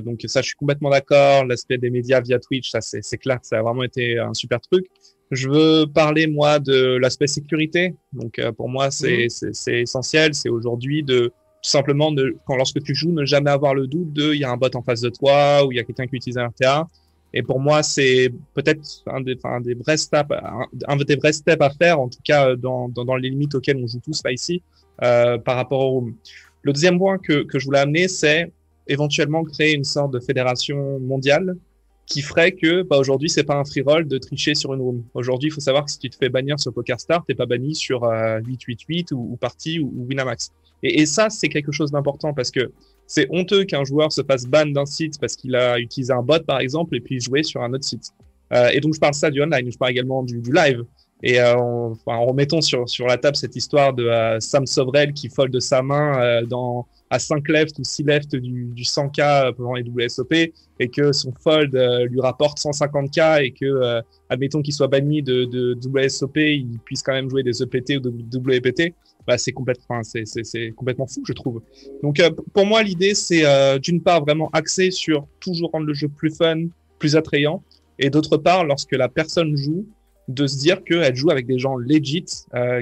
Donc, ça, je suis complètement d'accord. L'aspect des médias via Twitch, ça, c'est clair que ça a vraiment été un super truc. Je veux parler, moi, de l'aspect sécurité. Donc, pour moi, c'est essentiel. C'est aujourd'hui de tout simplement, lorsque tu joues, ne jamais avoir le doute il y a un bot en face de toi ou il y a quelqu'un qui utilise un RTA. Et pour moi, c'est peut-être un des vrais steps à faire, en tout cas dans les limites auxquelles on joue tous là ici, par rapport au room. Le deuxième point que je voulais amener, c'est éventuellement créer une sorte de fédération mondiale qui ferait que aujourd'hui, c'est pas un free roll de tricher sur une room. Aujourd'hui, il faut savoir que si tu te fais bannir sur PokerStars, t'es pas banni sur 888 ou Party ou Winamax. Et ça, c'est quelque chose d'important parce que c'est honteux qu'un joueur se fasse ban d'un site parce qu'il a utilisé un bot, par exemple, et puis jouer sur un autre site. Et donc, je parle ça du online, je parle également du live. Et en remettant sur la table cette histoire de Sam Sovrel qui fold de sa main à 5 left ou 6 left du 100K pendant les WSOP et que son fold lui rapporte 150K et que, admettons qu'il soit banni de WSOP, il puisse quand même jouer des EPT ou de WPT. C'est complètement fou, je trouve. Donc, pour moi, l'idée, c'est d'une part vraiment axé sur toujours rendre le jeu plus fun, plus attrayant, et d'autre part, lorsque la personne joue, de se dire qu'elle joue avec des gens legit,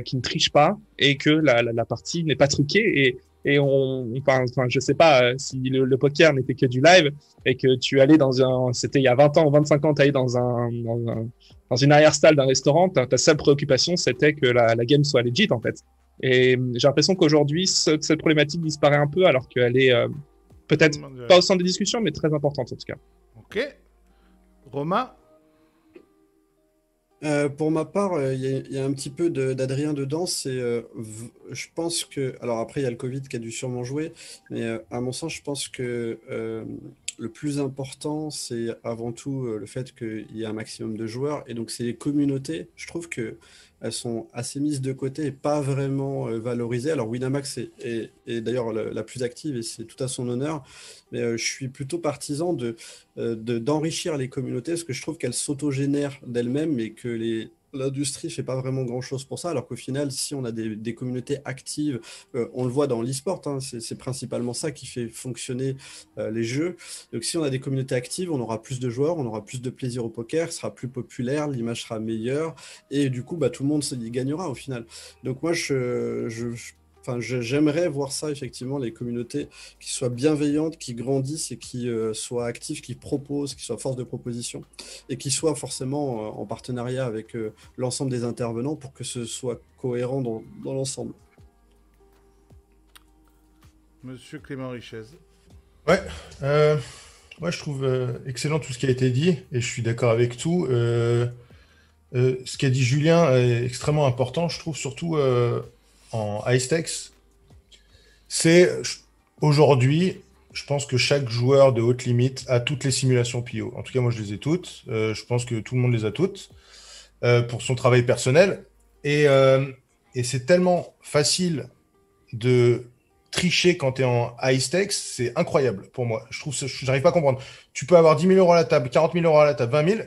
qui ne trichent pas, et que la partie n'est pas truquée. Et je sais pas si le poker n'était que du live et que tu allais c'était il y a 20 ans ou 25 ans, tu allais dans une arrière-salle d'un restaurant, ta seule préoccupation, c'était que la game soit legit, en fait. Et j'ai l'impression qu'aujourd'hui, cette problématique disparaît un peu, alors qu'elle est peut-être pas au centre des discussions, mais très importante en tout cas. Ok. Romain. Pour ma part, il y a un petit peu d'Adrien dedans. Je pense que, alors après, il y a le Covid qui a dû sûrement jouer, mais à mon sens, je pense que le plus important, c'est avant tout le fait qu'il y ait un maximum de joueurs. Et donc, c'est les communautés. Je trouve que elles sont assez mises de côté et pas vraiment valorisées. Alors, Winamax est d'ailleurs la plus active et c'est tout à son honneur. Mais je suis plutôt partisan d'enrichir les communautés parce que je trouve qu'elles s'autogénèrent d'elles-mêmes et que l'industrie fait pas vraiment grand-chose pour ça, alors qu'au final, si on a des communautés actives, on le voit dans l'e-sport, hein, c'est principalement ça qui fait fonctionner les jeux. Donc si on a des communautés actives, on aura plus de joueurs, on aura plus de plaisir au poker, ce sera plus populaire, l'image sera meilleure, et du coup, tout le monde y gagnera au final. Donc moi, j'aimerais voir ça, effectivement, les communautés qui soient bienveillantes, qui grandissent et qui soient actives, qui proposent, qui soient force de proposition et qui soient forcément en partenariat avec l'ensemble des intervenants pour que ce soit cohérent dans l'ensemble. Monsieur Clément Richez. Ouais, moi je trouve excellent tout ce qui a été dit et je suis d'accord avec tout. Ce qu'a dit Julien est extrêmement important, je trouve, surtout en high stakes. C'est aujourd'hui, je pense que chaque joueur de haute limite a toutes les simulations PIO. En tout cas, moi je les ai toutes. Je pense que tout le monde les a toutes pour son travail personnel. Et c'est tellement facile de tricher quand tu es en high stakes, c'est incroyable pour moi. Je n'arrive pas à comprendre. Tu peux avoir 10 000 euros à la table, 40 000 euros à la table, 20 000.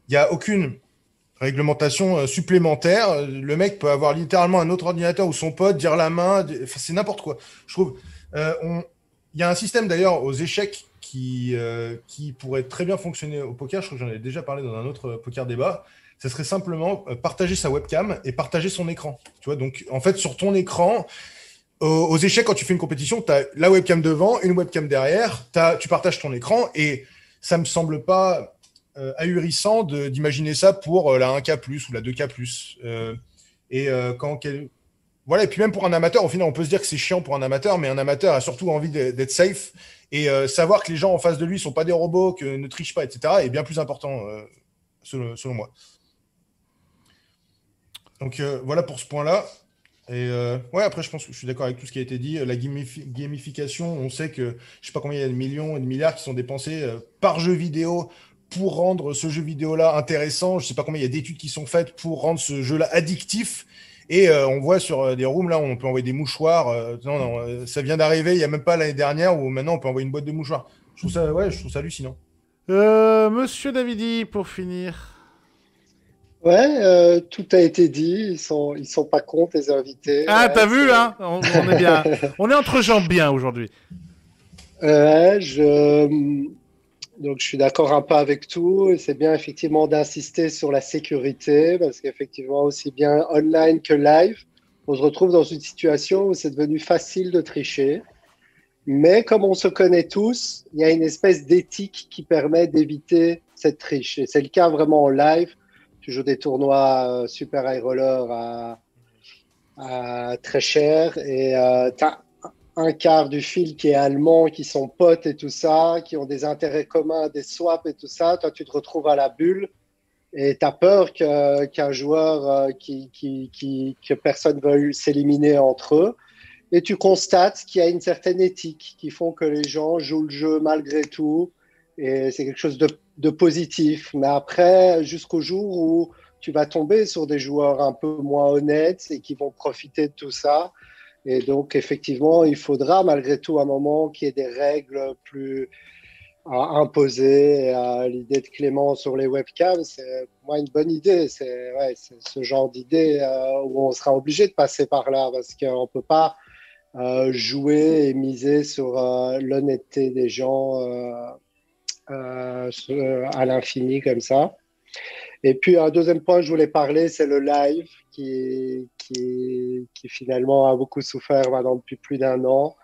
Il n'y a aucune réglementation supplémentaire. Le mec peut avoir littéralement un autre ordinateur ou son pote, dire la main, enfin, c'est n'importe quoi. Je trouve. Il y a un système d'ailleurs aux échecs qui pourrait très bien fonctionner au poker. Je crois que j'en ai déjà parlé dans un autre poker débat. Ça serait simplement partager sa webcam et partager son écran. Tu vois, donc en fait sur ton écran, aux échecs, quand tu fais une compétition, tu as la webcam devant, une webcam derrière, tu partages ton écran et ça me semble pas ahurissant d'imaginer ça pour la 1K+, ou la 2K+. Voilà, et puis même pour un amateur, au final, on peut se dire que c'est chiant pour un amateur, mais un amateur a surtout envie d'être safe et savoir que les gens en face de lui sont pas des robots, que ne trichent pas, etc., est bien plus important, selon moi. Donc voilà pour ce point-là. Et ouais, après, je pense que je suis d'accord avec tout ce qui a été dit. La gamification, on sait que je sais pas combien il y a de millions et de milliards qui sont dépensés par jeu vidéo pour rendre ce jeu vidéo-là intéressant. Je sais pas combien il y a d'études qui sont faites pour rendre ce jeu-là addictif. Et on voit sur des rooms, là, on peut envoyer des mouchoirs. Non, ça vient d'arriver, il n'y a même pas l'année dernière, où maintenant on peut envoyer une boîte de mouchoirs. Je trouve ça hallucinant. Monsieur Davidi, pour finir. Ouais, tout a été dit. Ils sont pas contre les invités. Ah, Ouais, t'as vu, hein, on est bien. On est entre gens bien aujourd'hui. Ouais, donc je suis d'accord un peu avec tout. Et c'est bien effectivement d'insister sur la sécurité parce qu'effectivement, aussi bien online que live, on se retrouve dans une situation où c'est devenu facile de tricher. Mais comme on se connaît tous, il y a une espèce d'éthique qui permet d'éviter cette triche. Et c'est le cas vraiment en live. Tu joues des tournois Super High Roller à très cher et tu as un quart du fil qui est allemand, qui sont potes et tout ça, qui ont des intérêts communs, des swaps et tout ça. Toi, tu te retrouves à la bulle et tu as peur qu'un joueur que personne veuille s'éliminer entre eux. Et tu constates qu'il y a une certaine éthique qui font que les gens jouent le jeu malgré tout. Et c'est quelque chose de positif. Mais après, jusqu'au jour où tu vas tomber sur des joueurs un peu moins honnêtes et qui vont profiter de tout ça. Et donc, effectivement, il faudra malgré tout un moment qu'il y ait des règles plus à imposer. L'idée de Clément sur les webcams, c'est pour moi une bonne idée. C'est ce genre d'idée où on sera obligé de passer par là parce qu'on ne peut pas jouer et miser sur l'honnêteté des gens à l'infini comme ça. Et puis un deuxième point que je voulais parler, c'est le live qui finalement a beaucoup souffert maintenant depuis plus d'un an.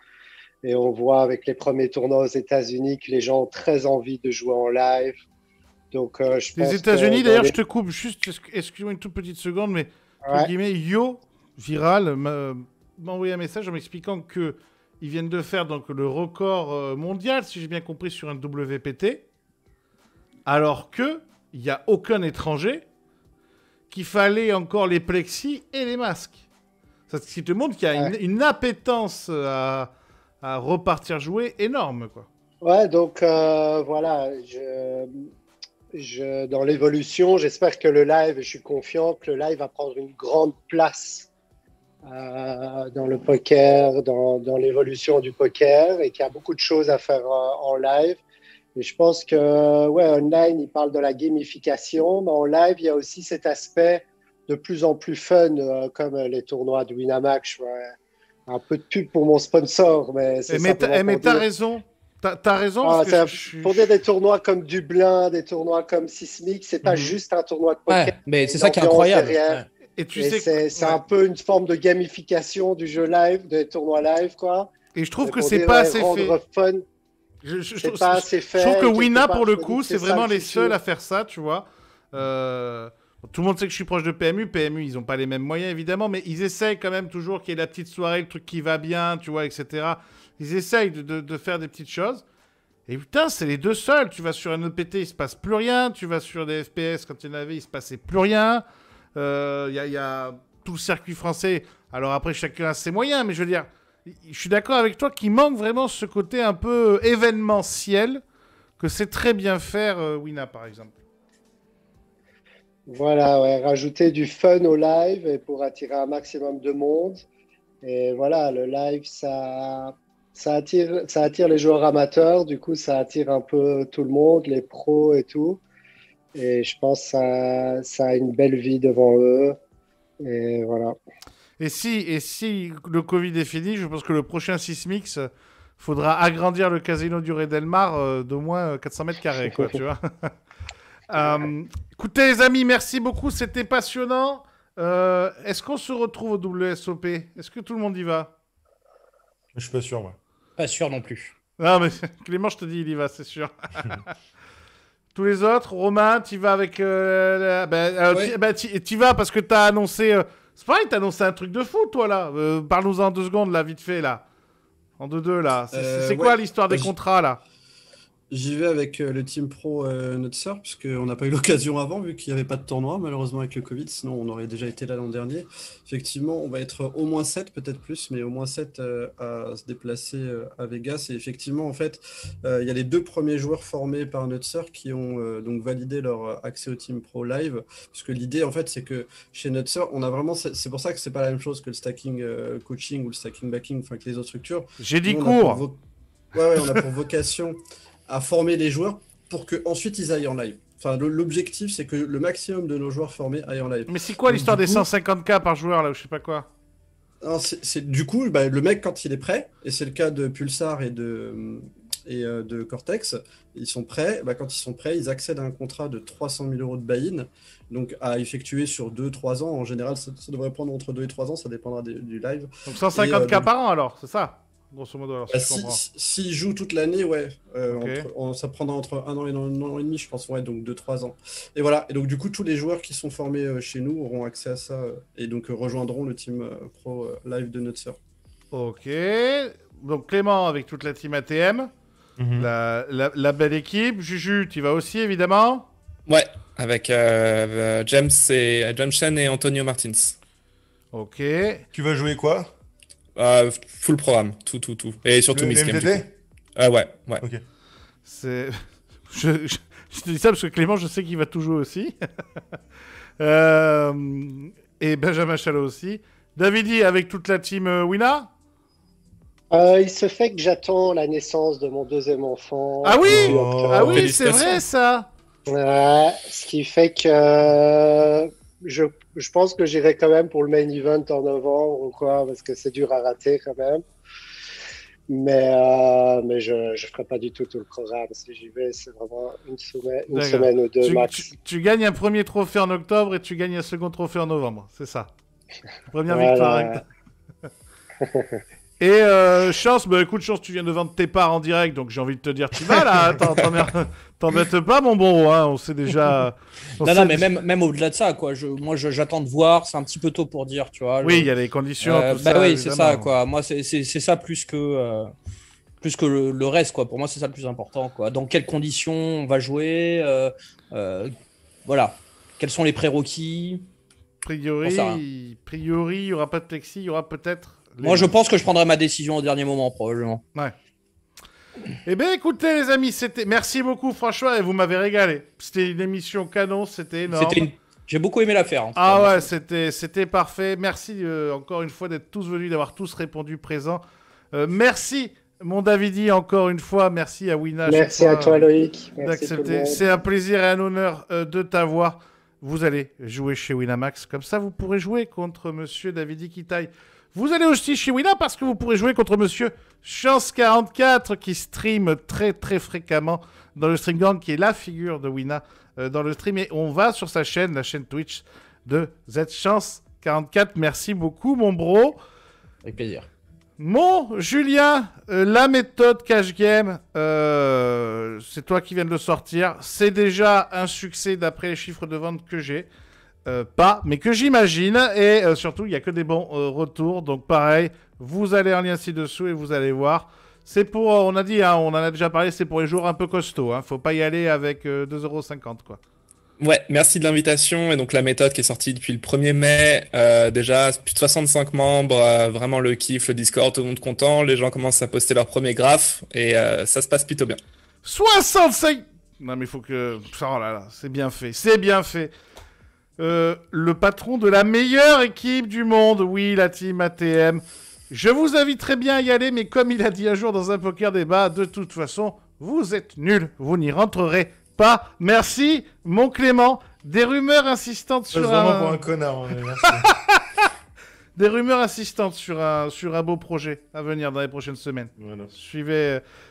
Et on voit avec les premiers tournois aux États-Unis que les gens ont très envie de jouer en live. Donc, je pense Les États-Unis, que d'ailleurs, je te coupe juste, excuse-moi une toute petite seconde, mais entre guillemets, Yo Viral m'a envoyé un message en m'expliquant que ils viennent de faire donc le record mondial, si j'ai bien compris, sur un WPT, alors que il n'y a aucun étranger, qu'il fallait encore les plexis et les masques. Ça ce qui te montre qu'il y a une appétence à repartir jouer énorme, quoi. Ouais, donc voilà, dans l'évolution, j'espère que le live, je suis confiant que le live va prendre une grande place dans le poker, dans l'évolution du poker, et qu'il y a beaucoup de choses à faire en live. Et je pense que, ouais, online, il parle de la gamification, mais en live, il y a aussi cet aspect de plus en plus fun, comme les tournois de Winamax. Ouais. Un peu de pub pour mon sponsor, mais c'est Mais t'as raison. T'as raison. Pour dire des tournois comme Dublin, des tournois comme Sismic, c'est pas juste un tournoi de poker. Ouais, mais c'est ça qui est incroyable. Ouais. Et tu sais, c'est un peu une forme de gamification du jeu live, des tournois live, quoi. Et je trouve que c'est pas assez fait. Fun. C'est pas assez fait. Je trouve que Wina, pour le coup, c'est vraiment les seuls à faire ça, tu vois. Tout le monde sait que je suis proche de PMU. PMU, ils n'ont pas les mêmes moyens, évidemment, mais ils essayent quand même toujours qu'il y ait la petite soirée, le truc qui va bien, tu vois, etc. Ils essayent de faire des petites choses. Et putain, c'est les deux seuls. Tu vas sur un EPT, il se passe plus rien. Tu vas sur des FPS, quand il y en avait, il se passait plus rien. Y a tout le circuit français. Alors après, chacun a ses moyens, mais je veux dire, je suis d'accord avec toi qu'il manque vraiment ce côté un peu événementiel que c'est très bien faire Wina, par exemple. Voilà, ouais, rajouter du fun au live et pour attirer un maximum de monde. Et voilà, le live, ça attire les joueurs amateurs. Du coup, ça attire un peu tout le monde, les pros et tout. Et je pense que ça a une belle vie devant eux. Et voilà. Et si le Covid est fini, je pense que le prochain Sismix, faudra agrandir le casino du Ré Delmar d'au moins 400 mètres carrés, quoi, tu vois. Écoutez, les amis, merci beaucoup, c'était passionnant. Est-ce qu'on se retrouve au WSOP? Est-ce que tout le monde y va? Je suis pas sûr, moi. Pas sûr non plus. Non, mais Clément, je te dis, il y va, c'est sûr. Tous les autres, Romain, tu vas avec... Ouais. tu vas parce que t'as annoncé... c'est pareil, t'as annoncé un truc de fou, toi, là. Parle-nous en 2 secondes, là, vite fait, là. En 2-2, là. C'est quoi Ouais. l'histoire des contrats, là? J'y vais avec le Team Pro Nutser, puisqu'on n'a pas eu l'occasion avant, vu qu'il n'y avait pas de tournoi, malheureusement avec le Covid, sinon on aurait déjà été là l'an dernier. Effectivement, on va être au moins 7, peut-être plus, mais au moins 7 à se déplacer à Vegas. Et effectivement, en fait, il y a les 2 premiers joueurs formés par Nutser qui ont donc validé leur accès au Team Pro Live, puisque l'idée, en fait, c'est que chez Nutser, on a vraiment, c'est pour ça que c'est pas la même chose que le stacking coaching ou le stacking backing, enfin que les autres structures. J'ai dit Nous, cours. on a pour vocation à former les joueurs pour qu'ensuite ils aillent en live. Enfin, l'objectif, c'est que le maximum de nos joueurs formés aillent en live. Mais c'est quoi Donc, l'histoire du des coup, 150K par joueur, là, ou je sais pas quoi? du coup, bah, le mec, quand il est prêt, et c'est le cas de Pulsar et de Cortex, ils sont prêts. Bah, quand ils sont prêts, ils accèdent à un contrat de 300 000 euros de buy-in, donc à effectuer sur 2-3 ans. En général, ça devrait prendre entre 2 et 3 ans, ça dépendra du live. Donc 150K donc, par an, alors, c'est ça? Grosso modo, alors, si bah, je comprends. s'ils jouent toute l'année, ouais, Ok. ça prendra entre 1 an et 1 an et demi, je pense, ouais, donc 2-3 ans. Et voilà, et donc du coup, tous les joueurs qui sont formés chez nous auront accès à ça et donc rejoindront le team pro live de Nutser. Ok. Donc Clément avec toute la team ATM. Mhm. La belle équipe. Juju, tu vas aussi, évidemment. Ouais, avec James Chen et Antonio Martins. Ok. Tu vas jouer quoi? Full programme, tout. Et surtout Le Miss Game, du MDD? coup. Ouais. Ok. C'est... je te dis ça parce que Clément, je sais qu'il va tout jouer aussi. Euh, Et Benjamin Chalot aussi. Davidi avec toute la team Wina. Il se fait que j'attends la naissance de mon 2e enfant Ah oui début Oh. octobre. Ah oui, c'est Félicitations. vrai ça. Ouais, ce qui fait que je pense que j'irai quand même pour le main event en novembre ou quoi, parce que c'est dur à rater quand même. Mais je ferai pas du tout le programme. Si j'y vais, c'est vraiment une D'accord. semaine ou 2 max. Tu gagnes un premier trophée en octobre et tu gagnes un second trophée en novembre. C'est ça. Première Voilà. victoire. Et Chance, bah écoute, Chance, tu viens de vendre tes parts en direct, donc j'ai envie de te dire, tu vas là, t'embêtes pas, mon bon, hein, on sait déjà. Non, mais même au-delà de ça, quoi. Moi, j'attends de voir. C'est un petit peu tôt pour dire, tu vois. Oui, il y a les conditions, tout bah ça. oui, c'est ça, évidemment. quoi. Moi, c'est ça plus que le reste, quoi. Pour moi, c'est ça le plus important, quoi. Dans quelles conditions on va jouer, voilà. Quels sont les prérequis? J'en sais rien. Priori, il y aura pas de Plexi, il y aura peut-être. Moi, je pense que je prendrai ma décision au dernier moment, probablement. Ouais. Eh bien, écoutez, les amis, merci beaucoup, franchement, et vous m'avez régalé. C'était une émission canon, c'était énorme. J'ai beaucoup aimé l'affaire. En tout Ah cas. ouais, c'était parfait. Merci encore une fois d'être tous venus, d'avoir tous répondu présent. Merci, mon Davidi, encore une fois. Merci à Wina. Merci à toi, Loïc. Merci tout le D'accepter. monde. C'est un plaisir et un honneur de t'avoir. Vous allez jouer chez Winamax. Comme ça, vous pourrez jouer contre Monsieur Davidi Kitaï. Vous allez aussi chez Wina parce que vous pourrez jouer contre Monsieur Chance44 qui stream très très fréquemment dans le Stream Gang, qui est la figure de Wina dans le stream. Et on va sur sa chaîne, la chaîne Twitch de ZChance44. Merci beaucoup, mon bro. Avec plaisir. Mon Julien, la méthode Cash Game, c'est toi qui viens de le sortir. C'est déjà un succès d'après les chiffres de vente que j'ai. Mais que j'imagine. Et surtout, il n'y a que des bons retours. Donc pareil, vous allez en lien ci-dessous et vous allez voir. C'est pour, on a dit, hein, on en a déjà parlé, c'est pour les jours un peu costauds. Faut pas y aller avec 2,50 €, quoi. Ouais, merci de l'invitation. Et donc la méthode qui est sortie depuis le 1er mai, déjà plus de 65 membres, vraiment le kiff, le Discord, tout le monde content, les gens commencent à poster leurs premiers graphes et ça se passe plutôt bien. 65. Non mais il faut que... Oh là là, c'est bien fait, c'est bien fait. Le patron de la meilleure équipe du monde, oui, la team ATM. Je vous inviterai bien à y aller, mais comme il a dit un jour dans un poker débat, de toute façon, vous êtes nuls, vous n'y rentrerez pas. Merci, mon Clément. Des rumeurs insistantes Je passe sur vraiment pour un connard. Hein, mais merci. Des rumeurs insistantes sur un beau projet à venir dans les prochaines semaines. Voilà.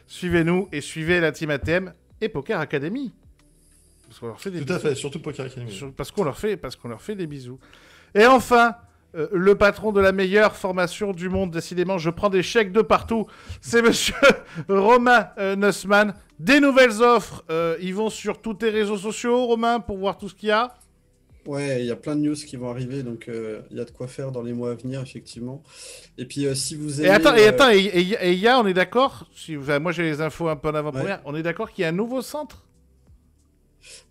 Suivez-nous et suivez la Team ATM et Poker Academy. Parce qu'on leur fait des Tout à bisous. fait, surtout Poker Academy. Parce qu'on leur fait des bisous. Et enfin, le patron de la meilleure formation du monde, décidément, je prends des chèques de partout. C'est monsieur Romain Nussmann. Des nouvelles offres. Ils vont sur tous tes réseaux sociaux, Romain, pour voir tout ce qu'il y a. Ouais, il y a plein de news qui vont arriver, donc il y a de quoi faire dans les mois à venir, effectivement. Et puis, si vous aimez... Et il y a, on est d'accord, moi j'ai les infos un peu en avant-première, on est d'accord qu'il y a un nouveau centre?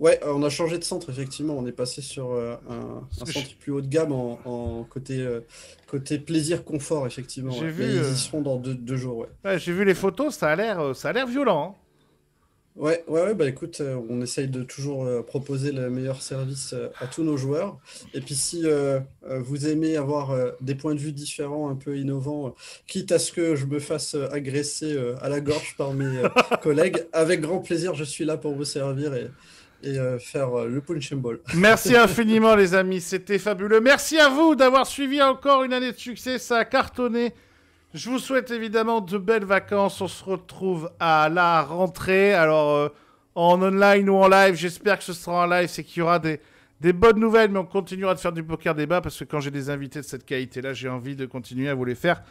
Ouais, on a changé de centre, effectivement. On est passé sur un centre plus haut de gamme en côté plaisir-confort, effectivement. J'ai Ouais. vu, Mais ils y seront dans deux jours, ouais. Ouais, j'ai vu les photos, ça a l'air violent. Hein. Ouais, bah écoute, on essaye de toujours proposer le meilleur service à tous nos joueurs. Et puis si vous aimez avoir des points de vue différents, un peu innovants, quitte à ce que je me fasse agresser à la gorge par mes collègues, avec grand plaisir, je suis là pour vous servir et faire le punch and ball. Merci infiniment les amis, c'était fabuleux. Merci à vous d'avoir suivi encore une année de succès, ça a cartonné. Je vous souhaite évidemment de belles vacances. On se retrouve à la rentrée. Alors, en online ou en live, j'espère que ce sera en live. C'est qu'il y aura des bonnes nouvelles, mais on continuera de faire du poker débat parce que quand j'ai des invités de cette qualité-là, j'ai envie de continuer à vous les faire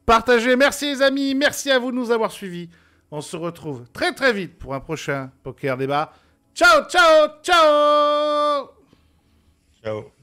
partager. Merci les amis. Merci à vous de nous avoir suivis. On se retrouve très très vite pour un prochain poker débat. Ciao, ciao, ciao! Ciao.